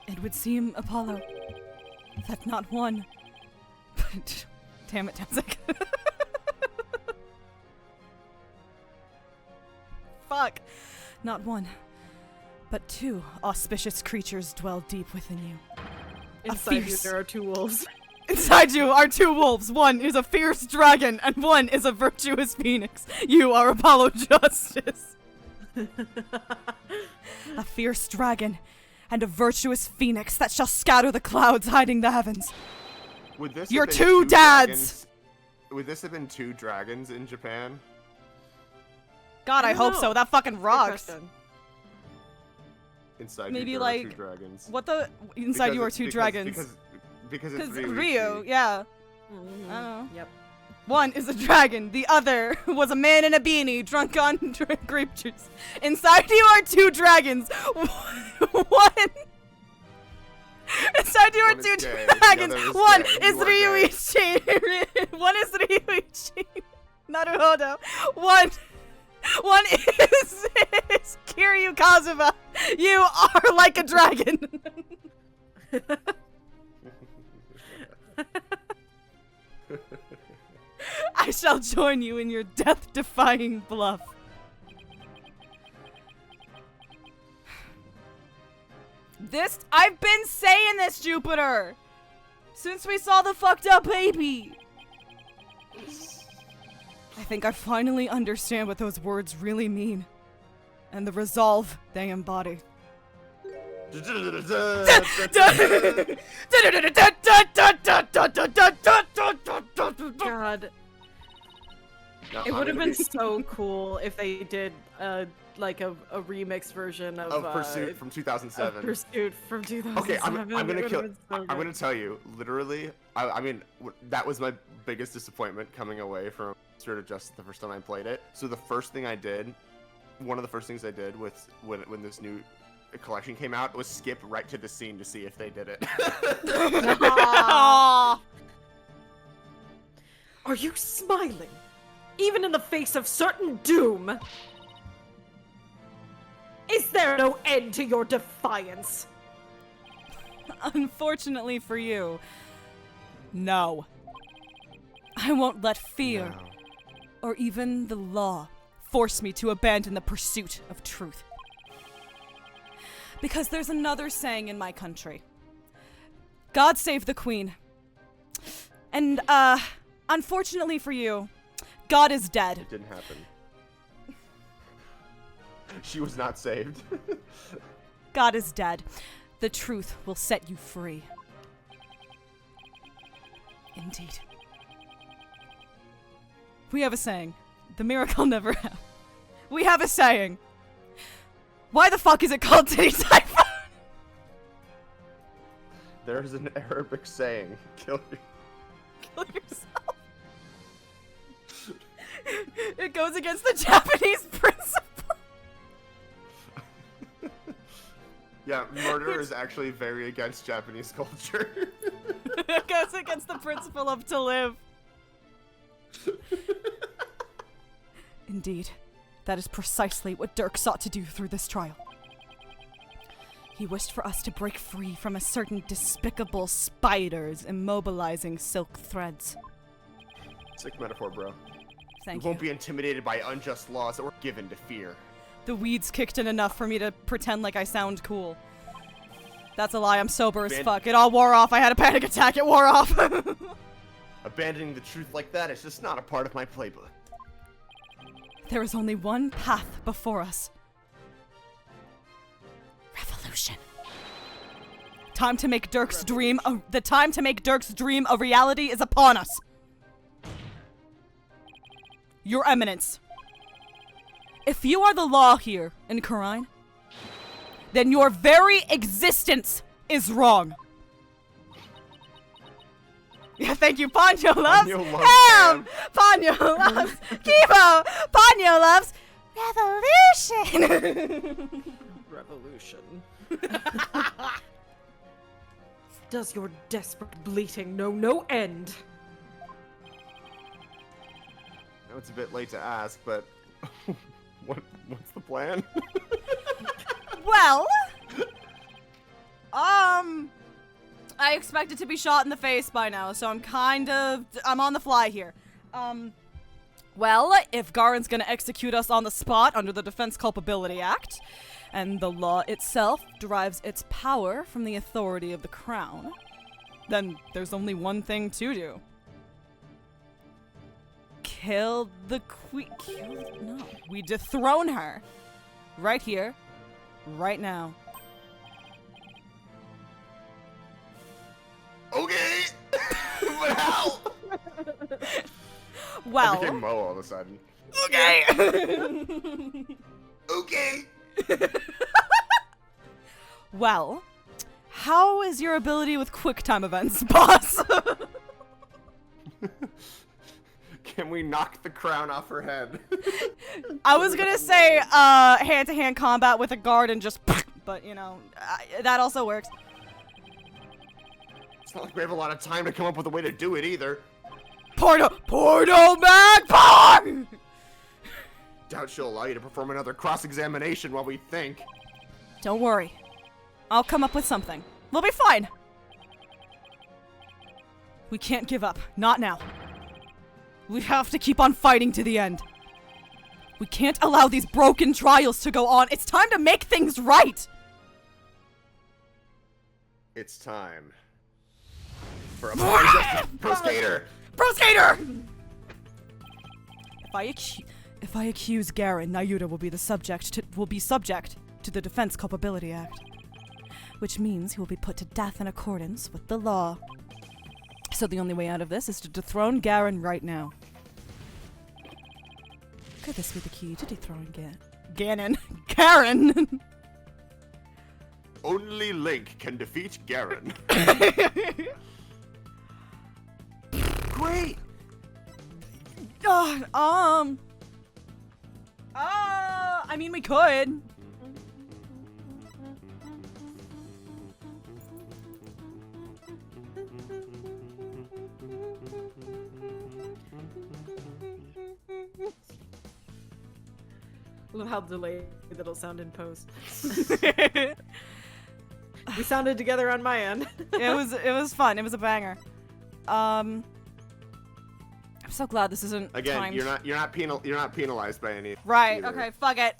It would seem, Apollo, that not one, but damn it, Tenzek. Fuck. Not one, but two auspicious creatures dwell deep within you. Inside you, fierce- there are 2 wolves. Inside you are 2 wolves. One is a fierce dragon, and one is a virtuous phoenix. You are Apollo Justice. A fierce dragon and a virtuous phoenix that shall scatter the clouds hiding the heavens. Would this Your have been 2 dads! Would this have been 2 dragons in Japan? God, I I don't hope know. so. That fucking Good rocks. question. Inside Maybe you, there are like 2 dragons. what the inside you are 2 dragons. Because it's Because Ryuichi. Ryu, yeah. Mhm. I don't know. Yep. One is a dragon. The other was a man in a beanie, drunk on grape juice. Inside you are 2 dragons. One. Inside you are One is 2 gay, the dragons. other is One gay. is You are gay. Ryuichi. One is Ryuichi. Naruhodo. One is Kiryu Kazuma. You are like a dragon. I shall join you in your death-defying bluff. I've been saying this, Jupiter! Since we saw the fucked up baby! I think I finally understand what those words really mean. And the resolve they embody. God. No, It I'm would have gonna been be- so cool if they did like a remix version of Pursuit from 2007. Pursuit from 2007. Okay, I'm It gonna would've kill. been so I'm good. gonna tell you, literally. I mean, that was my biggest disappointment coming away from Spirit of Justice the first time I played it. So the first thing I did, one of the first things I did with when this new collection came out was skip right to the scene to see if they did it. Aww. Are you smiling? Even in the face of certain doom? Is there no end to your defiance? Unfortunately for you, no. I won't let fear No. or even the law force me to abandon the pursuit of truth. Because there's another saying in my country. God save the queen. And, unfortunately for you, God is dead. It didn't happen. She was not saved. God is dead. The truth will set you free. Indeed. We have a saying. The miracle never happened. We have a saying. Why the fuck is it called Titty Typhoon? There's an Arabic saying, kill your... Kill yourself. It goes against the Japanese principle. Yeah, murder is actually very against Japanese culture. It goes against the principle of to live. Indeed, that is precisely what Dirk sought to do through this trial. He wished for us to break free from a certain despicable spiders immobilizing silk threads. Sick metaphor, bro. Thank We you. won't be intimidated by unjust laws that were given to fear. The weeds kicked in enough for me to pretend like I sound cool. That's a lie, I'm sober as fuck. It all wore off, I had a panic attack, it wore off. Abandoning the truth like that is just not a part of my playbook. There is only one path before us. Revolution. Time to make Dirk's dream the time to make Dirk's dream a reality is upon us. Your Eminence. If you are the law here in Khura'in, then your very existence is wrong. Yeah, thank you. Ponyo loves Ponyo loves ham. Ponyo loves Kibo. Ponyo loves revolution. Revolution. Does your desperate bleating know no end? I know it's a bit late to ask, but What's the plan? Well, I expected to be shot in the face by now, so I'm on the fly here. Well, if Garen's gonna execute us on the spot under the Defense Culpability Act, and the law itself derives its power from the authority of the crown, then there's only one thing to do. Kill the queen. No. We dethrone her. Right here. Right now. Okay! But how? Well. I became Mo all of a sudden. Okay! Okay! Well, how is your ability with quick time events, boss? Can we knock the crown off her head? I was gonna say hand-to-hand combat with a guard and just, but you know, that also works. It's not like we have a lot of time to come up with a way to do it either. Porno Magpie! Doubt she'll allow you to perform another cross-examination while we think. Don't worry. I'll come up with something. We'll be fine. We can't give up. Not now. We have to keep on fighting to the end. We can't allow these broken trials to go on. It's time to make things right. It's time for a justice pro skater. Pro skater! If I accuse Garen, Nayuta will be subject to the Defense Culpability Act, which means he will be put to death in accordance with the law. So the only way out of this is to dethrone Garen right now. Could this be the key to dethroning Garen? Only Link can defeat Garen. Great! I mean, we could. Love how delayed it'll sound in post. We sounded together on my end. It was fun. It was a banger. I'm so glad this isn't Again, timed. you're not penalized by any. Right. either. Okay. Fuck it.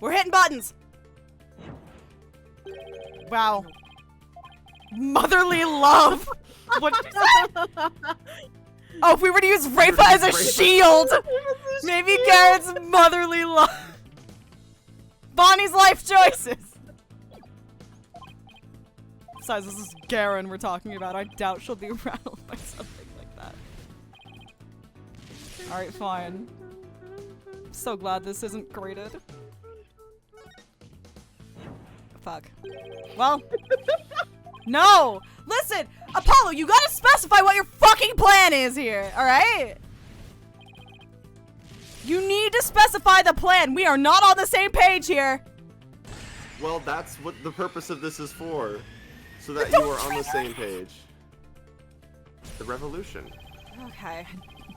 We're hitting buttons. Wow. Motherly love. What did you say? Oh, if we were to use Rayfa as a shield, maybe Garrett's motherly love. Bonnie's life choices. Besides, this is Garen we're talking about. I doubt she'll be rattled by something like that. Alright, fine. So glad this isn't graded. Fuck. Well. No! Listen! Apollo, you gotta specify what your fucking plan is here, alright? You need to specify the plan. We are not on the same page here. Well, that's what the purpose of this is for. So that you are on the same page. The revolution. Okay.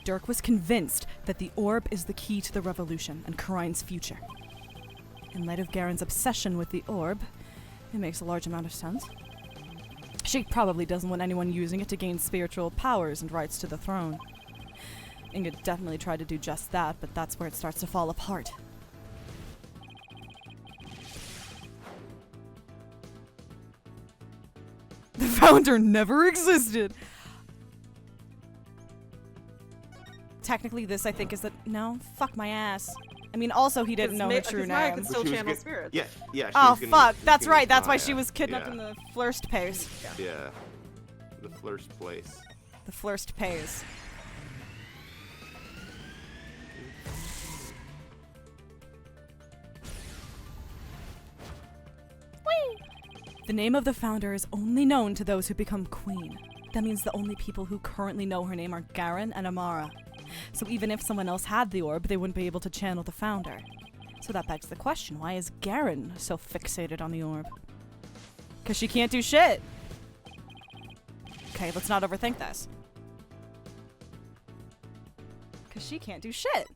Dirk was convinced that the orb is the key to the revolution and Karine's future. In light of Garen's obsession with the orb, it makes a large amount of sense. She probably doesn't want anyone using it to gain spiritual powers and rights to the throne. Inga definitely tried to do just that, but that's where it starts to fall apart. The founder never existed! Technically, this, I think, is the— no? Fuck my ass. I mean, also, he didn't know her true Maya name. could still But she was channel good- spirits. Yeah, yeah. she Oh, was gonna- fuck. she was That's gonna right. use That's why she Maya. was kidnapped Yeah. in the Flirst Pace. Yeah. The first place. The Flirst Pace. The name of the founder is only known to those who become queen. That means the only people who currently know her name are Garen and Amara. So even if someone else had the orb, they wouldn't be able to channel the founder. So that begs the question, why is Garen so fixated on the orb? Because she can't do shit. Okay, let's not overthink this. Because she can't do shit.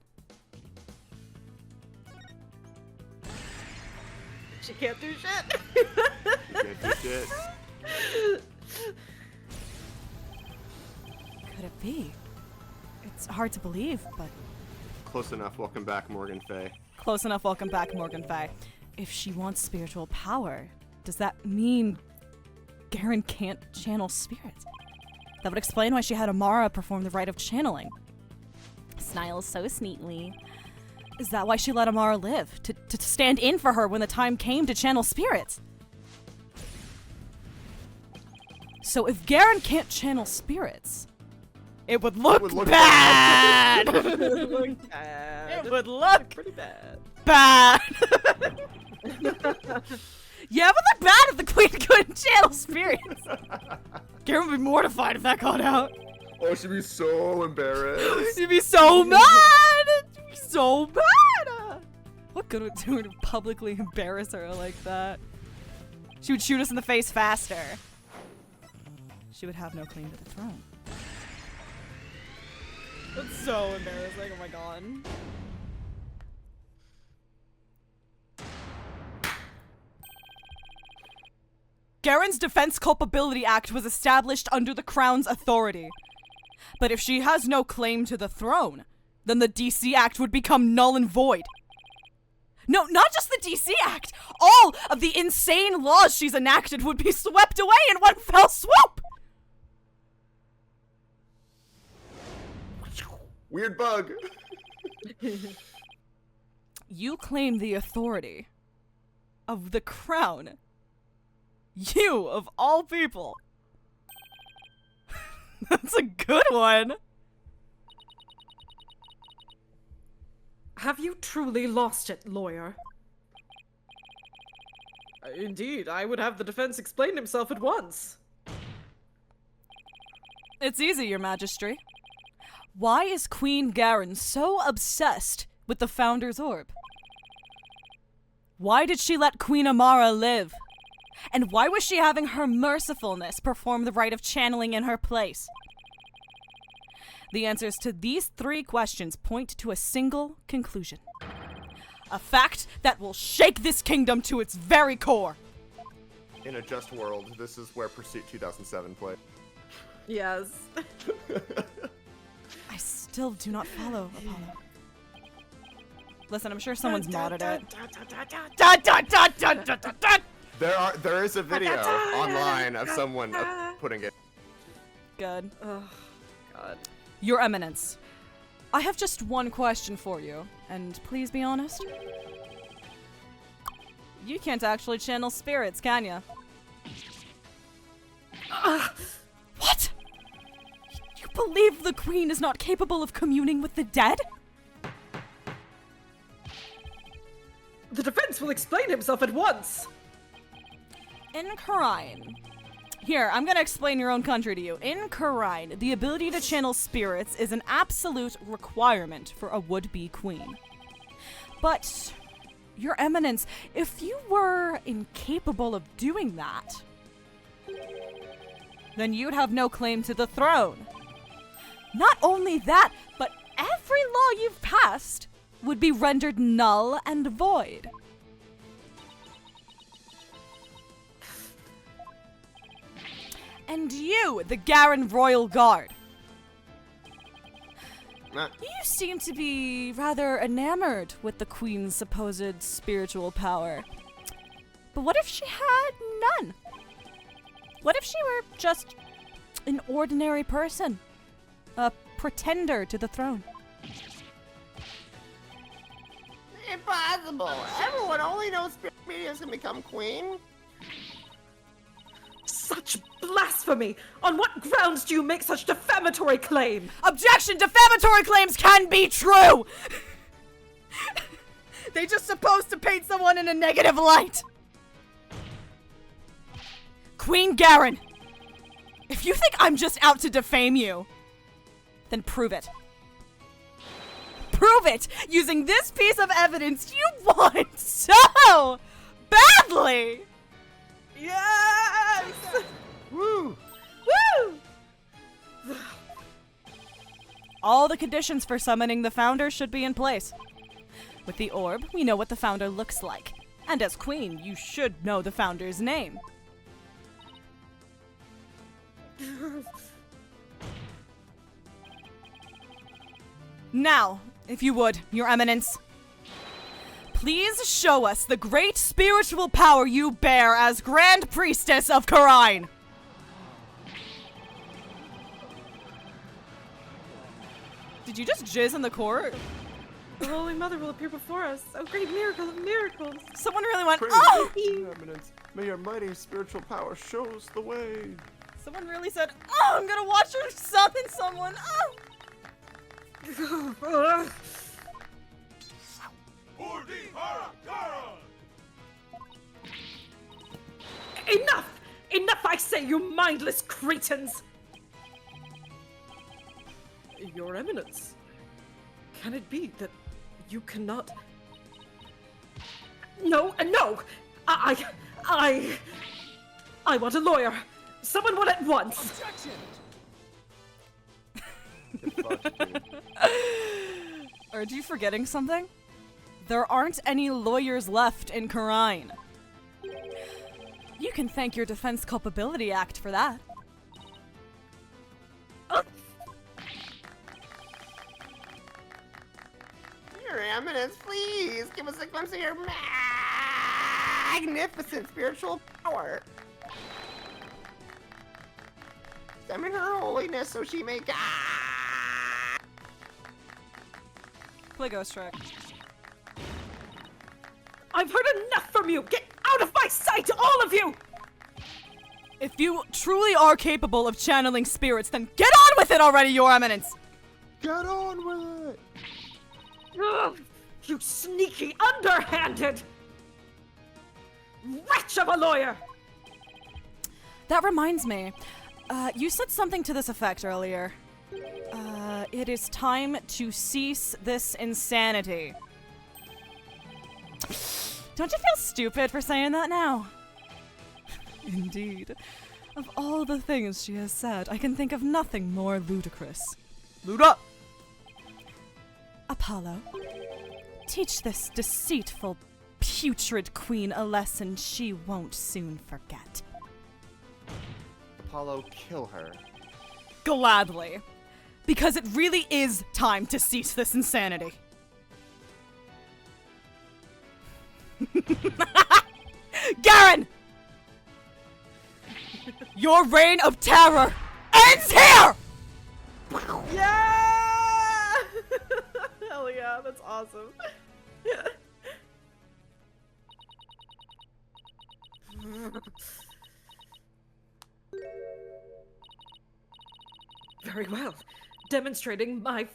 She can't do shit. You can't do shit. Could it be? It's hard to believe, but Close enough. Welcome back, Morgan Fay. close enough. Welcome back, Morgan Fay. If she wants spiritual power, does that mean Garen can't channel spirits? That would explain why she had Amara perform the rite of channeling. Smiles so sweetly. Is that why she let Amara live? To stand in for her when the time came to channel spirits? So if Garen can't channel spirits, it would look, bad! Look bad. It would look pretty bad. bad! Yeah, but not bad if the queen couldn't channel spirits. Garen would be mortified if that got out. Oh, she'd be so embarrassed. She'd be so mad! She'd be so mad! What good would it do to publicly embarrass her like that? She would shoot us in the face faster. She would have no claim to the throne. That's so embarrassing, oh my god. Garen's Defense Culpability Act was established under the Crown's authority. But if she has no claim to the throne, then the DC Act would become null and void. No, not just the DC Act! All of the insane laws she's enacted would be swept away in one fell swoop! Weird bug. You claim the authority of the Crown. You, of all people. That's a good one. Have you truly lost it, lawyer? Indeed, I would have the defense explain himself at once. It's easy, Your Majesty. Why is Queen Garen so obsessed with the Founder's Orb? Why did she let Queen Amara live? And why was she having her mercifulness perform the rite of channeling in her place? The answers to these three questions point to a single conclusion. A fact that will shake this kingdom to its very core. In a just world, this is where Pursuit 2007 played. Yes. I still do not follow, Apollo. Listen, I'm sure someone's modded it. There is a video online of someone putting it. Good. Oh, God. Your Eminence, I have just one question for you, and please be honest. You can't actually channel spirits, can you? What? You believe the Queen is not capable of communing with the dead? The defense will explain himself at once. In Khura'in. Here, I'm gonna explain your own country to you. In Khura'in, the ability to channel spirits is an absolute requirement for a would-be queen. But, Your Eminence, if you were incapable of doing that, then you'd have no claim to the throne. Not only that, but every law you've passed would be rendered null and void. And you, the Garen Royal Guard. You seem to be rather enamored with the Queen's supposed spiritual power. But what if she had none? What if she were just an ordinary person? A pretender to the throne? Impossible! Everyone only knows Spirit Media's can become queen. Such blasphemy! On what grounds do you make such defamatory claim? Objection! Defamatory claims can be true! They just supposed to paint someone in a negative light. Queen Garen, if you think I'm just out to defame you, then prove it. Prove it using this piece of evidence you want so badly! Yes! Woo! Woo! all the conditions for summoning the founder should be in place. With the orb, we know what the founder looks like. And as queen, you should know the founder's name. Now, if you would, your eminence, please show us the great spiritual power you bear as Grand Priestess of Karine. Did you just jizz in the court? The Holy Mother will appear before us. Oh, great miracle of miracles. Someone really went, Praise oh! your eminence. May your mighty spiritual power show us the way. Someone really said, oh, I'm gonna watch her summon someone. Oh! Enough! Enough, I say, you mindless cretins! Your Eminence, can it be that you cannot... No, no! I want a lawyer! Someone one at once! Objection! Are you forgetting something? There aren't any lawyers left in Karine. You can thank your Defense Culpability Act for that. Your eminence, please give us a glimpse of your magnificent spiritual power. Summon her holiness so she may Play Ghost Trick. I've heard enough from you! Get out of my sight, all of you! If you truly are capable of channeling spirits, then get on with it already, Your Eminence! Get on with it! Ugh, you sneaky, underhanded wretch of a lawyer! That reminds me. You said something to this effect earlier. It is time to cease this insanity. Don't you feel stupid for saying that now? Indeed. Of all the things she has said, I can think of nothing more ludicrous. Luda! Apollo, teach this deceitful, putrid queen a lesson she won't soon forget. Apollo, kill her. Gladly. Because it really is time to cease this insanity. Garen! Your reign of terror ends here! Yeah! Hell yeah, that's awesome. Very well. Demonstrating my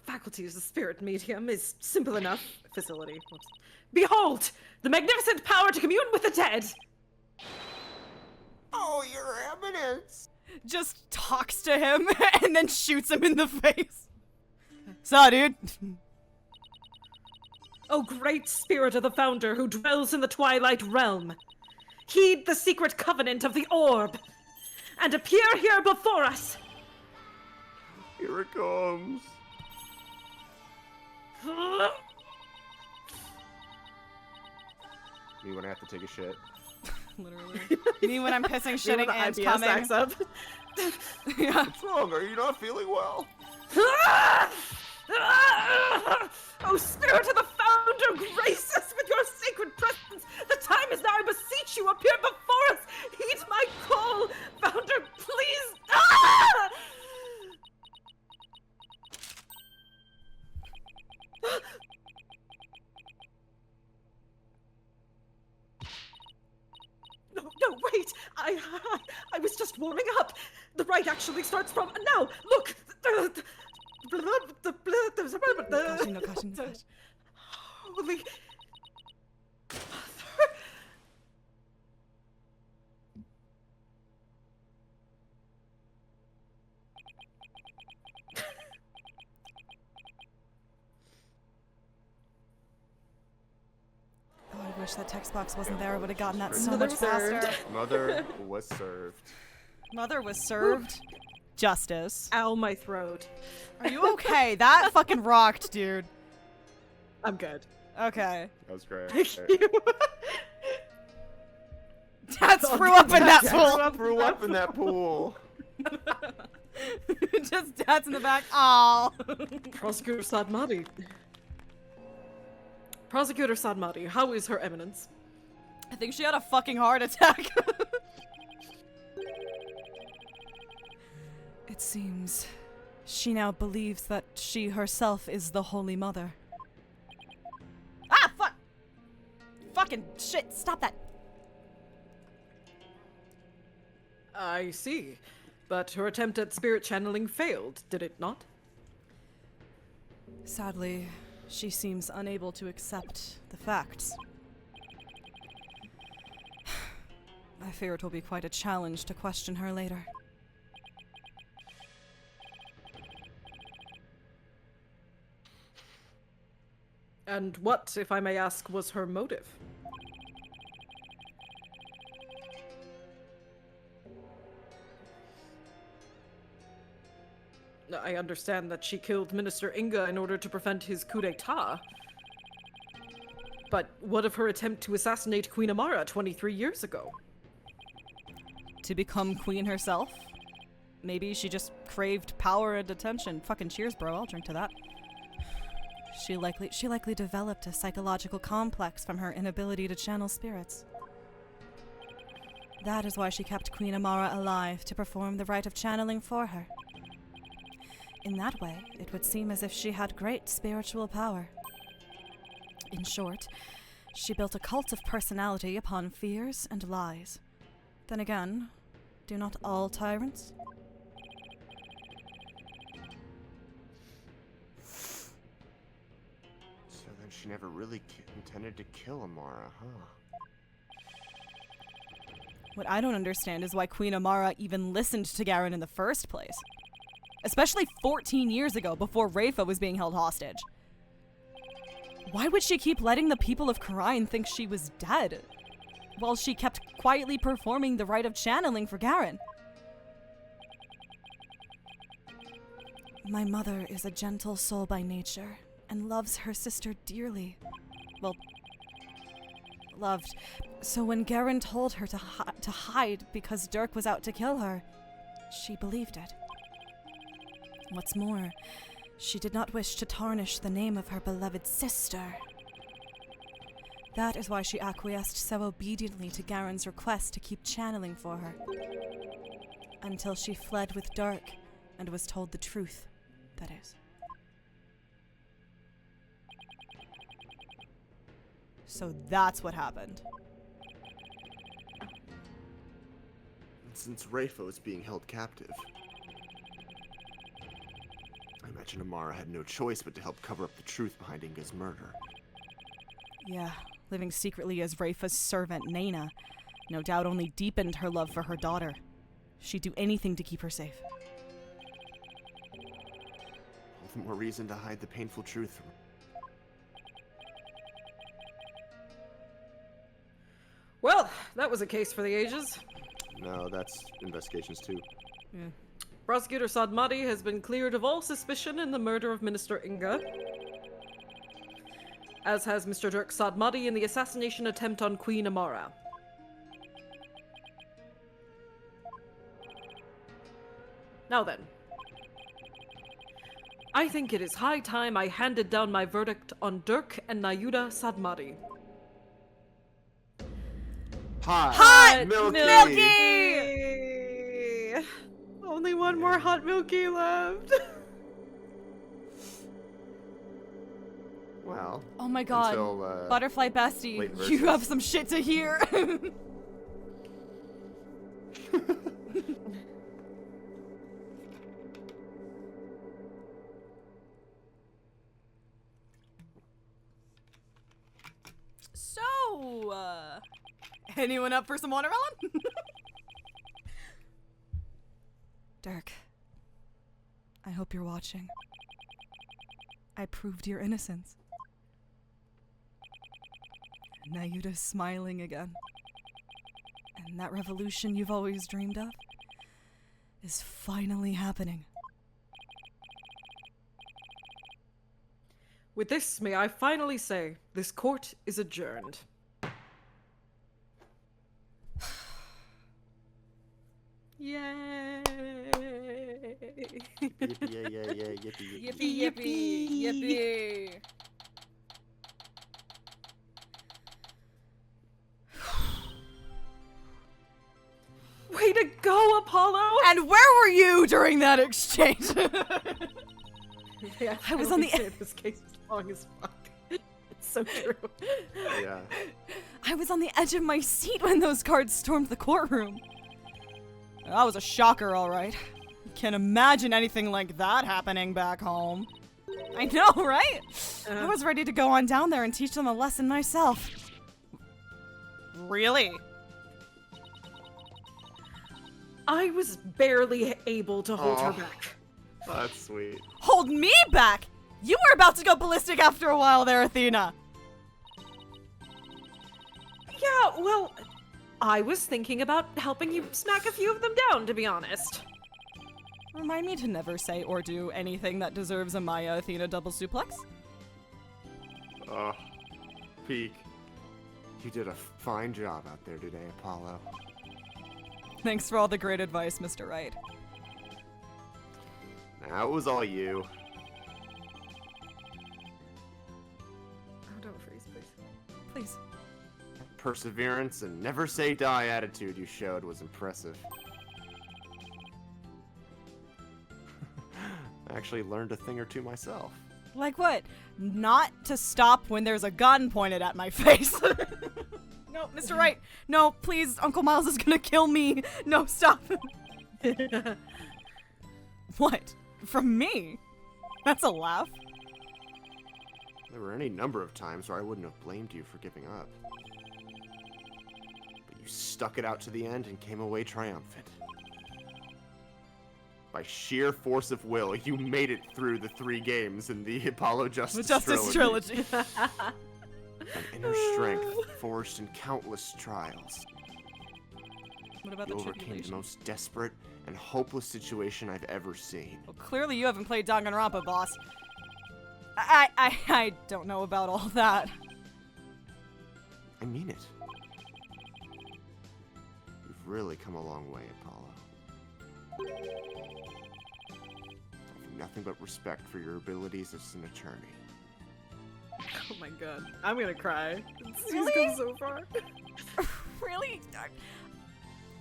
faculty as a spirit medium is simple enough. Facility. Whoops. Behold! The magnificent power to commune with the dead! Oh, your eminence! Just talks to him and then shoots him in the face. So, dude. O great spirit of the founder who dwells in the twilight realm, heed the secret covenant of the orb, and appear here before us. Here it comes. Me when I have to take a shit. Literally. Me when I'm pissing, shitting, the and IBS coming. acts up. Yeah. What's wrong? Are you not feeling well? O spirit of the founder, grace us with your sacred presence. The time is now. I beseech you, appear before us. Heed my call, founder, please. No, wait! I was just warming up. The rite actually starts from now. Look, Caution, no caution, no caution. Holy Mother. Oh, I wish that text box wasn't there. I would have gotten that so Mother much faster. served. Mother was served. Mother was served. Justice. Ow, my throat. Are you okay? That fucking rocked, dude. I'm good. Okay. That was great. Thank you. Dad threw up in that pool. Threw up in that pool. Just Dad's in the back. Aw. Prosecutor Sadmati. Prosecutor Sadmati, how is Her Eminence? I think she had a fucking heart attack. It seems she now believes that she herself is the Holy Mother. Ah, fuck! Fucking shit, stop that. I see. But her attempt at spirit channeling failed, did it not? Sadly, she seems unable to accept the facts. I fear it will be quite a challenge to question her later. And what, if I may ask, was her motive? I understand that she killed Minister Inga in order to prevent his coup d'etat. But what of her attempt to assassinate Queen Amara 23 years ago? To become queen herself? Maybe she just craved power and attention. Fucking cheers, bro. I'll drink to that. She likely developed a psychological complex from her inability to channel spirits. That is why she kept Queen Amara alive, to perform the rite of channeling for her. In that way, it would seem as if she had great spiritual power. In short, she built a cult of personality upon fears and lies. Then again, do not all tyrants? So then she never really intended to kill Amara, huh? What I don't understand is why Queen Amara even listened to Garen in the first place. Especially 14 years ago, before Rafa was being held hostage. Why would she keep letting the people of Khura'in think she was dead, while she kept quietly performing the rite of channeling for Garen? My mother is a gentle soul by nature, and loves her sister dearly. Well, loved. So when Garen told her to hide because Dirk was out to kill her, she believed it. What's more, she did not wish to tarnish the name of her beloved sister. That is why she acquiesced so obediently to Garen's request to keep channeling for her. Until she fled with Dirk and was told the truth, that is. So that's what happened. Since Rafa was being held captive, I imagine Amara had no choice but to help cover up the truth behind Inga's murder. Yeah, living secretly as Rafa's servant, Naina, no doubt only deepened her love for her daughter. She'd do anything to keep her safe. All the more reason to hide the painful truth from her. Well, that was a case for the ages. No, that's investigations too. Prosecutor Sadmati has been cleared of all suspicion in the murder of Minister Inga, as has Mr. Dirk Sadmati in the assassination attempt on Queen Amara. Now then, I think it is high time I handed down my verdict on Dirk and Nayuda Sadmati. Hot, Milky! Only one more hot milky left. Well. Oh my god. Until, Butterfly Bestie, late you versus. have some shit to hear. So, anyone up for some watermelon? Dirk, I hope you're watching. I proved your innocence. Nayuda's smiling again. And that revolution you've always dreamed of is finally happening. With this, may I finally say, this court is adjourned. Yay! Yippee, yeah, yeah, yeah, yippee, yippee. Yippee, yippee, yippee. Way to go, Apollo! And where were you during that exchange? Yeah, I was on the This case is long as fuck. It's so true. Yeah. I was on the edge of my seat when those guards stormed the courtroom. That was a shocker, all right. Can't imagine anything like that happening back home. I know, right? I was ready to go on down there and teach them a lesson myself. Really? I was barely able to hold her Aw. back. That's sweet. Hold me back? You were about to go ballistic after a while there, Athena. Yeah, well, I was thinking about helping you smack a few of them down, to be honest. Remind me to never say or do anything that deserves a Maya Athena double suplex. Peak. You did a fine job out there today, Apollo. Thanks for all the great advice, Mr. Wright. That was all you. Oh, don't freeze, please. Please. Perseverance and never say die attitude you showed was impressive. I actually learned a thing or two myself. Like what? Not to stop when there's a gun pointed at my face. No, Mr. Wright. No, please. Uncle Miles is gonna kill me. No, stop. What? From me? That's a laugh. There were any number of times where I wouldn't have blamed you for giving up. But you stuck it out to the end and came away triumphant. By sheer force of will, you made it through the 3 games in the Apollo Justice Trilogy. An inner strength forged in countless trials. What about You the overcame the tribulation? most desperate and hopeless situation I've ever seen. Well, clearly you haven't played Danganronpa, boss. I don't know about all that. I mean it. You've really come a long way, Apollo. I have nothing but respect for your abilities as an attorney. Oh my god. I'm gonna cry. She's Really? come so far. Really?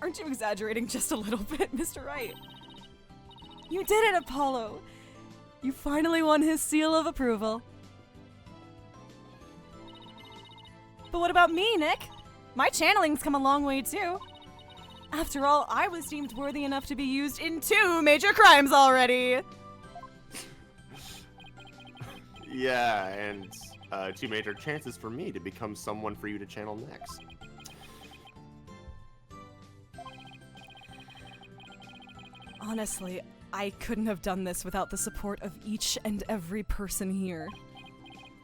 Aren't you exaggerating just a little bit, Mr. Wright? You did it, Apollo! You finally won his seal of approval. But what about me, Nick? My channeling's come a long way, too. After all, I was deemed worthy enough to be used in 2 major crimes already! Yeah, and 2 major chances for me to become someone for you to channel next. Honestly, I couldn't have done this without the support of each and every person here.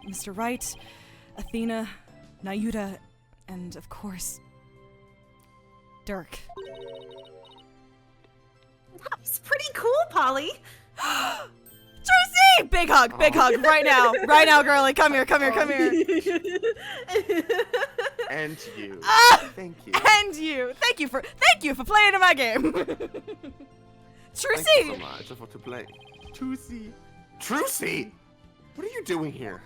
Mr. Wright, Athena, Nayuta, and of course, Dirk. That was pretty cool, Polly. Tracy! Big hug, right now. Right now, girlie. Come here. And you. Thank you. And you. Thank you for playing in my game. Trucy! Thank you so much for to play. Trucy. Trucy! What are you doing here?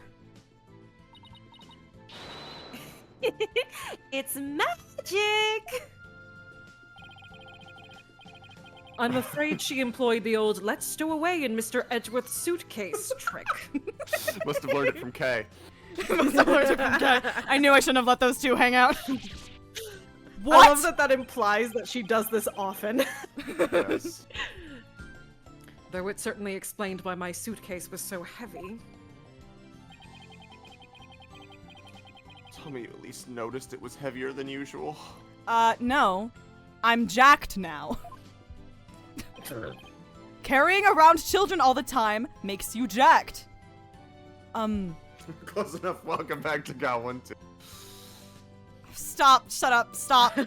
It's magic. I'm afraid she employed the old let's stow away in Mr. Edgeworth's suitcase trick. Must have learned it from Kay. I knew I shouldn't have let those 2 hang out. I What? love that implies that she does this often. Yes. Though it certainly explained why my suitcase was so heavy. Tell me you at least noticed it was heavier than usual. No. I'm jacked now. Carrying around children all the time makes you jacked. Close enough. Welcome back to Goblin 2. Stop, shut up, stop.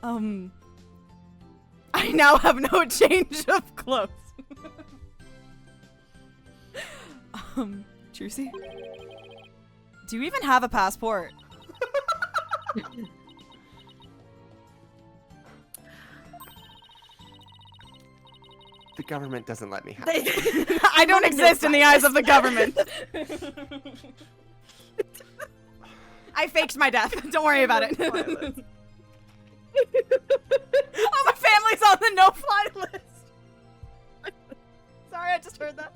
I now have no change of clothes. Trucy? Do you even have a passport? The government doesn't let me have. I don't exist in the eyes of the government. I faked my death. Don't worry about it. Oh, my family's on the no-fly list. Sorry, I just heard that.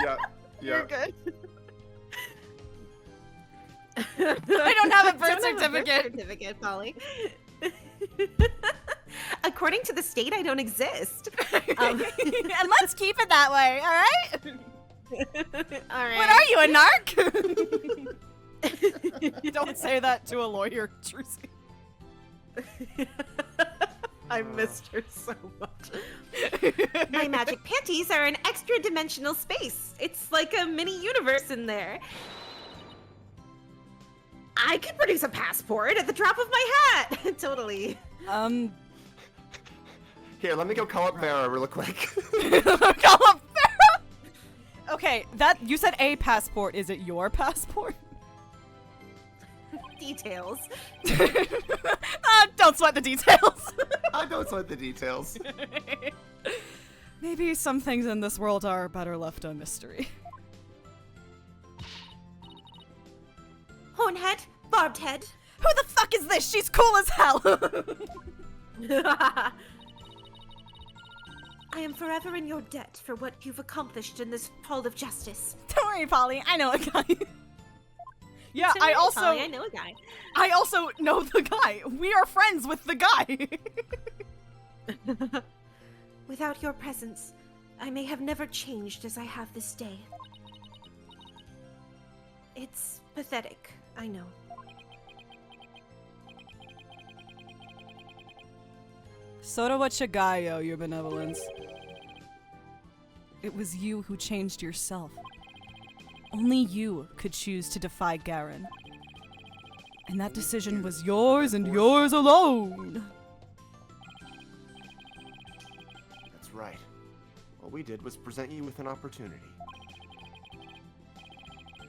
Yeah. You're good. I don't have a birth certificate. Polly. According to the state, I don't exist. And let's keep it that way, alright? All right. What are you, a narc? Don't say that to a lawyer, Trucy. I missed her so much. My magic panties are an extra-dimensional space. It's like a mini universe in there. I could produce a passport at the drop of my hat. Totally. Here, let me go call up Vera real quick. Call up Vera? Okay, that you said a passport. Is it your passport? Details. Don't sweat the details. I don't sweat the details. Maybe some things in this world are better left a mystery. Hornhead, barbed head. Who the fuck is this? She's cool as hell. I am forever in your debt for what you've accomplished in this hall of justice. Don't worry, Polly. I know a guy. Yeah, Don't worry, I also Polly, I know a guy. I also know the guy. We are friends with the guy. Without your presence, I may have never changed as I have this day. It's pathetic, I know. Sorawa Chagayo, your benevolence. It was you who changed yourself. Only you could choose to defy Garen. And that decision was yours and yours alone. That's right. All we did was present you with an opportunity.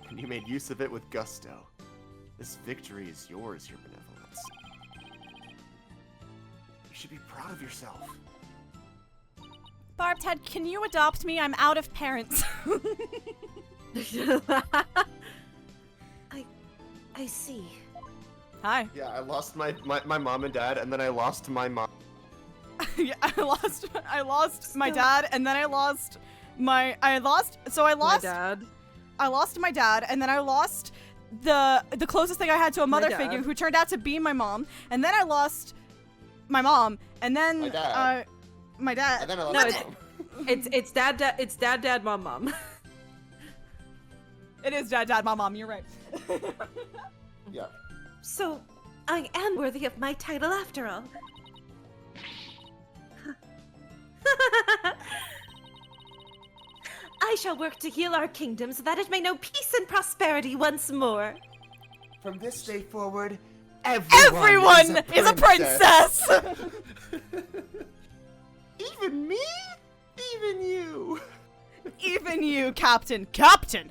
And you made use of it with gusto. This victory is yours, your benevolence. You should be proud of yourself. Barbed Head, can you adopt me? I'm out of parents. I see. Hi. Yeah, I lost my mom and dad, and then I lost my mom. Yeah, I lost my dad, and then I lost my My dad. I lost my dad, and then I lost the closest thing I had to a mother dad. figure who turned out to be my mom, and then I lost my mom, and then My dad. my dad. And then I lost No, my it's- mom. It's dad, mom. It is dad, mom. You're right. Yeah. So, I am worthy of my title after all. I shall work to heal our kingdom so that it may know peace and prosperity once more. From this day forward, Everyone is a princess. Even me? Even you? Even you, Captain. Captain.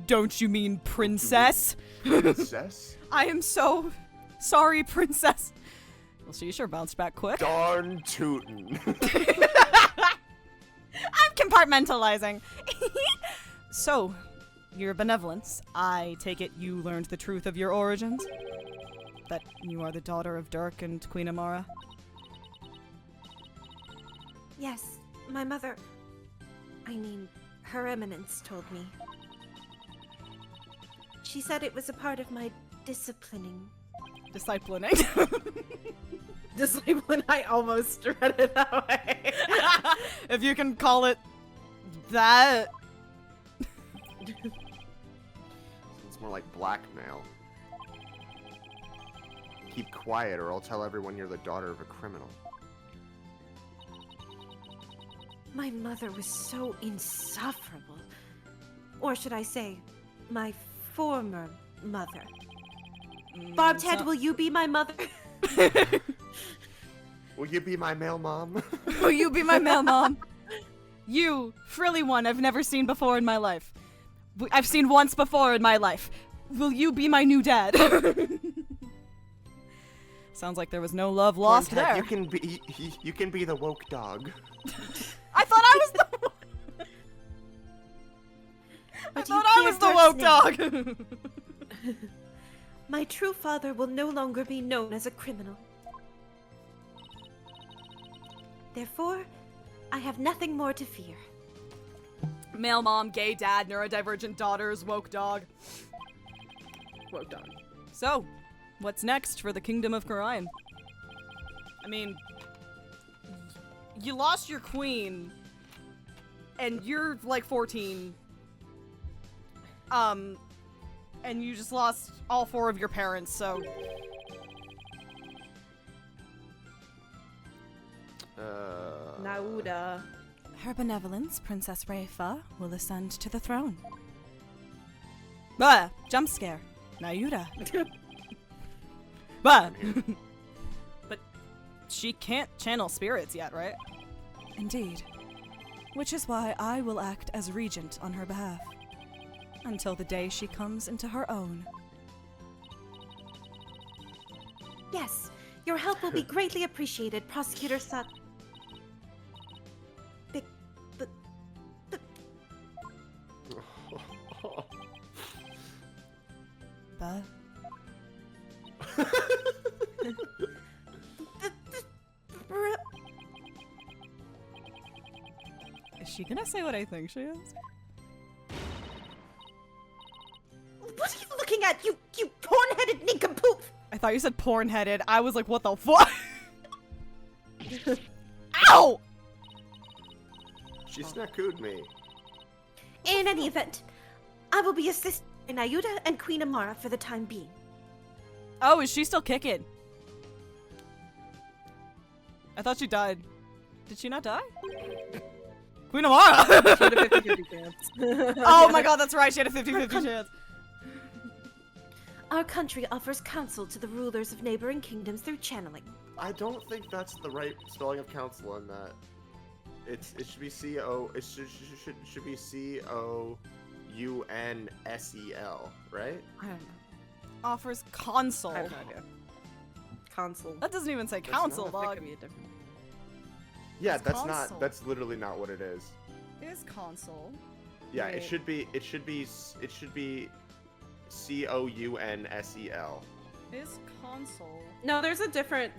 Don't you mean princess? Princess? I am so sorry, princess. Well, she sure bounced back quick. Darn tootin'. I'm compartmentalizing. So, your benevolence, I take it you learned the truth of your origins? That you are the daughter of Dirk and Queen Amara? Yes, my mother. I mean, Her Eminence told me. She said it was a part of my disciplining. Disciplining. Discipline. I almost read it that way. If you can call it that. It's more like blackmail. Keep quiet or I'll tell everyone you're the daughter of a criminal. My mother was so insufferable. Or should I say, my former mother. Barbed Head, will you be my mother? Will you be my male mom? Will you be my male mom? You, frilly one I've never seen before in my life. I've seen once before in my life. Will you be my new dad? Sounds like there was no love lost Corn Ted, there. You can be the woke dog. I thought I was the I But you thought I was the woke dog. My true father will no longer be known as a criminal. Therefore, I have nothing more to fear. Male mom, gay dad, neurodivergent daughters, woke dog. Woke dog. So, what's next for the Kingdom of Karayan? I mean, you lost your queen, and you're like 14. And you just lost all 4 of your parents, so. Nauda. Her benevolence, Princess Raifa, will ascend to the throne. Bah! Jump scare. Nayuda. Bah! But she can't channel spirits yet, right? Indeed. Which is why I will act as regent on her behalf. Until the day she comes into her own. Yes, your help will be greatly appreciated, Prosecutor Sut. Bah. Is she gonna say what I think she is? What are you looking at, you porn-headed nincompoop? I thought you said porn-headed. I was like, what the fuck? Ow! She snackooed me. In any event, I will be assisting Nayuda and Queen Amara for the time being. Oh, is she still kicking? I thought she died. Did she not die? Queen Amara! She had a 50-50 chance. Oh my god, that's right. She had a 50-50 chance. Our country offers counsel to the rulers of neighboring kingdoms through channeling. I don't think that's the right spelling of council in that. It should be C-O. It should be C-O-U-N-S-E-L, right? I don't know. Offers console. I have no idea. Console. That doesn't even say That's council, not- That dog. could be a different. Yeah, It's that's console. not. That's literally not what it is. It is console. Yeah, Right. it should be. It should be C-O-U-N-S-E-L. It is console. No, there's a different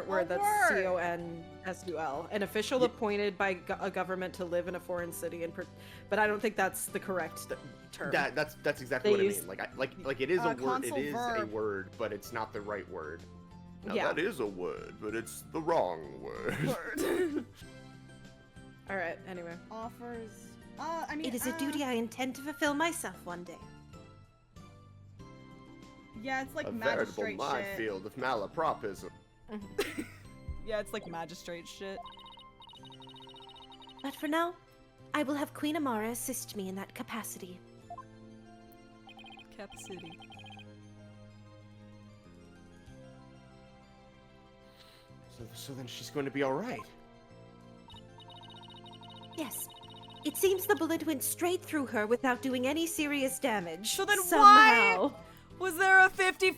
word that's word. C-O-N-S-U-L. An official Ye- appointed by a government to live in a foreign city, but I don't think that's the correct term. That's exactly They what I use- mean. Like it is a word. It console is a verb. word, but it's not the right word. Now, Yeah. that is a word, but it's the wrong word. Word. All right. Anyway. Offers. I mean. It is a duty I intend to fulfill myself one day. Yeah, it's like A veritable magistrate shit. minefield of malapropism. Yeah, it's like magistrate shit. But for now, I will have Queen Amara assist me in that capacity. Cap City. So then she's going to be all right. Yes, it seems the bullet went straight through her without doing any serious damage. So then somehow. Was there a 50-50?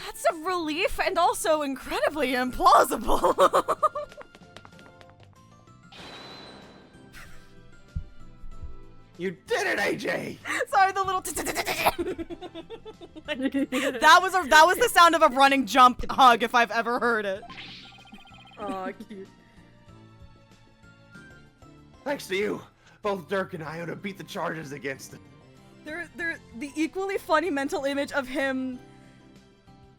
That's a relief and also incredibly implausible. You did it, AJ! Sorry, the little. that was the sound of a running jump hug if I've ever heard it. Oh, cute. Thanks to you, both Dirk and Iota beat the charges against him. They're the equally funny mental image of him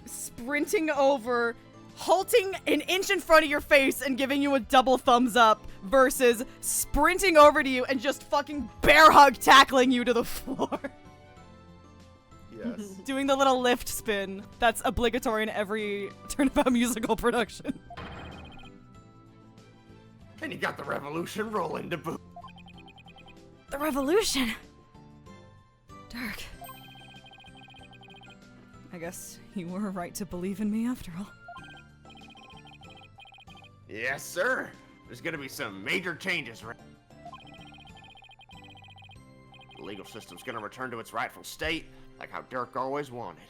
sprinting over, halting an inch in front of your face and giving you a double thumbs up versus sprinting over to you and just fucking bear hug tackling you to the floor. Yes. Doing the little lift spin that's obligatory in every Turnabout musical production. And you got the revolution rolling to boot. The revolution. Dirk. I guess you were right to believe in me after all. Yes, sir. There's gonna be some major changes. The legal system's gonna return to its rightful state, like how Dirk always wanted.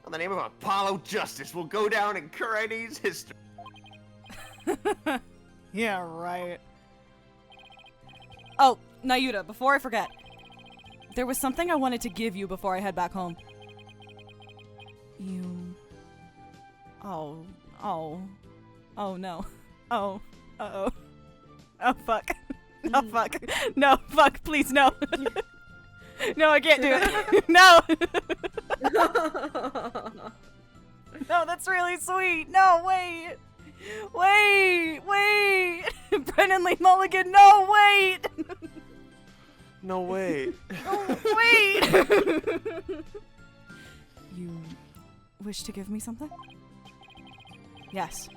In the name of Apollo justice will go down in Chinese history. Yeah, right. Oh, Nayuta, before I forget. There was something I wanted to give you before I head back home. You... Oh no. Oh, uh-oh. Oh, fuck. Oh, fuck. No, fuck, please, no. No, I can't do it. No! No, that's really sweet. No, wait. Wait. Brennan Lee Mulligan, no, wait. No, wait. Oh, wait. You wish to give me something? Yes.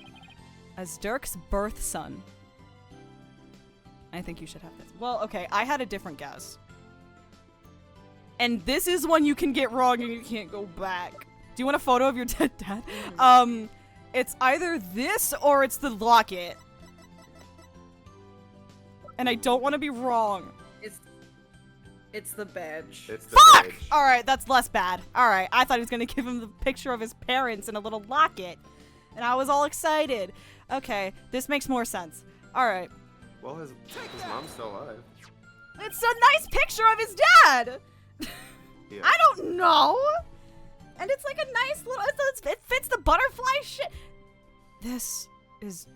As Dirk's birth son. I think you should have this. Well, okay, I had a different guess. And this is one you can get wrong and you can't go back. Do you want a photo of your dead dad? It's either this or it's the locket. And I don't want to be wrong. It's the badge. It's the Fuck! badge. Alright, that's less bad. Alright, I thought he was gonna give him the picture of his parents in a little locket. And I was all excited. Okay, this makes more sense. Alright. Well, his mom's still alive. It's a nice picture of his dad! Yeah. I don't know! And it's like a nice little... It fits the butterfly shit. This is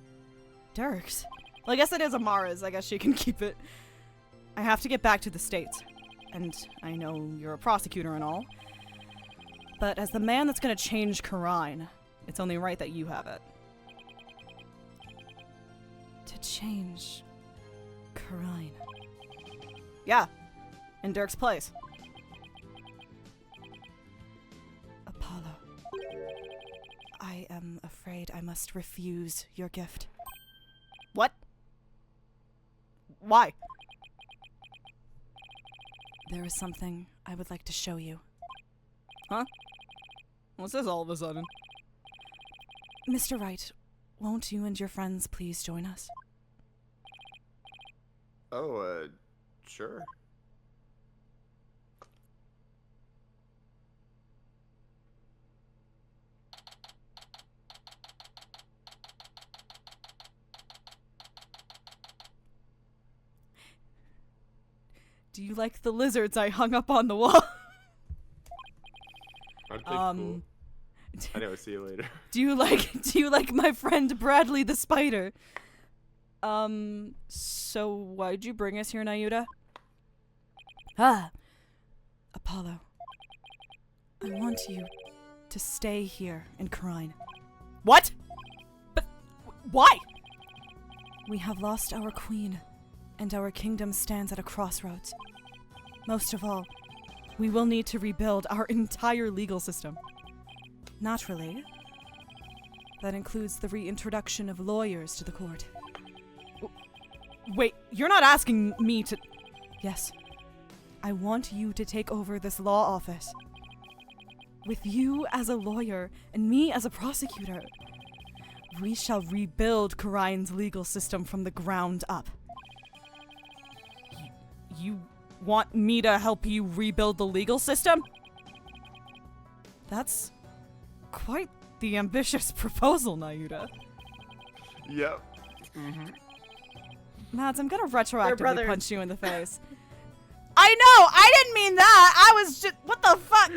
Dirk's. Well, I guess it is Amara's. I guess she can keep it. I have to get back to the States. And I know you're a prosecutor and all. But as the man that's gonna change Karine, it's only right that you have it. To change Karine. Yeah. In Dirk's place. Apollo. I am afraid I must refuse your gift. What? Why? There is something I would like to show you. Huh? What's this all of a sudden? Mr. Wright, won't you and your friends please join us? Oh, sure. Do you like the lizards I hung up on the wall? Aren't they cool? I know. See you later. Do you like my friend Bradley the spider? So why'd you bring us here, Nayuta? Apollo. I want you to stay here in Karine. What? But why? We have lost our queen, and our kingdom stands at a crossroads. Most of all, we will need to rebuild our entire legal system. Naturally, that includes the reintroduction of lawyers to the court. Wait, you're not asking me to... Yes. I want you to take over this law office. With you as a lawyer and me as a prosecutor, we shall rebuild Karine's legal system from the ground up. You want me to help you rebuild the legal system? That's quite the ambitious proposal, Nayuta. Yep. Mads, I'm gonna retroactively brothers. punch you in the face. I know! I didn't mean that! I was just... What the fuck?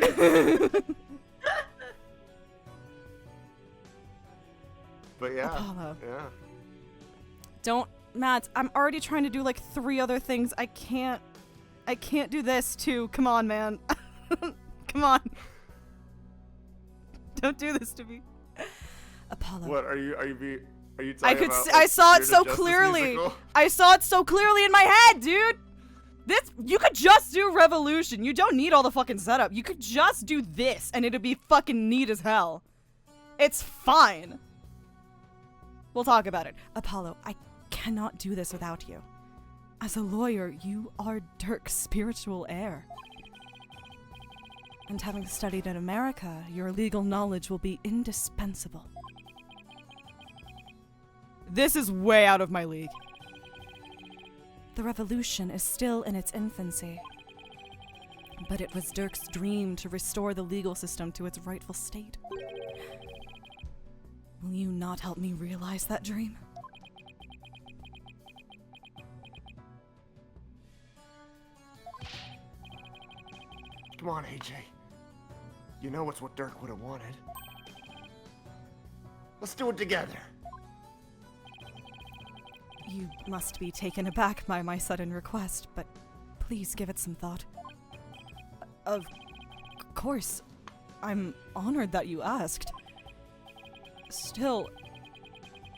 But yeah. Apollo. Yeah. Don't... Mads, I'm already trying to do like 3 other things. I can't do this too. Come on, man. Come on. Don't do this to me. Apollo. What are you talking about? I like, saw it Spirit so of Justice clearly. musical? I saw it so clearly in my head, dude. You could just do Revolution. You don't need all the fucking setup. You could just do this and it'd be fucking neat as hell. It's fine. We'll talk about it. Apollo, I cannot do this without you. As a lawyer, you are Dirk's spiritual heir. And having studied in America, your legal knowledge will be indispensable. This is way out of my league. The revolution is still in its infancy. But it was Dirk's dream to restore the legal system to its rightful state. Will you not help me realize that dream? Come on, AJ. You know it's what Dirk would have wanted. Let's do it together. You must be taken aback by my sudden request, but please give it some thought. Of course, I'm honored that you asked. Still,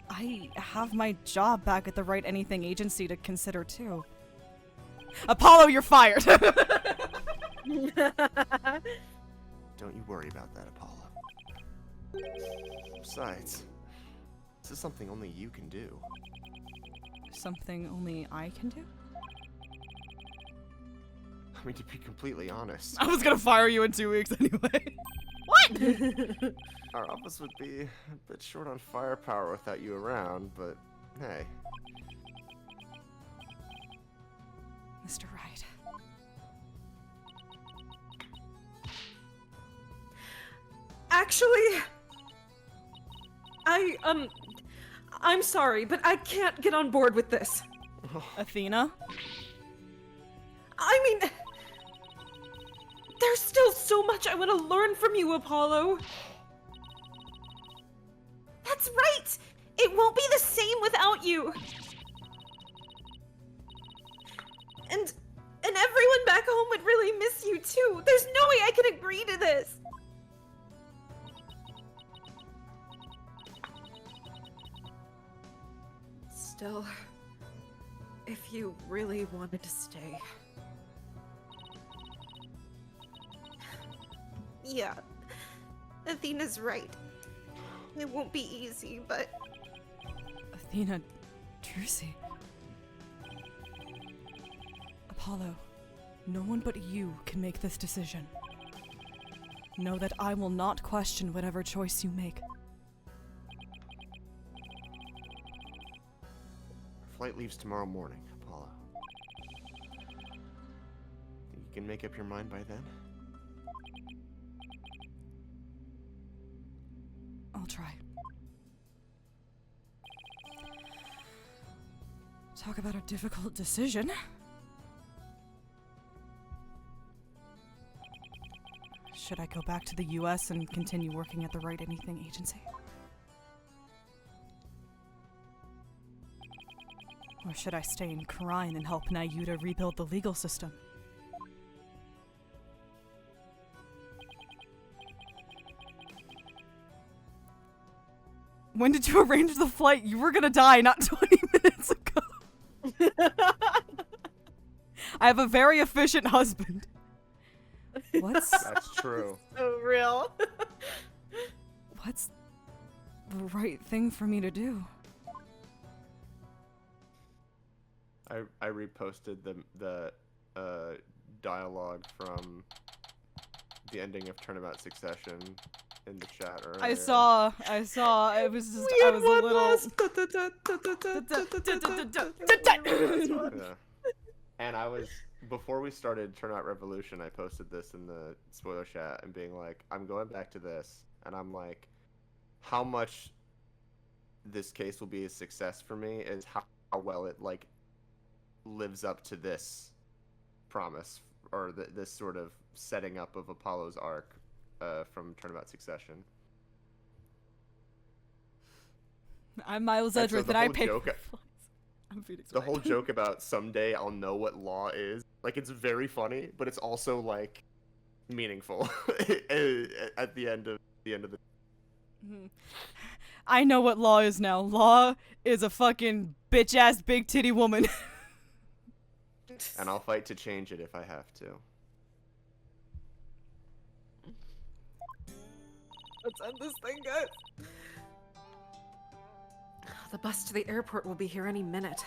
I have my job back at the Right Anything agency to consider too. Apollo, you're fired! Don't you worry about that, Apollo. Besides, this is something only you can do. Something only I can do? I mean, to be completely honest, I was gonna fire you in 2 weeks anyway. our office would be a bit short on firepower without you around, but hey. Mr. Wright. Actually, I'm sorry, but I can't get on board with this. Athena? I mean, there's still so much I want to learn from you, Apollo. That's right! It won't be the same without you! And everyone back home would really miss you too. There's no way I can agree to this. Still, if you really wanted to stay. Yeah, Athena's right. It won't be easy, but Athena, Drusi. Apollo, no one but you can make this decision. Know that I will not question whatever choice you make. Our flight leaves tomorrow morning, Apollo. Think you can make up your mind by then? I'll try. Talk about a difficult decision. Should I go back to the US and continue working at the Right Anything agency? Or should I stay in Karine and help Nayuta rebuild the legal system? When did you arrange the flight? You were gonna die not 20 minutes ago. I have a very efficient husband. That's true. So real. What's the right thing for me to do? I reposted the dialogue from the ending of Turnabout Succession in the chat earlier. I saw. It was just, We I had was one a little. last. Yeah. And I was, before we started Turnout Revolution, I posted this in the spoiler chat and being like, I'm going back to this, and I'm like, how much this case will be a success for me is how well it like lives up to this promise, or this sort of setting up of Apollo's arc from Turnabout Succession. I'm Miles And so Edgeworth, the and I whole pay. joke- I'm Phoenix The Wright. whole joke about someday I'll know what law is, like, it's very funny, but it's also like meaningful at the end of the. I know what law is now. Law is a fucking bitch ass big titty woman. And I'll fight to change it if I have to. Let's end this thing, guys. The bus to the airport will be here any minute.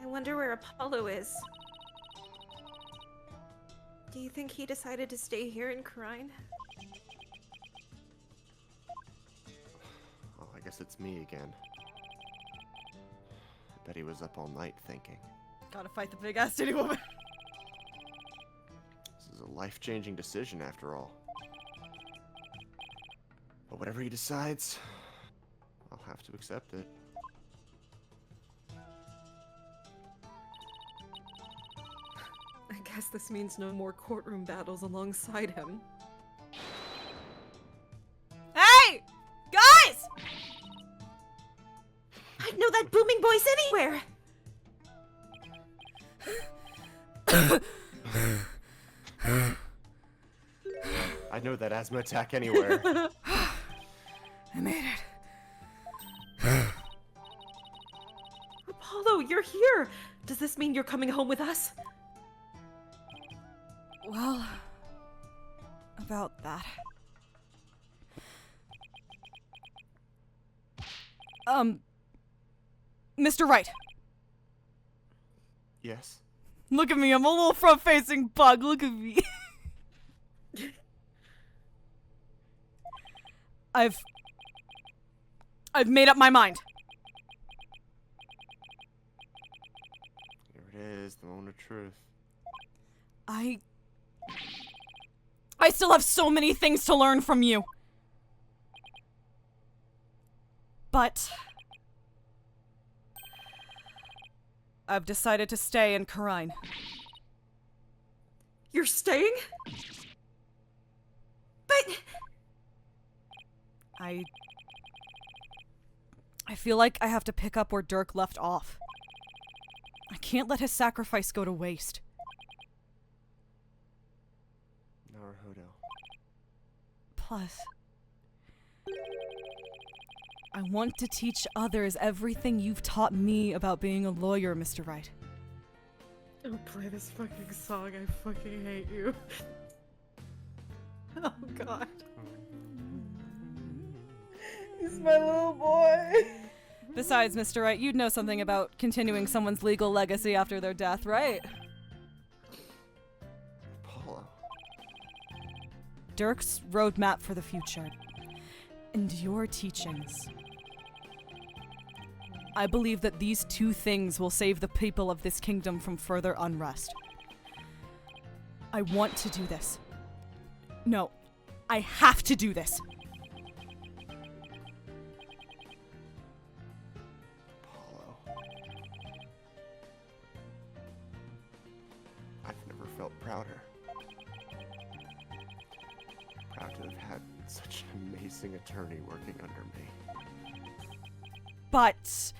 I wonder where Apollo is. Do you think he decided to stay here in Karine? Oh, I guess it's me again. I bet he was up all night thinking. Gotta fight the big ass titty woman. This is a life-changing decision after all. But whatever he decides, I'll have to accept it. I guess this means no more courtroom battles alongside him. Hey! Guys! I'd know that booming voice anywhere! I know that asthma attack anywhere. I made it. Apollo, you're here! Does this mean you're coming home with us? Well, about that. Mr. Wright. Yes? Look at me, I'm a little front-facing bug, look at me. I've made up my mind. Here it is, the moment of truth. I still have so many things to learn from you. But I've decided to stay in Karine. You're staying? But I feel like I have to pick up where Dirk left off. I can't let his sacrifice go to waste. Naruhodo. Plus, I want to teach others everything you've taught me about being a lawyer, Mr. Wright. Don't play this fucking song, I fucking hate you. Oh god. He's my little boy. Besides, Mr. Wright, you'd know something about continuing someone's legal legacy after their death, right? Apollo. Dirk's roadmap for the future. And your teachings. I believe that these two things will save the people of this kingdom from further unrest. I want to do this. No, I have to do this. Apollo. I've never felt prouder. Proud to have had such an amazing attorney working under me. But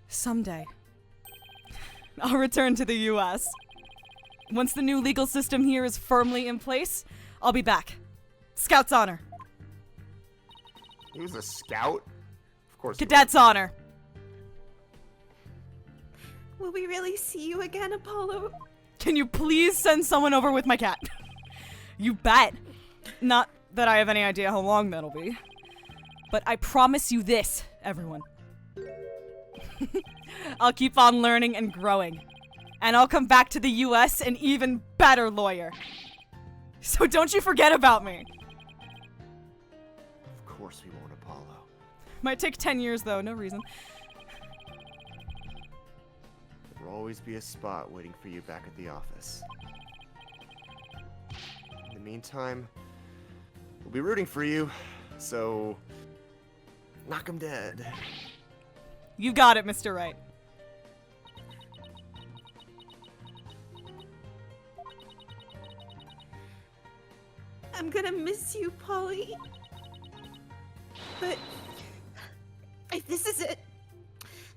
someday, I'll return to the US. Once the new legal system here is firmly in place, I'll be back. Scout's honor. He was a scout? Of course he Cadet's honor. will we really see you again, Apollo? Can you please send someone over with my cat? You bet. Not that I have any idea how long that'll be. But I promise you this, everyone. I'll keep on learning and growing. And I'll come back to the US an even better lawyer. So don't you forget about me. Of course we won't, Apollo. Might take 10 years though, no reason. There will always be a spot waiting for you back at the office. In the meantime, we'll be rooting for you, so knock 'em dead. You got it, Mr. Wright. I'm gonna miss you, Polly. But if this is it,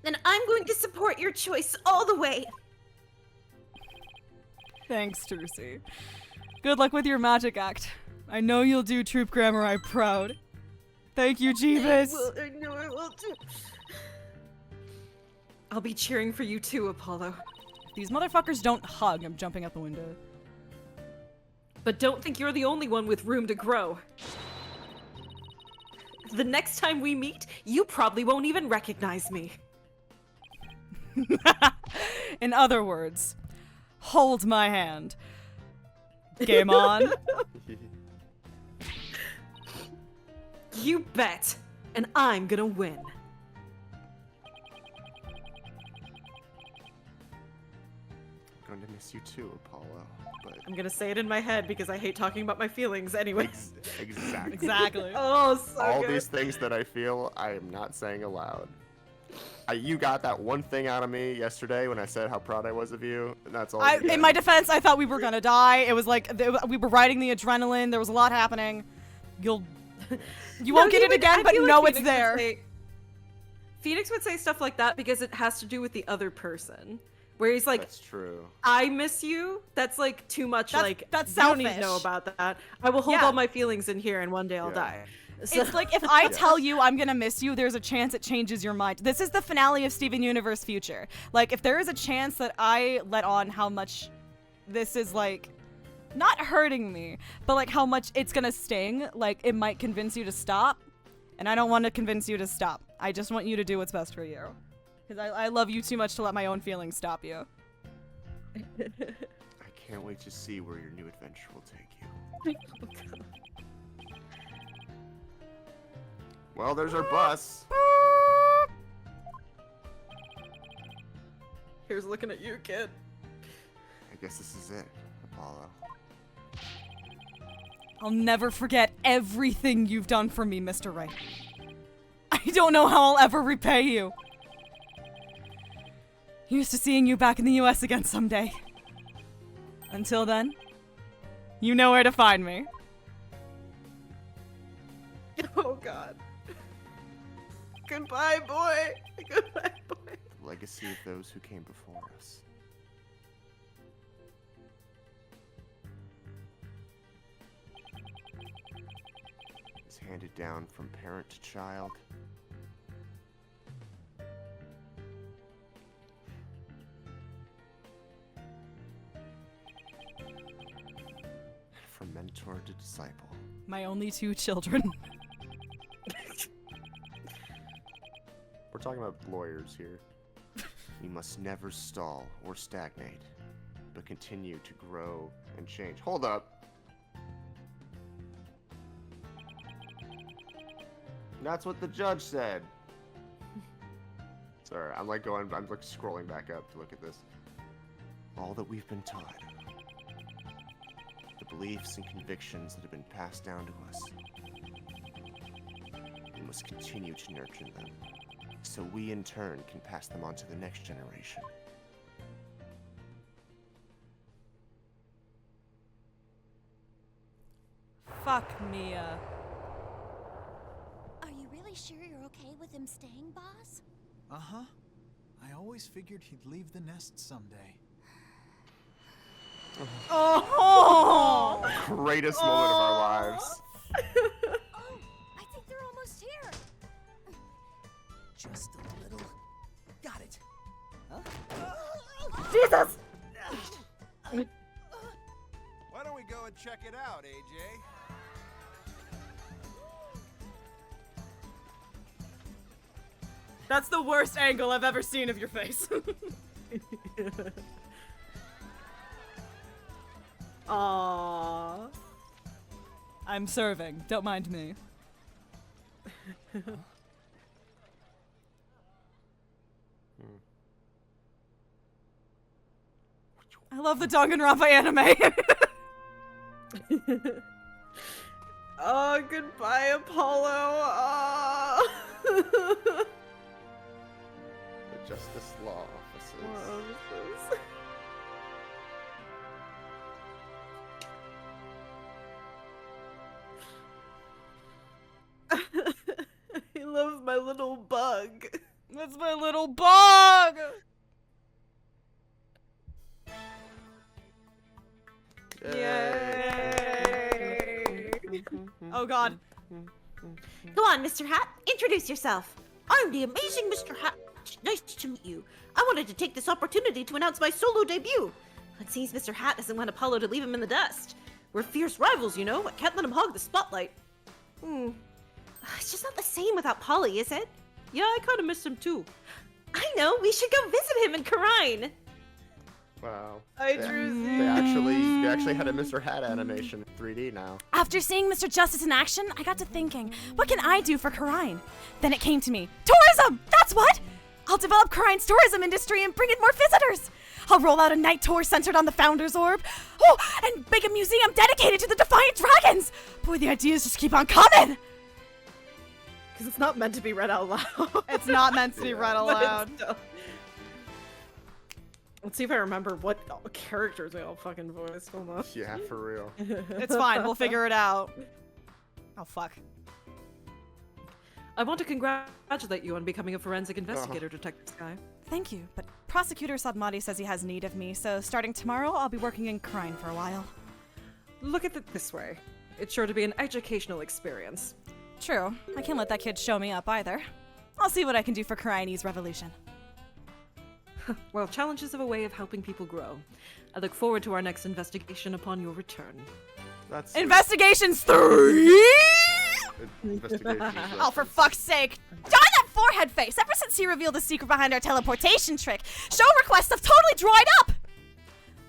then I'm going to support your choice all the way. Thanks, Trucy. Good luck with your magic act. I know you'll do Troop Grammar proud. Thank you, Jeebus. I know I will too. I'll be cheering for you too, Apollo. If these motherfuckers don't hug, I'm jumping out the window. But don't think you're the only one with room to grow. The next time we meet, you probably won't even recognize me. In other words, hold my hand. Game on. You bet. And I'm gonna win. I'm going to miss you too, Apollo. But I'm gonna say it in my head because I hate talking about my feelings anyway. exactly. Exactly. Oh, so All good. these things that I feel, I am not saying aloud. You got that one thing out of me yesterday when I said how proud I was of you, and that's all. you In get. my defense, I thought we were gonna die. It was like we were riding the adrenaline. There was a lot happening. You won't get he it would- again, I but feel like know it's Phoenix would there. Phoenix would say stuff like that because it has to do with the other person. Where he's like, That's true. I miss you. That's like too much. That's you don't need to selfish. know about that. I will hold Yeah. all my feelings in here, and one day I'll Yeah. die. So, It's like if I tell you I'm gonna miss you, there's a chance it changes your mind. This is the finale of Steven Universe Future. Like, if there is a chance that I let on how much this is like not hurting me, but like how much it's gonna sting, like it might convince you to stop. And I don't want to convince you to stop. I just want you to do what's best for you. Because I love you too much to let my own feelings stop you. I can't wait to see where your new adventure will take you. Well, there's our bus. here's looking at you, kid. I guess this is it, Apollo. I'll never forget everything you've done for me, Mr. Wright. I don't know how I'll ever repay you. Here's to seeing you back in the US again someday. Until then, you know where to find me. Oh God. Goodbye, boy. Goodbye, boy. The legacy of those who came before us. Is handed down from parent to child. From mentor to disciple. My only two children. We're talking about lawyers here. You must never stall or stagnate, but continue to grow and change. Hold up. That's what the judge said. Sorry, I'm like scrolling back up to look at this. All that we've been taught, the beliefs and convictions that have been passed down to us, we must continue to nurture them, so we in turn can pass them on to the next generation. Fuck Mia. Are you really sure you're okay with him staying, boss? Uh-huh. I always figured he'd leave the nest someday. Oh! Greatest moment of our lives. Oh, I think they're almost here. Just a little. Got it. Jesus! Why don't we go and check it out, AJ? That's the worst angle I've ever seen of your face. Aww. I'm serving. Don't mind me. I love the Danganronpa anime. Oh, goodbye, Apollo. Oh. The Justice Law Offices. I love my little bug. That's my little bug. Yay! Oh God. Go on, Mr. Hat. Introduce yourself. I'm the amazing Mr. Hat. Nice to meet you. I wanted to take this opportunity to announce my solo debut. It seems Mr. Hat doesn't want Apollo to leave him in the dust. We're fierce rivals, you know. I can't let him hog the spotlight. It's just not the same without Polly, is it? Yeah, I kind of missed him too. I know. We should go visit him in Karine. Wow. I drew Z. They actually had a Mr. Hat animation in 3D now. After seeing Mr. Justice in action, I got to thinking, what can I do for Karine? Then it came to me. Tourism! That's what! I'll develop Karine's tourism industry and bring in more visitors. I'll roll out a night tour centered on the Founder's Orb. Oh, and make a museum dedicated to the Defiant Dragons. Boy, the ideas just keep on coming. Because it's not meant to be read out loud. It's not meant to be read But it's aloud. still- Let's see if I remember what characters we all fucking voiced. Hold on. Yeah, for real. It's fine. We'll figure it out. Oh, fuck. I want to congratulate you on becoming a forensic investigator, Detective Sky. Thank you, but Prosecutor Sadmati says he has need of me, so starting tomorrow, I'll be working in Karine for a while. Look at it this way. It's sure to be an educational experience. True. I can't let that kid show me up either. I'll see what I can do for Karine's revolution. Well, challenges have a way of helping people grow. I look forward to our next investigation upon your return. That's sweet. Investigations 3! Investigations is Oh, for fuck's sake! Darn that forehead face! Ever since he revealed the secret behind our teleportation trick, show requests have totally dried up!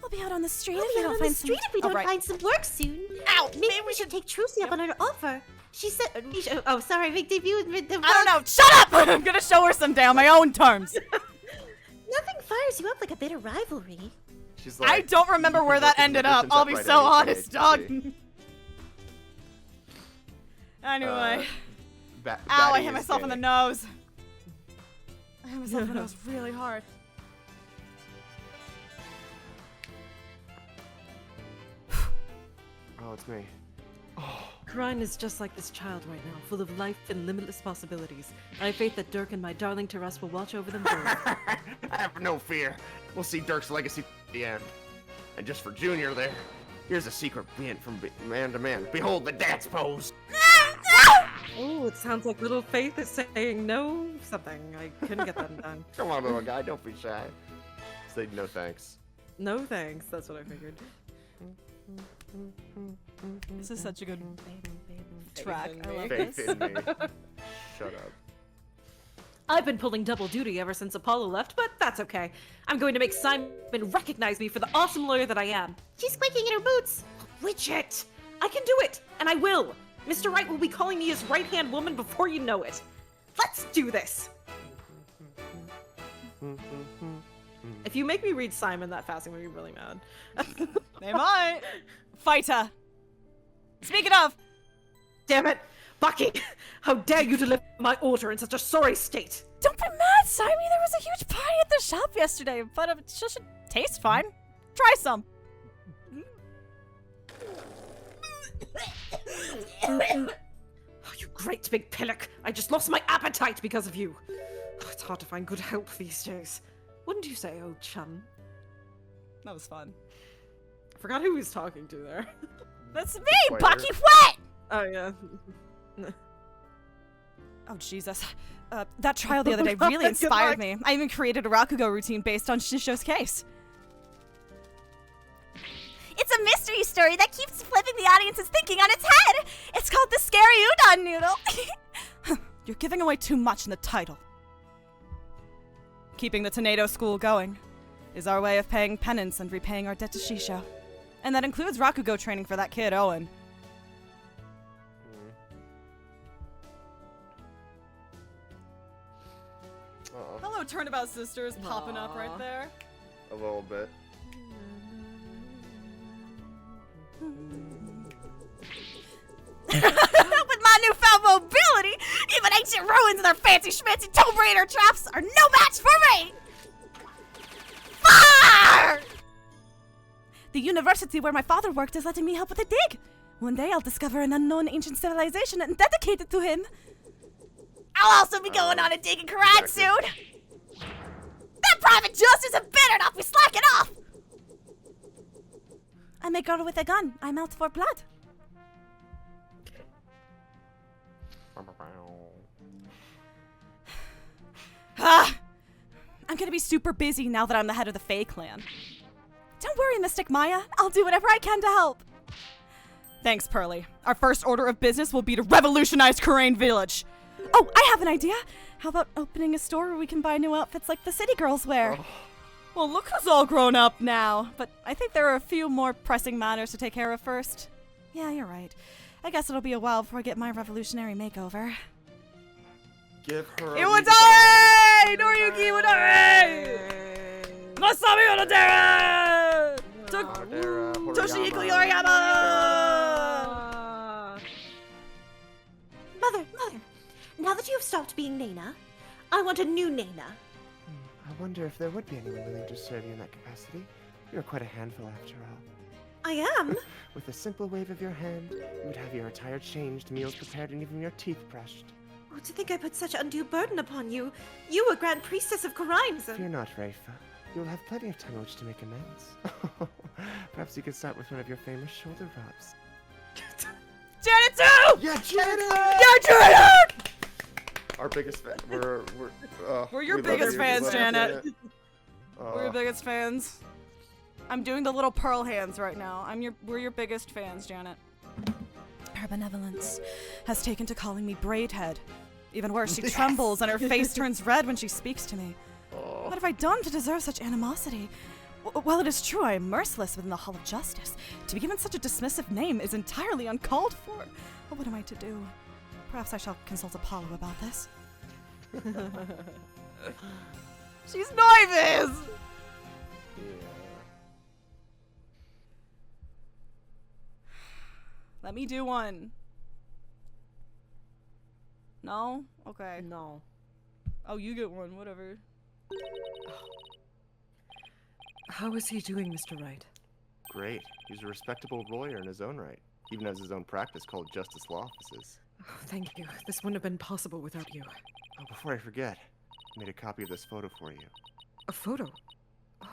We'll be out on the street if we don't find some... if we don't right. find some work soon. Ow! Maybe we should take Trucy up on her offer. She said, oh, sorry, make debut with the I don't know. Shut up! I'm gonna show her someday on my own terms. Nothing fires you up like a bit of rivalry. She's I don't remember where that ended up. I'll be so honest, dog. Anyway. Ow, I hit myself in the nose. I hit myself in the nose really hard. Oh, it's me. Karine is just like this child right now, full of life and limitless possibilities. I have faith that Dirk and my darling Teres will watch over them both. Have no fear. We'll see Dirk's legacy at the end. And just for Junior there, here's a secret hint from man to man. Behold the dance pose. Oh, it sounds like little Faith is saying no something. I couldn't get that done. Come on, little guy, don't be shy. Say no thanks. No thanks, that's what I figured. This is such a good track. I love Faith this. in me. Shut up. I've been pulling double duty ever since Apollo left, but that's okay. I'm going to make Simon recognize me for the awesome lawyer that I am. She's squeaking in her boots. Widget! I can do it, and I will. Mr. Wright will be calling me his right-hand woman before you know it. Let's do this! If you make me read Simon that fast, I'm gonna be really mad. They might. Fighter. Speaking of. Damn it! Bucky! How dare you deliver my order in such a sorry state! Don't be mad, Simon. There was a huge party at the shop yesterday, but it just tastes fine. Try some. Oh, you great big pillock! I just lost my appetite because of you! Oh, it's hard to find good help these days. Wouldn't you say, old chum? That was fun. I forgot who he was talking to there. That's me, Fighter. Bucky Wet! Oh, yeah. Oh, Jesus. That trial the other day really inspired me. I even created a Rakugo routine based on Shisho's case. It's a mystery story that keeps flipping the audience's thinking on its head. It's called The Scary Udon Noodle. You're giving away too much in the title. Keeping the Tornado School going is our way of paying penance and repaying our debt to Shisho. And that includes Rakugo training for that kid, Owen. Uh-oh. Hello, Turnabout Sisters popping up right there. A little bit. With my newfound mobility, even ancient ruins and their fancy schmancy Tomb Raider traps are no match for me! Fire! The university where my father worked is letting me help with a dig. One day I'll discover an unknown ancient civilization and dedicate it to him. I'll also be going on a dig in Karad soon! That private justice had better not be slacking off! I'm a girl with a gun. I'm out for blood. I'm gonna be super busy now that I'm the head of the Fae clan. Don't worry, Mystic Maya. I'll do whatever I can to help. Thanks, Pearly. Our first order of business will be to revolutionize Kurain Village. Oh, I have an idea. How about opening a store where we can buy new outfits like the city girls wear? Well, look who's all grown up now. But I think there are a few more pressing matters to take care of first. Yeah, you're right. I guess it'll be a while before I get my revolutionary makeover. Give her. Iwadare! Noriyuki Iwadare! Masami Onodera! Toshihiko Yoriyama! Mother, now that you have stopped being Nana, I want a new Nana. I wonder if there would be anyone willing to serve you in that capacity. You're quite a handful after all. I am? With a simple wave of your hand, you would have your attire changed, meals prepared, and even your teeth brushed. Oh, to think I put such undue burden upon you. You, a Grand Priestess of Karaim's. Fear not, Raifa. You will have plenty of time in which to make amends. Perhaps you could start with one of your famous shoulder rubs. Janet too! Yeah, Janet! Yeah, Janet! Our biggest fan. We're your we love biggest you. fans, We love Janet. you. We're your biggest fans. I'm doing the little pearl hands right now. We're your biggest fans, Janet. Her benevolence has taken to calling me Braidhead. Even worse, she trembles and her face turns red when she speaks to me. What have I done to deserve such animosity? Well, it is true I am merciless within the Hall of Justice. To be given such a dismissive name is entirely uncalled for. But what am I to do? Perhaps I shall consult Apollo about this. She's nervous! Let me do one. No? Okay. No. Oh, you get one, whatever. How is he doing, Mr. Wright? Great. He's a respectable lawyer in his own right. Even has his own practice called Justice Law Offices. Oh, thank you. This wouldn't have been possible without you. Oh, before I forget, I made a copy of this photo for you. A photo? Oh.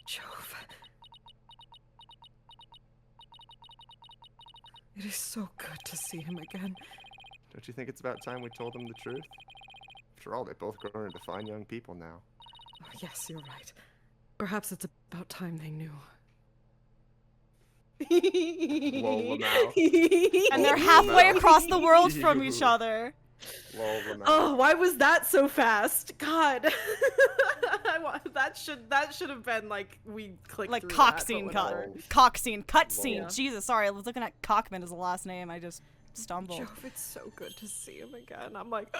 Jove. It is so good to see him again. Don't you think it's about time we told them the truth? After all, they've both grown into fine young people now. Oh, yes, you're right. Perhaps it's about time they knew. Lol, now. And they're halfway across the world from each other. Lol, now. Oh, why was that so fast? God. that should have been like we clicked Like through cock that, scene but cut. whatever. Cock scene. Cut scene. Yeah. Jesus, sorry. I was looking at Cockman as the last name. I just stumbled. Jove, it's so good to see him again. I'm like,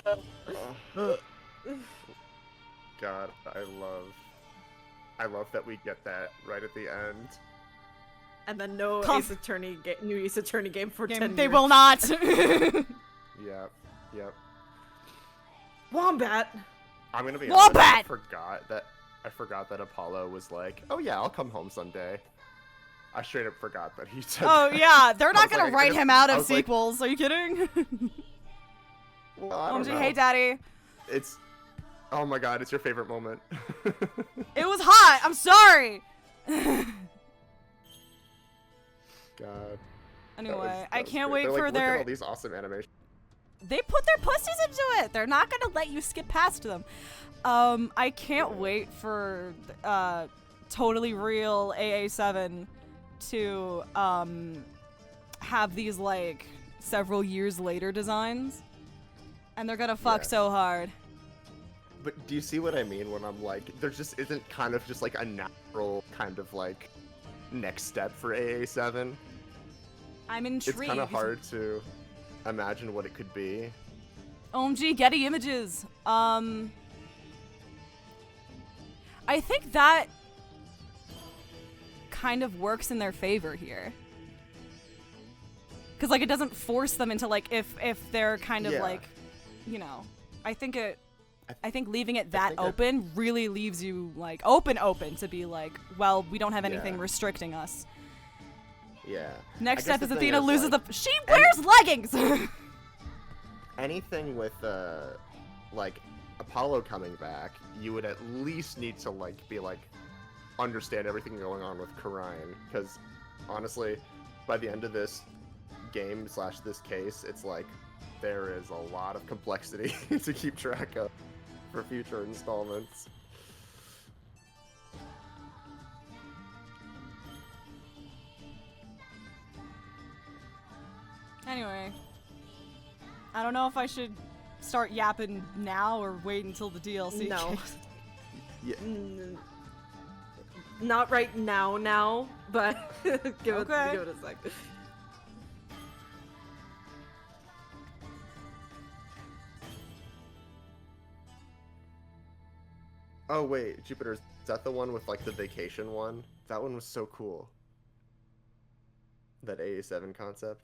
God, I love that we get that right at the end. and then no Conf- new Ace Attorney game for 10 years. They will not. Yep. Wombat. I'm gonna be Wombat! honest, I forgot that Apollo was like, oh yeah, I'll come home someday. I straight up forgot that he said Oh that. yeah, they're I not was gonna like, write him out I of was like, sequels. Are you kidding? well, I don't OMG, know. hey daddy. It's, oh my god, it's your favorite moment. It was hot. I'm sorry. God. Anyway, I that was can't great. wait They're for like, look at their. all these awesome animations. They put their pussies into it. They're not gonna let you skip past them. I can't wait for Totally Real AA7 to have these like several years later designs, and they're gonna fuck Yes. so hard. But do you see what I mean when I'm like, there just isn't kind of just like a natural kind of like next step for AA7? I'm intrigued. It's kind of hard to imagine what it could be. OMG, Getty Images. I think that kind of works in their favor here. Cause like it doesn't force them into like if they're kind of Yeah. like, you know, I think leaving it that think open really leaves you like open to be like, well, we don't have anything Yeah. restricting us. Yeah. Next I guess step is the thing Athena is, loses like, she wears leggings. anything with like Apollo coming back, you would at least need to like be like understand everything going on with Karain, because honestly, by the end of this game / this case, it's like there is a lot of complexity to keep track of for future installments. Anyway, I don't know if I should start yapping now or wait until the DLC. No. Yeah. Not right now, but give it a sec. Oh wait, Jupiter, is that the one with like the vacation one? That one was so cool. That AA7 concept.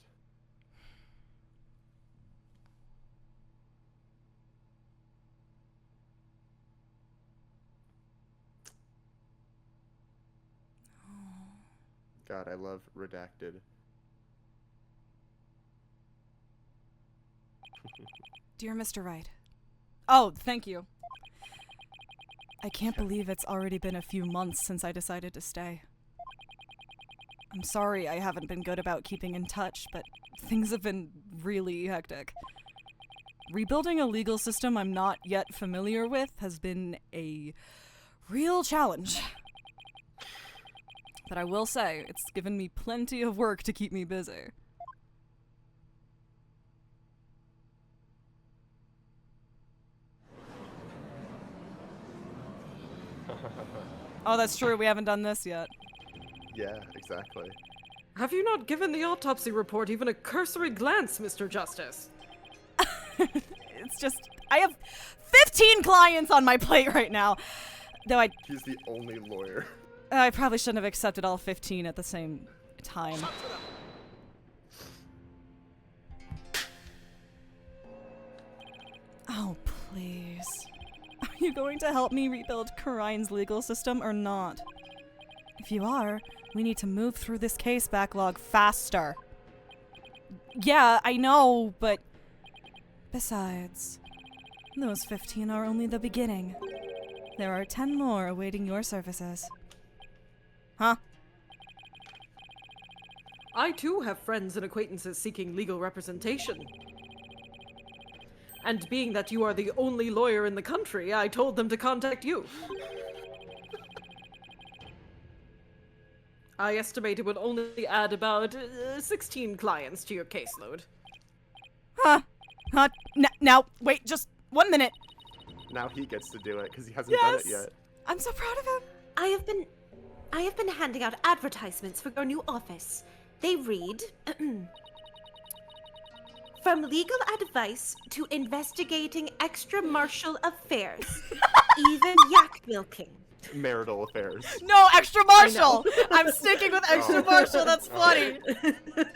God, I love Redacted. Dear Mr. Wright. Oh, thank you. I can't believe it's already been a few months since I decided to stay. I'm sorry I haven't been good about keeping in touch, but things have been really hectic. Rebuilding a legal system I'm not yet familiar with has been a real challenge. But I will say, it's given me plenty of work to keep me busy. Oh, that's true. We haven't done this yet. Yeah, exactly. Have you not given the autopsy report even a cursory glance, Mr. Justice? It's just, I have 15 clients on my plate right now. Though He's the only lawyer. I probably shouldn't have accepted all 15 at the same time. Oh, please. Are you going to help me rebuild Karine's legal system or not? If you are, we need to move through this case backlog faster. Yeah, I know, but... Besides, those 15 are only the beginning. There are 10 more awaiting your services. Huh? I too have friends and acquaintances seeking legal representation. And being that you are the only lawyer in the country, I told them to contact you. I estimate it would only add about 16 clients to your caseload. Huh? Now, wait, just 1 minute. Now he gets to do it because he hasn't done it yet. I'm so proud of him. I have been handing out advertisements for your new office. They read, from legal advice to investigating extramarital affairs, even yak milking. Marital affairs. No, extra Marshall. I'm sticking with extra Marshall. That's funny.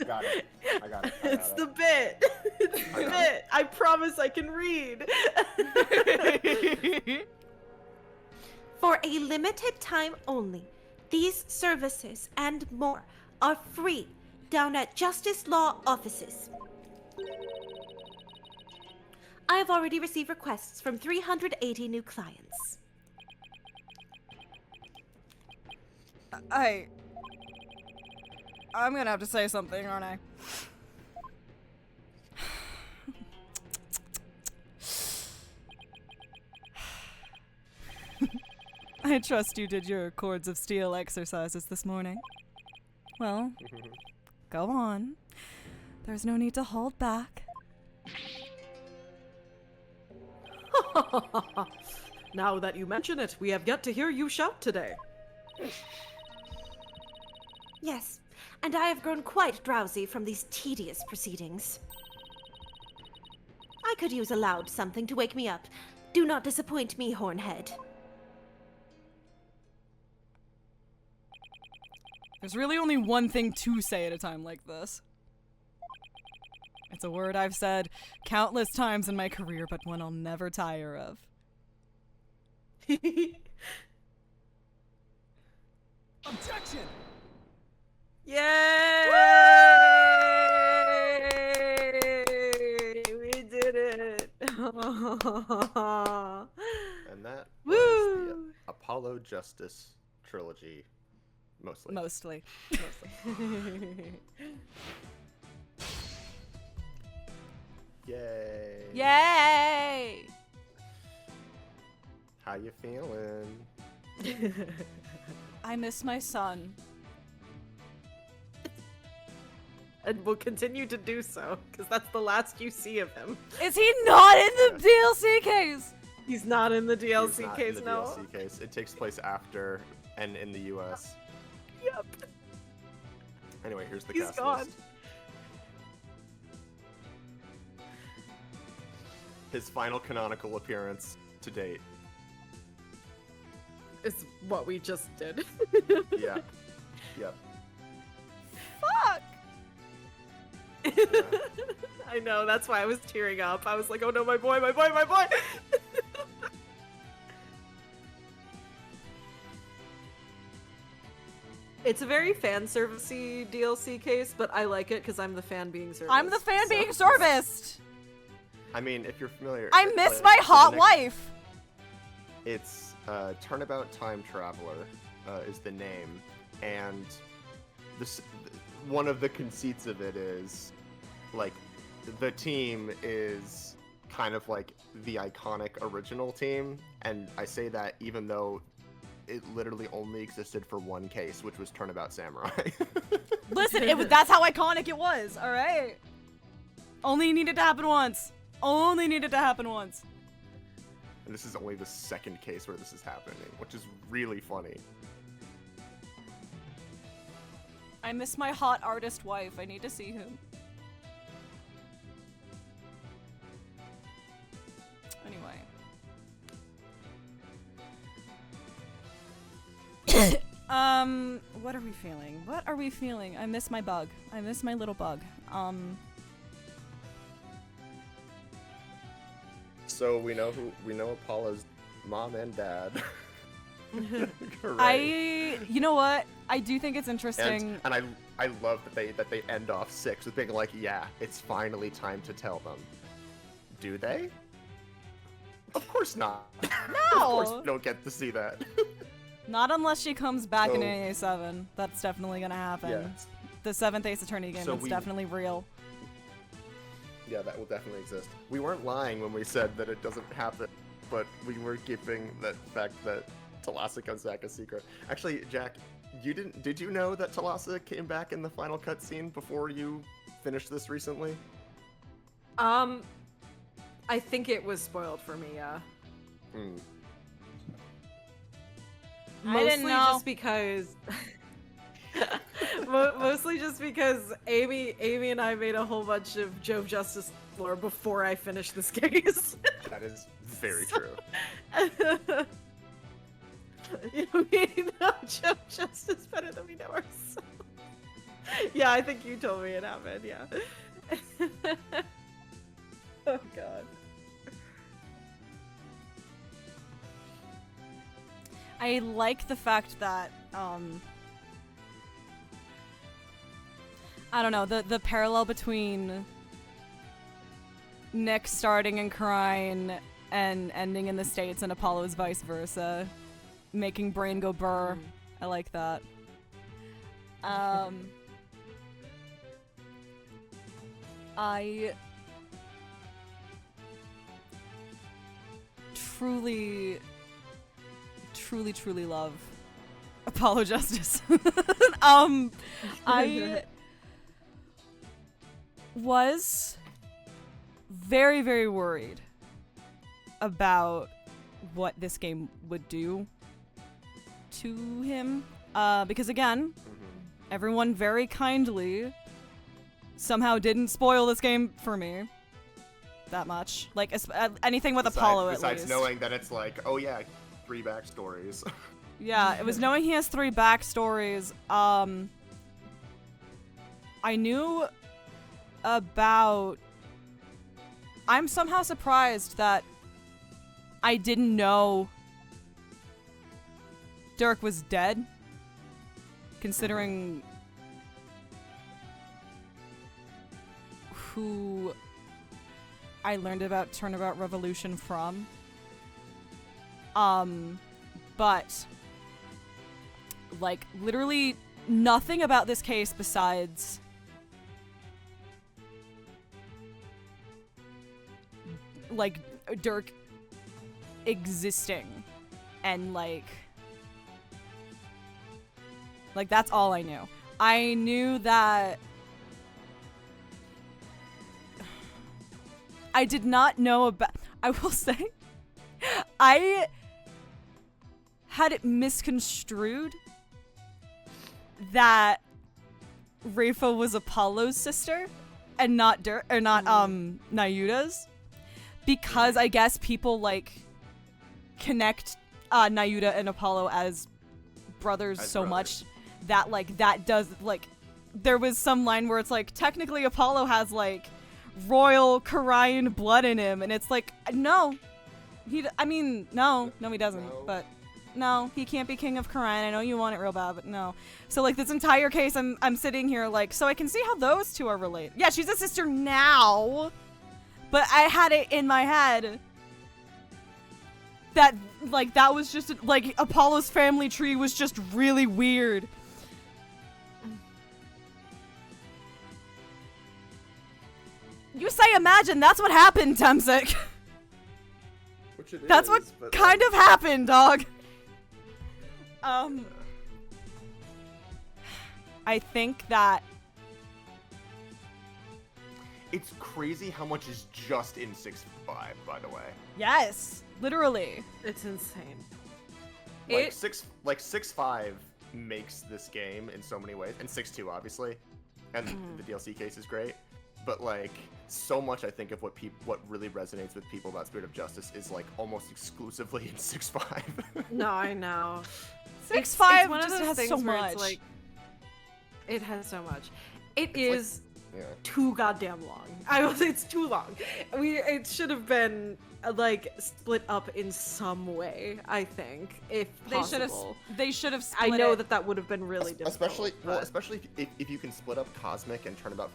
Got it. I got it. It's the bit. It's the bit. I promise I can read. For a limited time only, these services and more are free down at Justice Law offices. I have already received requests from 380 new clients. I'm gonna have to say something, aren't I? I trust you did your cords of steel exercises this morning. Well, go on. There's no need to hold back. Now that you mention it, we have yet to hear you shout today. Yes, and I have grown quite drowsy from these tedious proceedings. I could use a loud something to wake me up. Do not disappoint me, Hornhead. There's really only one thing to say at a time like this. It's a word I've said countless times in my career, but one I'll never tire of. Objection! Yay! We did it! And that was the Apollo Justice Trilogy. Mostly. Yay! Yay! How you feeling? I miss my son. And we'll continue to do so, because that's the last you see of him. Is he not in the DLC case? He's not in the He is DLC not case, in the no. DLC case. It takes place after and in the US. Yep. Anyway, here's the He's cast gone. list. His final canonical appearance to date. It's what we just did. Yeah. Yep. Fuck! I know, that's why I was tearing up. I was like, oh no, my boy, my boy, my boy! It's a very fan servicey DLC case, but I like it because I'm the fan being serviced. I'm the fan so- being serviced. I mean, if you're familiar, I it- miss like, my so the hot next- wife. It's Turnabout Time Traveler is the name, and this one of the conceits of it is like the team is kind of like the iconic original team, and I say that even though it literally only existed for one case, which was Turnabout Samurai. Listen, that's how iconic it was. All right. Only needed to happen once. Only needed to happen once. And this is only the second case where this is happening, which is really funny. I miss my hot artist wife. I need to see him. Anyway. What are we feeling? What are we feeling? I miss my bug. I miss my little bug. So we know Paula's mom and dad. You know what? I do think it's interesting. And I love that they end off 6 with being like, yeah, it's finally time to tell them. Do they? Of course not. No! Of course we don't get to see that. Not unless she comes back in So- AA7. That's definitely gonna happen. Yeah. The 7th Ace Attorney game So is we- definitely real. Yeah, that will definitely exist. We weren't lying when we said that it doesn't happen, but we were keeping that fact that Talassa comes back a secret. Actually, Jack, did you know that Talassa came back in the final cutscene before you finished this recently? I think it was spoiled for me, yeah. Hmm. I didn't Mostly know. just because mostly just because Amy and I made a whole bunch of Jove Justice lore before I finished this case. That is very true. We know Jove Justice better than we know ourselves. Yeah, I think you told me it happened, yeah. Oh god. I like the fact that, I don't know, the parallel between Nick starting in Crine and ending in the States and Apollo's vice versa, making brain go burr. I like that. I truly love Apollo Justice. I was very, very worried about what this game would do to him. Because again, everyone very kindly somehow didn't spoil this game for me that much. Like, anything with Apollo, at besides least. knowing that it's like, oh yeah, 3 backstories. Yeah, it was knowing he has 3 backstories. I knew about... I'm somehow surprised that I didn't know Dirk was dead, considering who I learned about Turnabout Revolution from. But like literally nothing about this case besides like Dirk existing and like that's all I knew. I knew that I did not know about, I will say, I had it misconstrued that Rafa was Apollo's sister and not Nayuta's, because I guess people like connect Nayuta and Apollo as brothers so much that like that does like there was some line where it's like technically Apollo has like royal Karian blood in him, and it's like no, he doesn't. No. But no, he can't be king of Karian. I know you want it real bad, but no. So like this entire case, I'm sitting here like, so I can see how those two are related. Yeah, she's a sister now, but I had it in my head that like that was just like Apollo's family tree was just really weird. You say imagine, that's what happened, Temsik. Which it That's is, what but, kind of happened, dog. I think that It's crazy how much is just in 6.5, by the way. yes, literally. It's insane. Like It- 6.5 makes this game in so many ways, and 6.2 obviously, and the DLC case is great. But like so much, I think of what really resonates with people about Spirit of Justice is like almost exclusively in 6.5. No, I know. 6.5 one of just those has things so where much. it's like, it has so much. It like- is Yeah. too goddamn long. I will say it's too long. It should have been like split up in some way. I think if possible. They should have I split know it. that would have been really difficult. Especially if you can split up Cosmic and turn it about.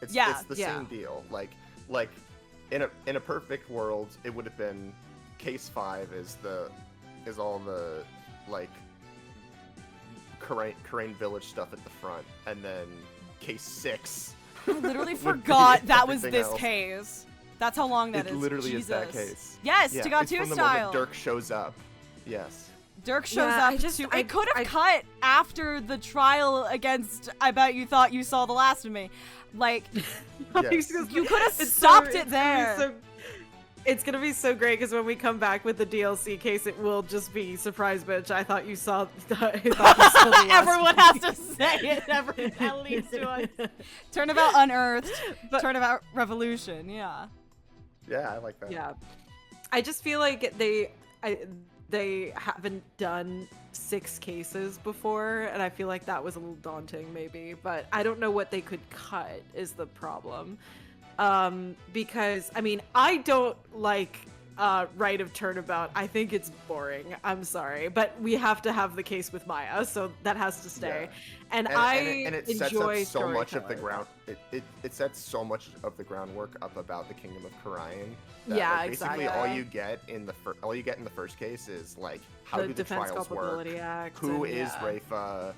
It's the Yeah. same deal. Like in a perfect world, it would have been Case 5 is all the like Karain Village stuff at the front, and then Case 6. I literally would be forgot that was everything this else. case. That's how long that It is. literally is that Jesus. case. Yes, Yeah, Dagon it's 2 from the style. moment Dirk shows up. Yes. Dirk shows Yeah, up I just- too. I- It could have I- cut after the trial against I Bet You Thought You Saw the Last of Me. Like, Yes. you could have It's stopped so- it there. It's gonna be so great because when we come back with the DLC case, it will just be surprise, bitch. I thought you saw. I thought you saw the last Everyone has to say it at least once. Turnabout Unearthed, But- Turnabout Revolution, yeah. Yeah, I like that. Yeah, I just feel like they haven't done 6 cases before, and I feel like that was a little daunting, maybe. But I don't know what they could cut is the problem. Because I mean, I don't like Right of Turnabout. I think it's boring. I'm sorry, but we have to have the case with Maya, so that has to stay. Yeah. And it sets enjoy up so much of the storytelling. ground. It sets so much of the groundwork up about the Kingdom of Karian. Yeah, like, basically exactly. all you get in the first case is like how The do the Defense trials work? Culpability Act. Who and, is yeah. Rafa?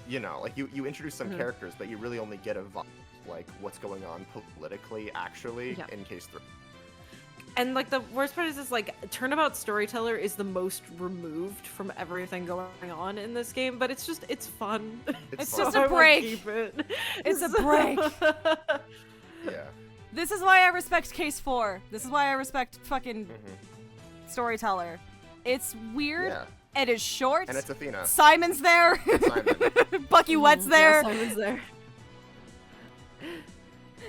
You know, like you introduce some Mhm. characters, but you really only get a vibe like what's going on politically actually Yeah. in case 3. And like the worst part is like Turnabout Storyteller is the most removed from everything going on in this game, but it's fun. It's fun. just a I wanna break. keep it. It's a break. Yeah. This is why I respect Case 4. This is why I respect fucking Mhm. Storyteller. It's weird. Yeah. It is short. And it's Athena. Simon's there. Simon. Bucky Wet's there. Yeah, Simon's there.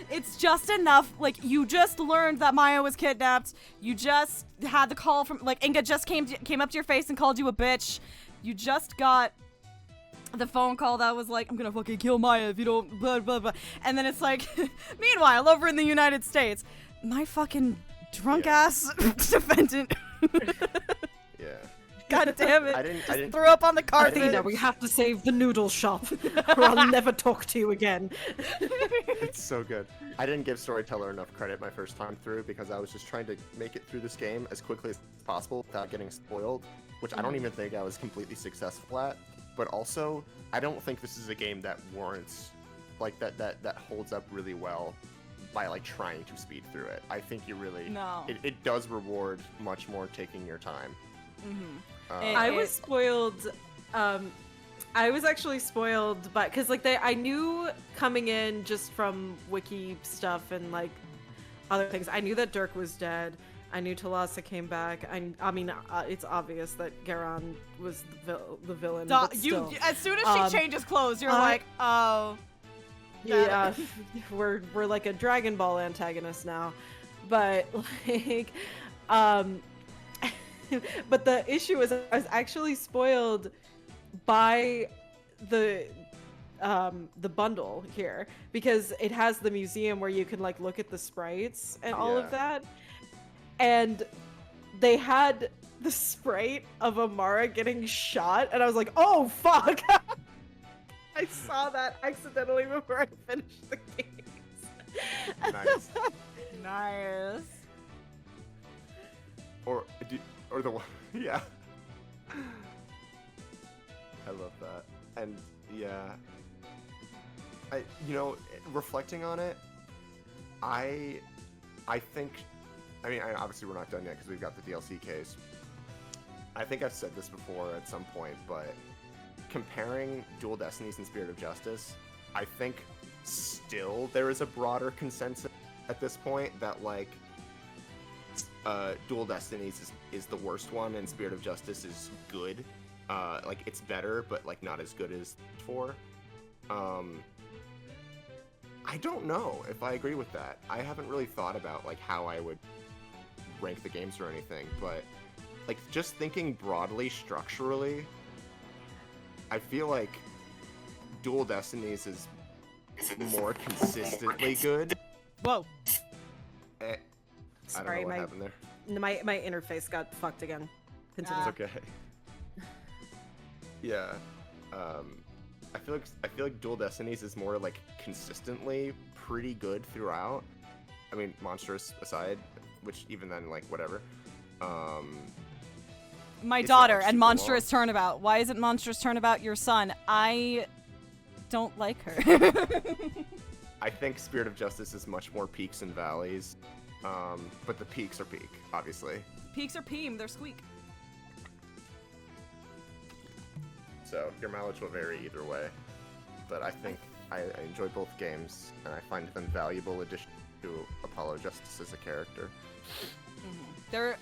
It's just enough. Like, you just learned that Maya was kidnapped. You just had the call from, like, Inga just came up to your face and called you a bitch. You just got the phone call that was like, I'm gonna fucking kill Maya if you don't blah blah blah. And then it's like, meanwhile, over in the United States, my fucking drunk ass defendant. Yeah. God damn it. I didn't Threw up on the carpet. Athena, we have to save the noodle shop, or I'll never talk to you again. It's so good. I didn't give Storyteller enough credit my first time through because I was just trying to make it through this game as quickly as possible without getting spoiled, which I don't even think I was completely successful at. But also, I don't think this is a game that warrants, like, that holds up really well by, like, trying to speed through it. I think you really... No. It does reward much more taking your time. Mm-hmm. I was spoiled. I was actually spoiled, but because like I knew coming in just from wiki stuff and like other things. I knew that Dirk was dead. I knew Talassa came back. I mean, it's obvious that Garon was the villain. But still. As soon as she changes clothes, you're like, oh. Yeah, we're like a Dragon Ball antagonist now, but like, but the issue is I was actually spoiled by the bundle here because it has the museum where you can like look at the sprites and all of that, and they had the sprite of Amara getting shot, and I was like, oh fuck. I saw that accidentally before I finished the games. Nice. Nice. Or the one, yeah. I love that, and yeah. Reflecting on it, I think, obviously we're not done yet because we've got the DLC case. I think I've said this before at some point, but comparing Dual Destinies and Spirit of Justice, I think still there is a broader consensus at this point that like Dual Destinies is the worst one and Spirit of Justice is good. Like it's better, but like not as good as 4. I don't know if I agree with that. I haven't really thought about like how I would rank the games or anything, but like just thinking broadly structurally, I feel like Dual Destinies is more consistently good. Whoa. I Sorry, don't know what happened there. My interface got fucked again. Continue. It's okay. Yeah. I feel like Dual Destinies is more like consistently pretty good throughout. I mean, Monstrous aside, which even then, like whatever. My It's daughter not and super Monstrous Turnabout. Why isn't Monstrous Turnabout your son? I don't like her. I think Spirit of Justice is much more peaks and valleys, but the peaks are peak, obviously. Peaks are Peem, they're squeak. So your mileage will vary either way, but I think I enjoy both games, and I find them valuable addition to Apollo Justice as a character.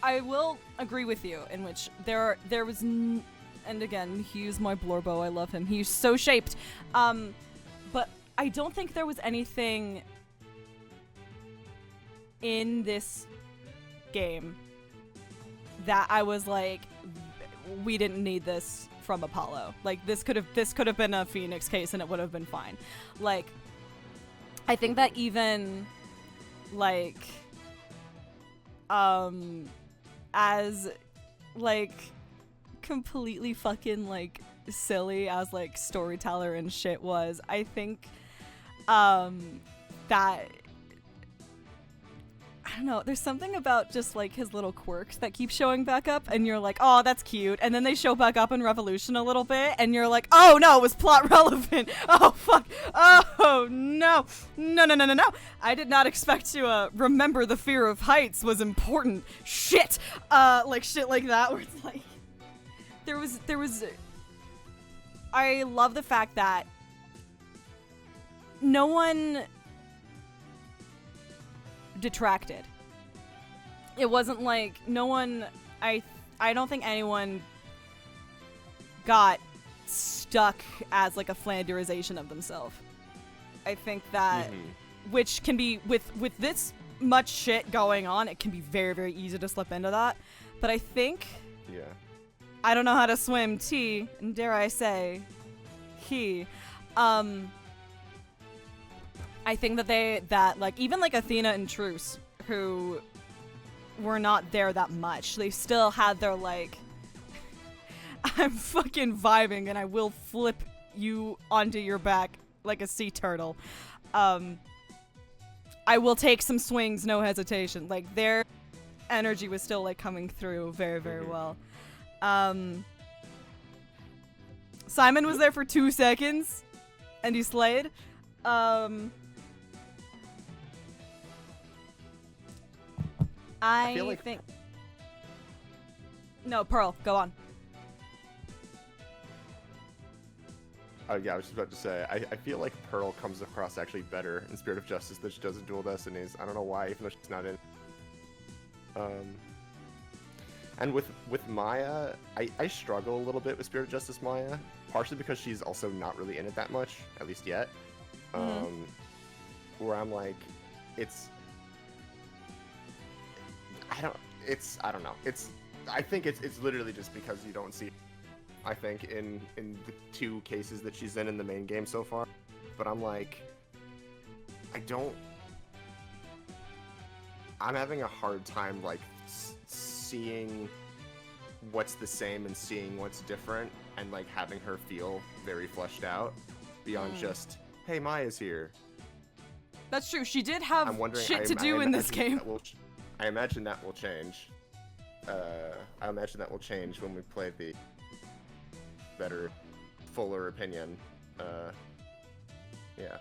I will agree with you in which there was, and again, he is my Blorbo. I love him. He's so shaped. But I don't think there was anything in this game that I was like, we didn't need this from Apollo. Like this could have been a Phoenix case and it would have been fine. Like I think that even like as like completely fucking like silly as like storyteller and shit was, I think that I don't know, there's something about just like his little quirks that keep showing back up and you're like, oh, that's cute, and then they show back up in Revolution a little bit and you're like, oh no, it was plot relevant. Oh fuck. Oh no. No. I did not expect to remember the fear of heights was important. Shit. Like shit like that where it's like there was I love the fact that no one detracted. It wasn't like no one I don't think anyone got stuck as like a Flanderization of themselves. I think that which can be with this much shit going on, it can be very, very easy to slip into that. But I think I don't know how to swim T, and dare I say he I think that like even like Athena and Truce, who were not there that much, they still had their like I'm fucking vibing and I will flip you onto your back like a sea turtle. I will take some swings, no hesitation. Like their energy was still like coming through very, very well. Simon was there for 2 seconds and he slayed. I feel like think no, Pearl, go on. Oh yeah, I was just about to say, I feel like Pearl comes across actually better in Spirit of Justice than she does in Dual Destinies. I don't know why, even though she's not in. And with Maya, I struggle a little bit with Spirit of Justice Maya, partially because she's also not really in it that much, at least yet. Where I'm like, I don't know. I think it's literally just because you don't see, I think, in the 2 cases that she's in the main game so far. But I'm like, I'm having a hard time, like, seeing what's the same and seeing what's different, and, like, having her feel very fleshed out beyond just, hey, Maya's here. That's true. She did have shit to I do in this game. I imagine that will change. I imagine that will change when we play the better, fuller opinion. Yeah.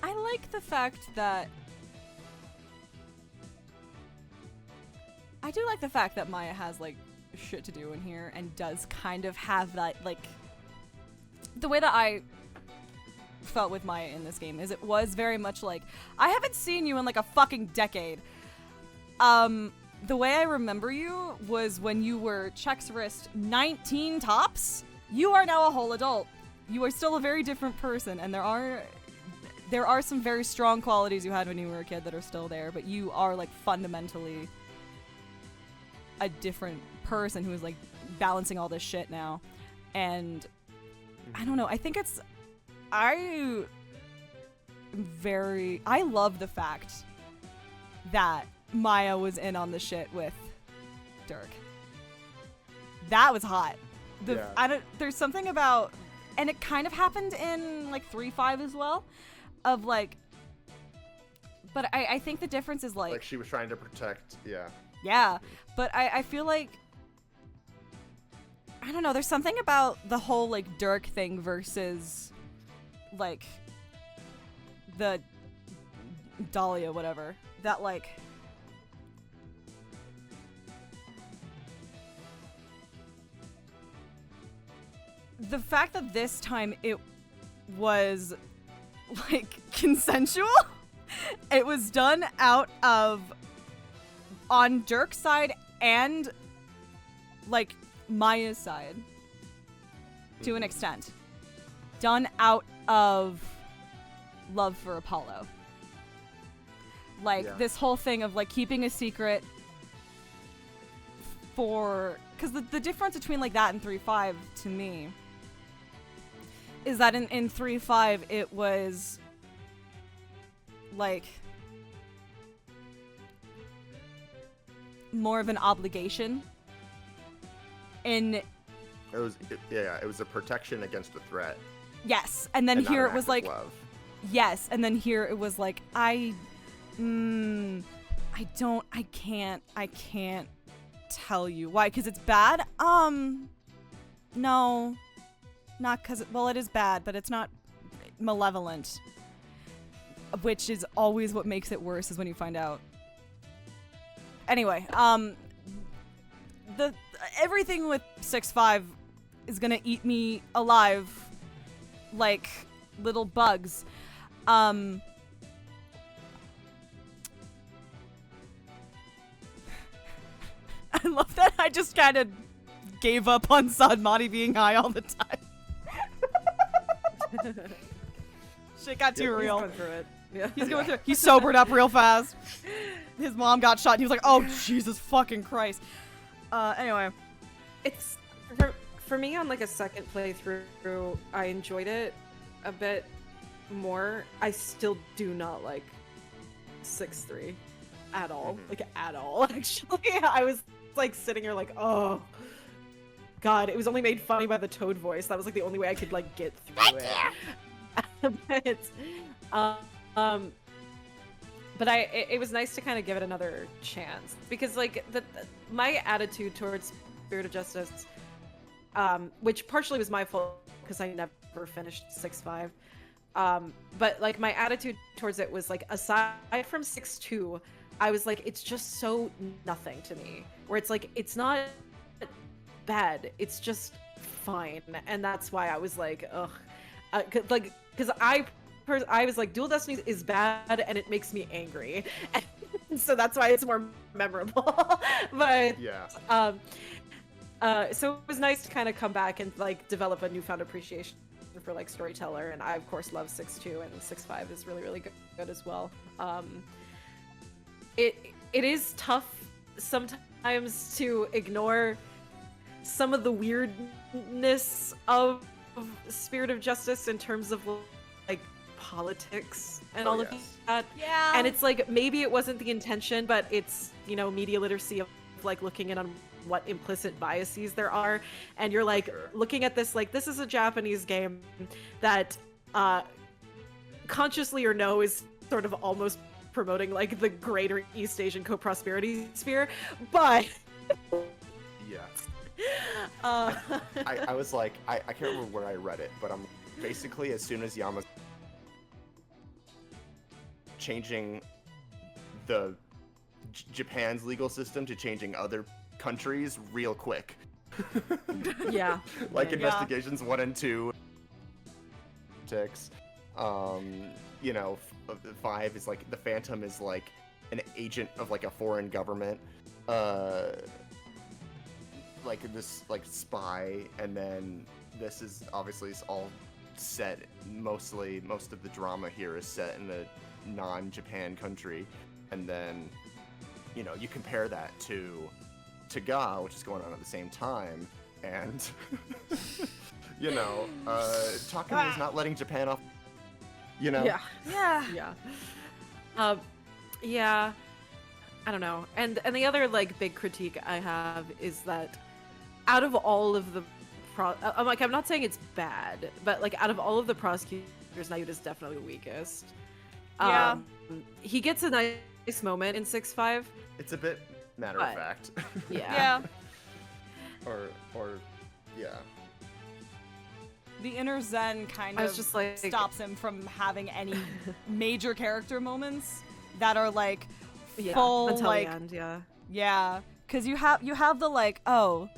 I like the fact that Maya has, like, shit to do in here and does kind of have that, like, the way that I felt with Maya in this game is it was very much like, I haven't seen you in like a fucking decade. The way I remember you was when you were Check's wrist 19 tops. You are now a whole adult. You are still a very different person, and there are some very strong qualities you had when you were a kid that are still there, but you are, like, fundamentally a different person who is, like, balancing all this shit now. And I don't know, I think I love the fact that Maya was in on the shit with Dirk. That was hot. There's something about, and it kind of happened in, like, 3.5 as well, of, like, but I think the difference is, like she was trying to protect, yeah, but I feel like, I don't know, there's something about the whole, like, Dirk thing versus, like, the Dahlia, whatever, that, like, the fact that this time it was, like, consensual, it was done out of, on Dirk's side and, like, Maya's side, to an extent, done out of love for Apollo. Like, this whole thing of, like, keeping a secret for, because the difference between, like, that and 3.5 to me is that in 3.5 it was, like, more of an obligation. It was a protection against a threat. Yes, and then here it was like love. Yes, and then here it was like I can't tell you why, because it's bad. No, not because, well, it is bad, but it's not malevolent, which is always what makes it worse, is when you find out. Anyway, everything with 6.5 is gonna eat me alive like little bugs. I love that I just kind of gave up on Sadmati being high all the time. Shit got too real. He's going through it. Yeah. He's going through it. He sobered up real fast. His mom got shot and he was like, oh, Jesus fucking Christ. Anyway. It's, for me, on, like, a second playthrough, I enjoyed it a bit more. I still do not like 6.3 at all. Like, at all, actually. I was, like, sitting here like, oh, God. It was only made funny by the Toad voice. That was, like, the only way I could, like, get through it. But it was nice to kind of give it another chance, because, like, my attitude towards Spirit of Justice, which partially was my fault because I never finished 6.5, but, like, my attitude towards it was, like, aside from 6.2, I was like, it's just so nothing to me, where it's like, it's not bad, it's just fine, and that's why I was like, ugh, like, because I I was like, Dual Destinies is bad and it makes me angry. And so that's why it's more memorable. But Yeah. so it was nice to kind of come back and like develop a newfound appreciation for like storyteller, and I of course love 6.2, and 6.5 is really, really good as well. It is tough sometimes to ignore some of the weirdness of Spirit of Justice in terms of like politics and all of that. Yeah. And it's like, maybe it wasn't the intention, but it's, you know, media literacy of like looking in on what implicit biases there are. And you're like looking at this, like, this is a Japanese game that consciously or no is sort of almost promoting like the greater East Asian co-prosperity sphere. But Yeah. I I was like, I can't remember where I read it, but I'm basically, as soon as Yama's changing the Japan's legal system to changing other countries real quick. yeah. Like Yeah. Investigations 1 and 2. 6. You know, 5 is like, the Phantom is like an agent of like a foreign government. Like this like spy, and then this is obviously it's all set, most of the drama here is set in a non-Japan country, and then, you know, you compare that to Ga, which is going on at the same time, and you know, Takumi is not letting Japan off, you know. Yeah. Yeah. Yeah. Yeah. I don't know. And the other like big critique I have is that out of all of the I'm not saying it's bad, but like out of all of the prosecutors, Nayuta is definitely the weakest. Yeah. He gets a nice moment in 6.5. It's a bit matter of fact. Yeah. or yeah. The inner zen kind I of was just like stops him from having any major character moments that are like yeah, full until like the end, yeah. yeah, because you have the like, oh,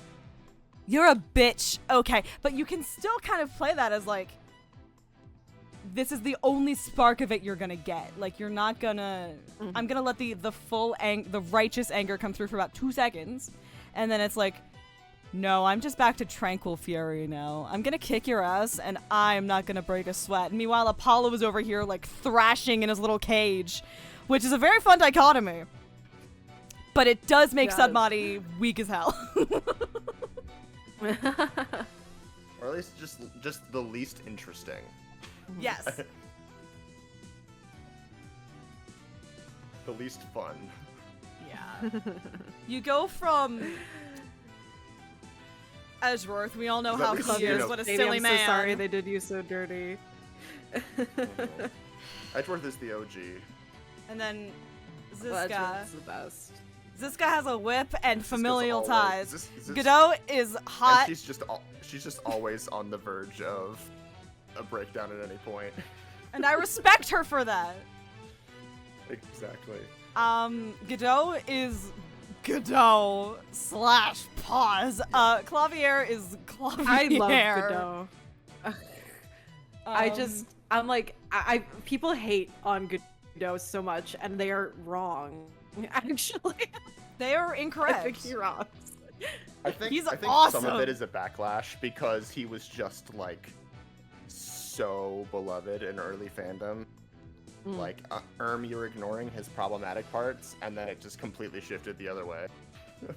you're a bitch, okay, but you can still kind of play that as like, this is the only spark of it you're gonna get. Like, you're not gonna I'm gonna let the full the righteous anger come through for about 2 seconds, and then it's like, no, I'm just back to tranquil fury now. I'm gonna kick your ass, and I'm not gonna break a sweat. And meanwhile, Apollo is over here like thrashing in his little cage, which is a very fun dichotomy. But it does make Submati weak as hell. Or at least just the least interesting. Yes. The least fun. Yeah. You go from Edgeworth. We all know how he is. What a silly man. I'm so sorry they did you so dirty. Edgeworth is the OG. And then Well, Ziska. Edgeworth's the best. Ziska has a whip and familial always- ties. Ziska- Godot is hot. And she's just always on the verge of a breakdown at any point. And I respect her for that. Exactly. Godot is Godot / pause. Clavier is Clavier. I love Godot. I'm like, I people hate on Godot so much, and they are wrong. Actually, they are incorrect. I think you're wrong. I think awesome. some of it is a backlash because he was just like so beloved in early fandom. Like, you're ignoring his problematic parts, and then it just completely shifted the other way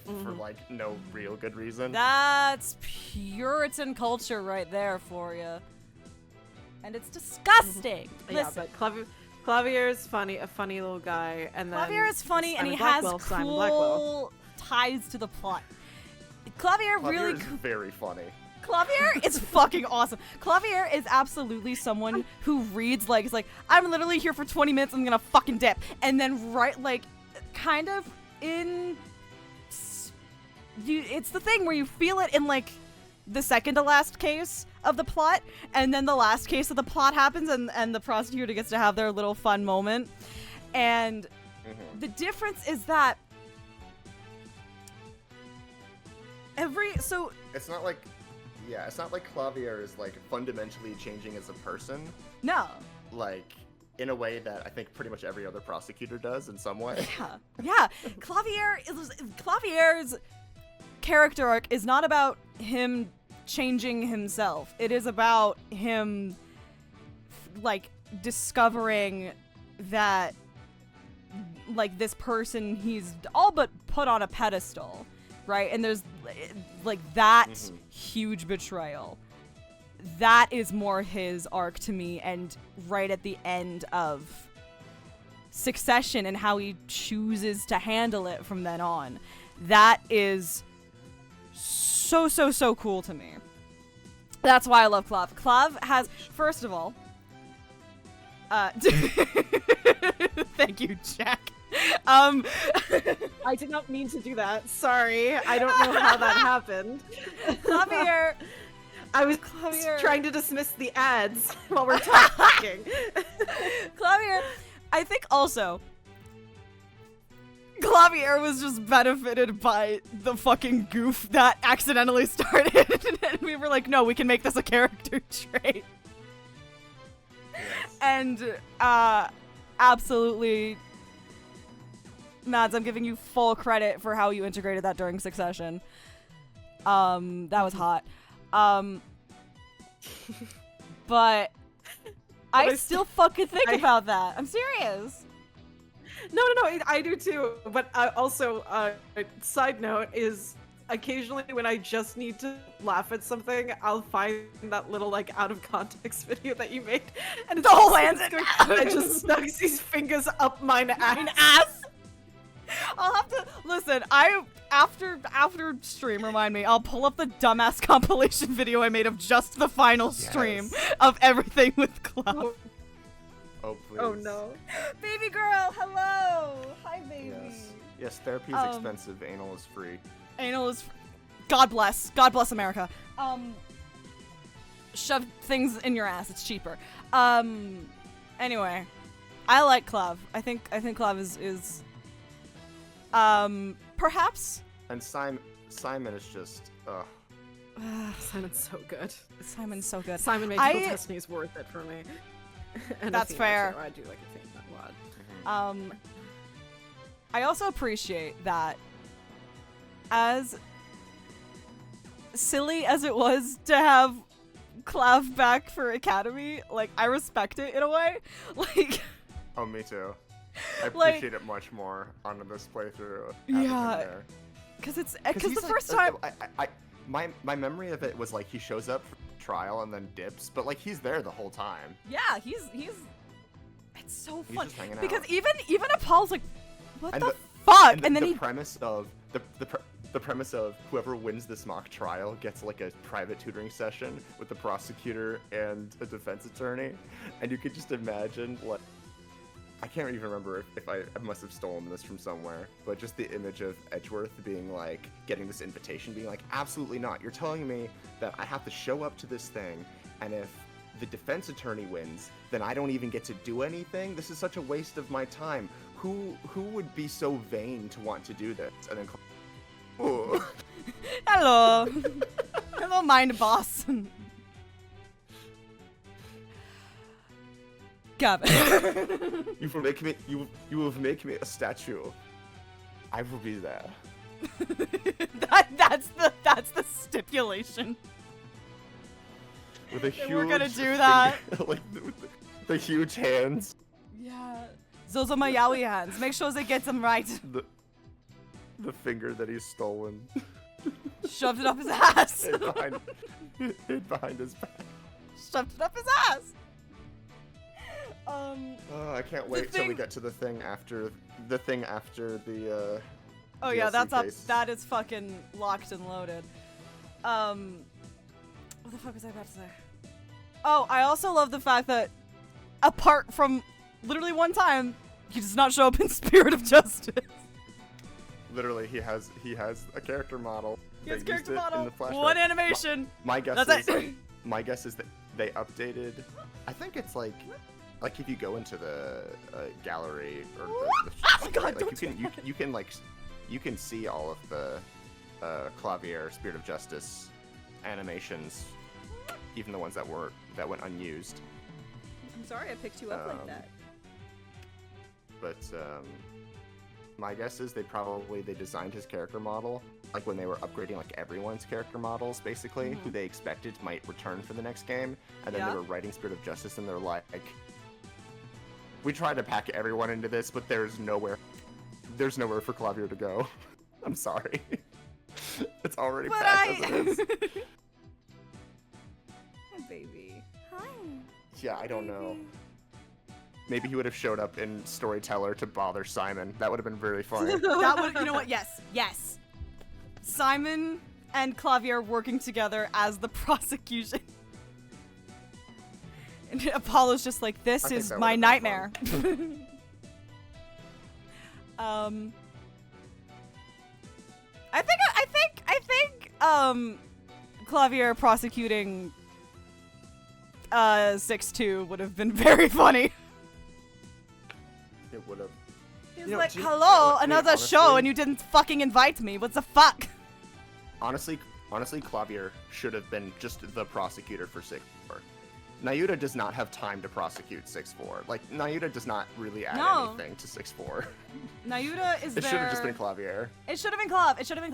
for like no real good reason. That's Puritan culture right there for you. And it's disgusting. Yeah, Listen, but Clavier is funny, a funny little guy, and then Clavier is funny, and he Simon has Blackwell. cool ties to the plot. Clavier really is very funny. Clavier is fucking awesome. Clavier is absolutely someone who reads like, it's like, I'm literally here for 20 minutes, I'm gonna fucking dip. And then like, kind of it's the thing where you feel it in like the second to last case of the plot, and then the last case of the plot happens, and the prosecutor gets to have their little fun moment. And the difference is that it's not like Clavier is like fundamentally changing as a person. No. like in a way that I think pretty much every other prosecutor does in some way. Yeah. Clavier's character arc is not about him changing himself. It is about him like discovering that like this person he's all but put on a pedestal, right? And there's like that huge betrayal. That is more his arc to me, and right at the end of Succession and how he chooses to handle it from then on. That is so cool to me. That's why I love Clav. Clav has, first of all, thank you, Jack. I did not mean to do that. Sorry. I don't know how that happened. Clavier. I was trying to dismiss the ads while we're talking. Clavier, I think also, Clavier was just benefited by the fucking goof that accidentally started. And we were like, no, we can make this a character trait. And, absolutely, Mads, I'm giving you full credit for how you integrated that during Succession. That was hot. But I still fucking think about that. I'm serious. No, I do too. But also, side note is occasionally when I just need to laugh at something, I'll find that little like out of context video that you made, and it's the whole hands in I just stuck his fingers up mine ass. I'll have to listen. After stream, remind me. I'll pull up the dumbass compilation video I made of just the final stream of everything with Cloud. Oh please. Oh no. Baby girl, hello. Hi, baby. Yes, therapy is expensive. Anal is free. Anal is. God bless. God bless America. Shove things in your ass. It's cheaper. Anyway, I like Clav. I think Clav is perhaps. And Simon is just. Simon's so good. Simon's so good. Simon makes Kill Destiny is worth it for me. And That's fair. I do like Athena a lot. I also appreciate that, as silly as it was to have Clav back for Academy, like, I respect it in a way. Like, oh, me too. I appreciate it much more on this playthrough. Yeah, because the first time. My memory of it was like he shows up for trial and then dips, but like he's there the whole time. Yeah, he's. It's so fun just hanging because out. even Apollo's like, what the fuck, and then the premise of the premise of whoever wins this mock trial gets like a private tutoring session with the prosecutor and a defense attorney, and you could just imagine what. I can't even remember if I must have stolen this from somewhere, but just the image of Edgeworth being like, getting this invitation, being like, absolutely not. You're telling me that I have to show up to this thing, and if the defense attorney wins, then I don't even get to do anything? This is such a waste of my time. Who would be so vain to want to do this? And then, oh. Hello. Hello, mind boss. Gavin. You will make me. You will make me a statue. I will be there. That's the stipulation. With a huge. We're gonna do that. Like the huge hands. Yeah. Those are my yaoi hands. Make sure they get them right. The finger that he's stolen. Shoved it up his ass. hid behind his back. Shoved it up his ass. I can't wait till we get to the thing after the Oh DLC yeah, that's up. case. That is fucking locked and loaded. What the fuck was I about to say? Oh, I also love the fact that, apart from literally one time, he does not show up in Spirit of Justice. Literally, he has a character model. He has They character used it in model. the flashback. One animation. My guess That's is it. my guess is that they updated. I think it's like if you go into the gallery or Oh God, like you can see all of the Clavier Spirit of Justice animations, even the ones that went unused. I'm sorry I picked you up like that. But my guess is they designed his character model like when they were upgrading like everyone's character models, basically, who they expected might return for the next game, and then they were writing Spirit of Justice, and they're like, we tried to pack everyone into this, but there's nowhere for Clavier to go. I'm sorry. It's already packed as it is. Hi, baby. Hi. Yeah, I don't know. Maybe he would have showed up in Storyteller to bother Simon. That would have been very funny. That would, you know what? Yes. Simon and Clavier working together as the prosecution. And Apollo's just like, this is my nightmare. I think Clavier prosecuting 6-2 would have been very funny. It would have. He's like, hello, another show, and you didn't fucking invite me. What the fuck? Honestly, Clavier should have been just the prosecutor for 6-4. Nayuta does not have time to prosecute 6-4. Like, Nayuta does not really add anything to 6-4. Nayuta is It should have just been Clavier. It should have been Clav. Should have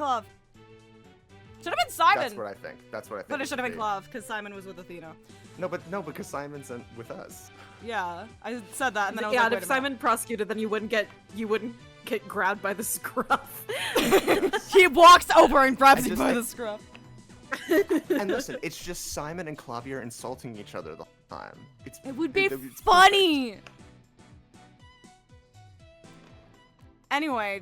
been Simon. That's what I think. But it should have been Clav, because Simon was with Athena. No, because Simon's with us. Yeah, I said that, and then I was yeah, like, and if Simon prosecuted, then you wouldn't get grabbed by the scruff. He walks over and grabs you by the scruff. And listen, it's just Simon and Clavier insulting each other the whole time. It would be funny. Perfect. Anyway,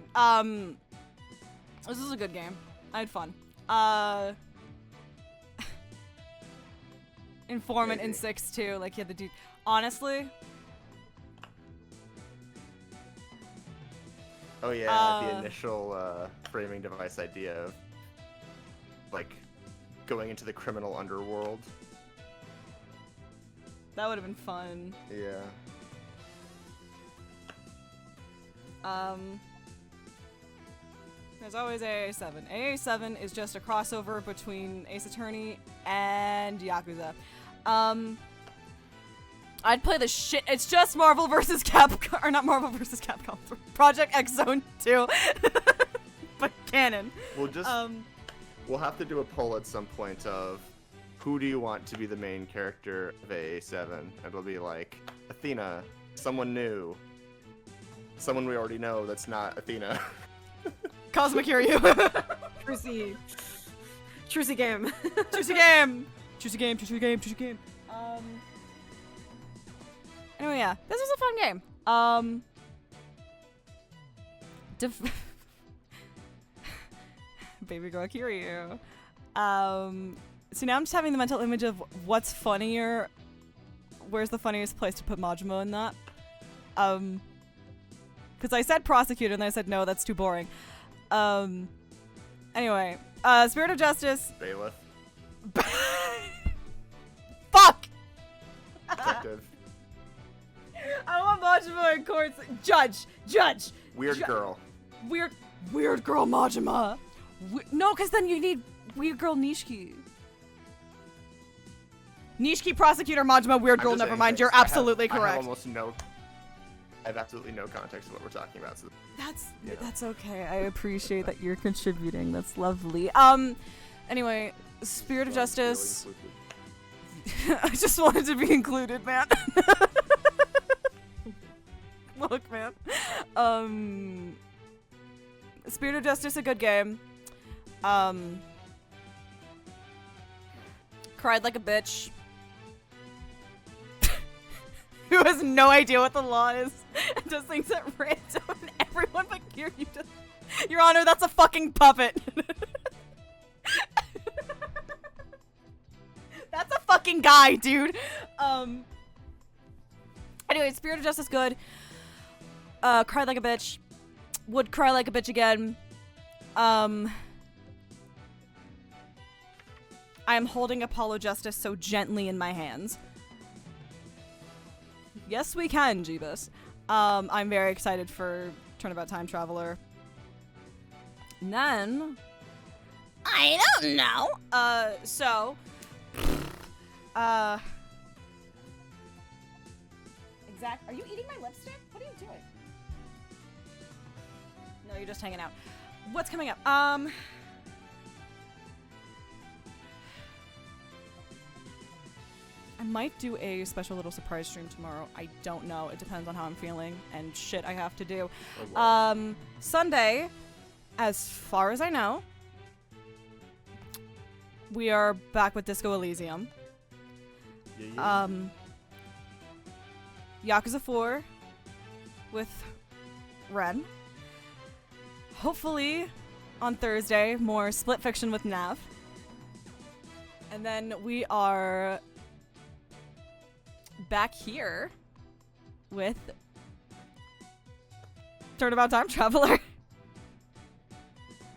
this is a good game. I had fun. Informant in 6-2, like, yeah, the dude. Honestly. Oh yeah, the initial framing device idea of, like, going into the criminal underworld. That would have been fun. Yeah. There's always AA7. AA7 is just a crossover between Ace Attorney and Yakuza. I'd play the shit. It's just Marvel vs. Capcom, or not Marvel vs. Capcom. Project X Zone 2, but canon. We'll have to do a poll at some point of who do you want to be the main character of AA7, and it'll be like Athena, someone new, someone we already know that's not Athena. Cosmic Kiryu. Trucy game. Choosy game. Anyway, yeah, this was a fun game. Baby girl Kiryu. So now I'm just having the mental image of what's funnier. Where's the funniest place to put Majima in that? Because I said prosecutor and then I said no, that's too boring. Anyway, Spirit of Justice. Bailiff. Fuck! Detective. I want Majima in court. Judge. Weird girl. Weird girl Majima. No, because then you need weird girl Nishiki. Nishiki prosecutor Majima, weird girl. Never mind. You're absolutely correct. I have absolutely no context of what we're talking about. So That's okay. I appreciate that you're contributing. That's lovely. Anyway, Spirit of Justice. I just wanted to be included, man. Look, man. Spirit of Justice, a good game. Cried like a bitch. Who has no idea what the law is and just thinks at random and everyone but Kiryu does. Your Honor, that's a fucking puppet. That's a fucking guy, dude. Anyway, Spirit of Justice good. Cried like a bitch. Would cry like a bitch again. I am holding Apollo Justice so gently in my hands. Yes, we can, Jeebus. I'm very excited for Turnabout Time Traveler. And then... I don't know. Zach, are you eating my lipstick? What are you doing? No, you're just hanging out. What's coming up? I might do a special little surprise stream tomorrow. I don't know. It depends on how I'm feeling and shit I have to do. Sunday, as far as I know, we are back with Disco Elysium. Yakuza 4 with Ren. Hopefully, on Thursday, more Split Fiction with Nav. And then we are back here with Turnabout Time Traveler.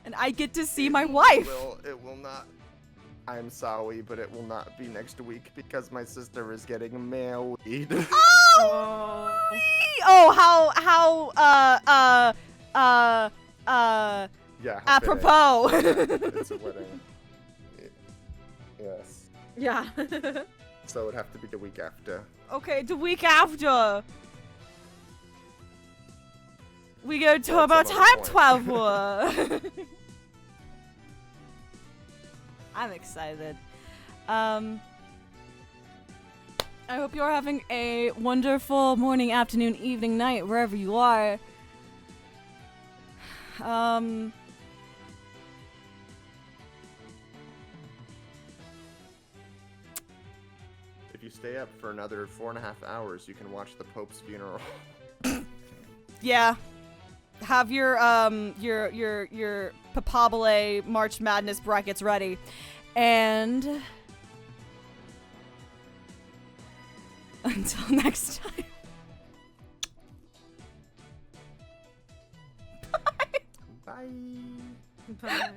And I get to see my wife. It will not. I'm sorry, but it will not be next week because my sister is getting married. Oh! Yeah. Apropos. It's a wedding. Yes. Yeah. So it would have to be the week after. Okay, the week after. We go to about Time Traveler. I'm excited. I hope you're having a wonderful morning, afternoon, evening, night, wherever you are. If you stay up for another 4.5 hours, you can watch the Pope's funeral. Yeah. Have your Papabile March Madness brackets ready. And until next time. Bye. Bye.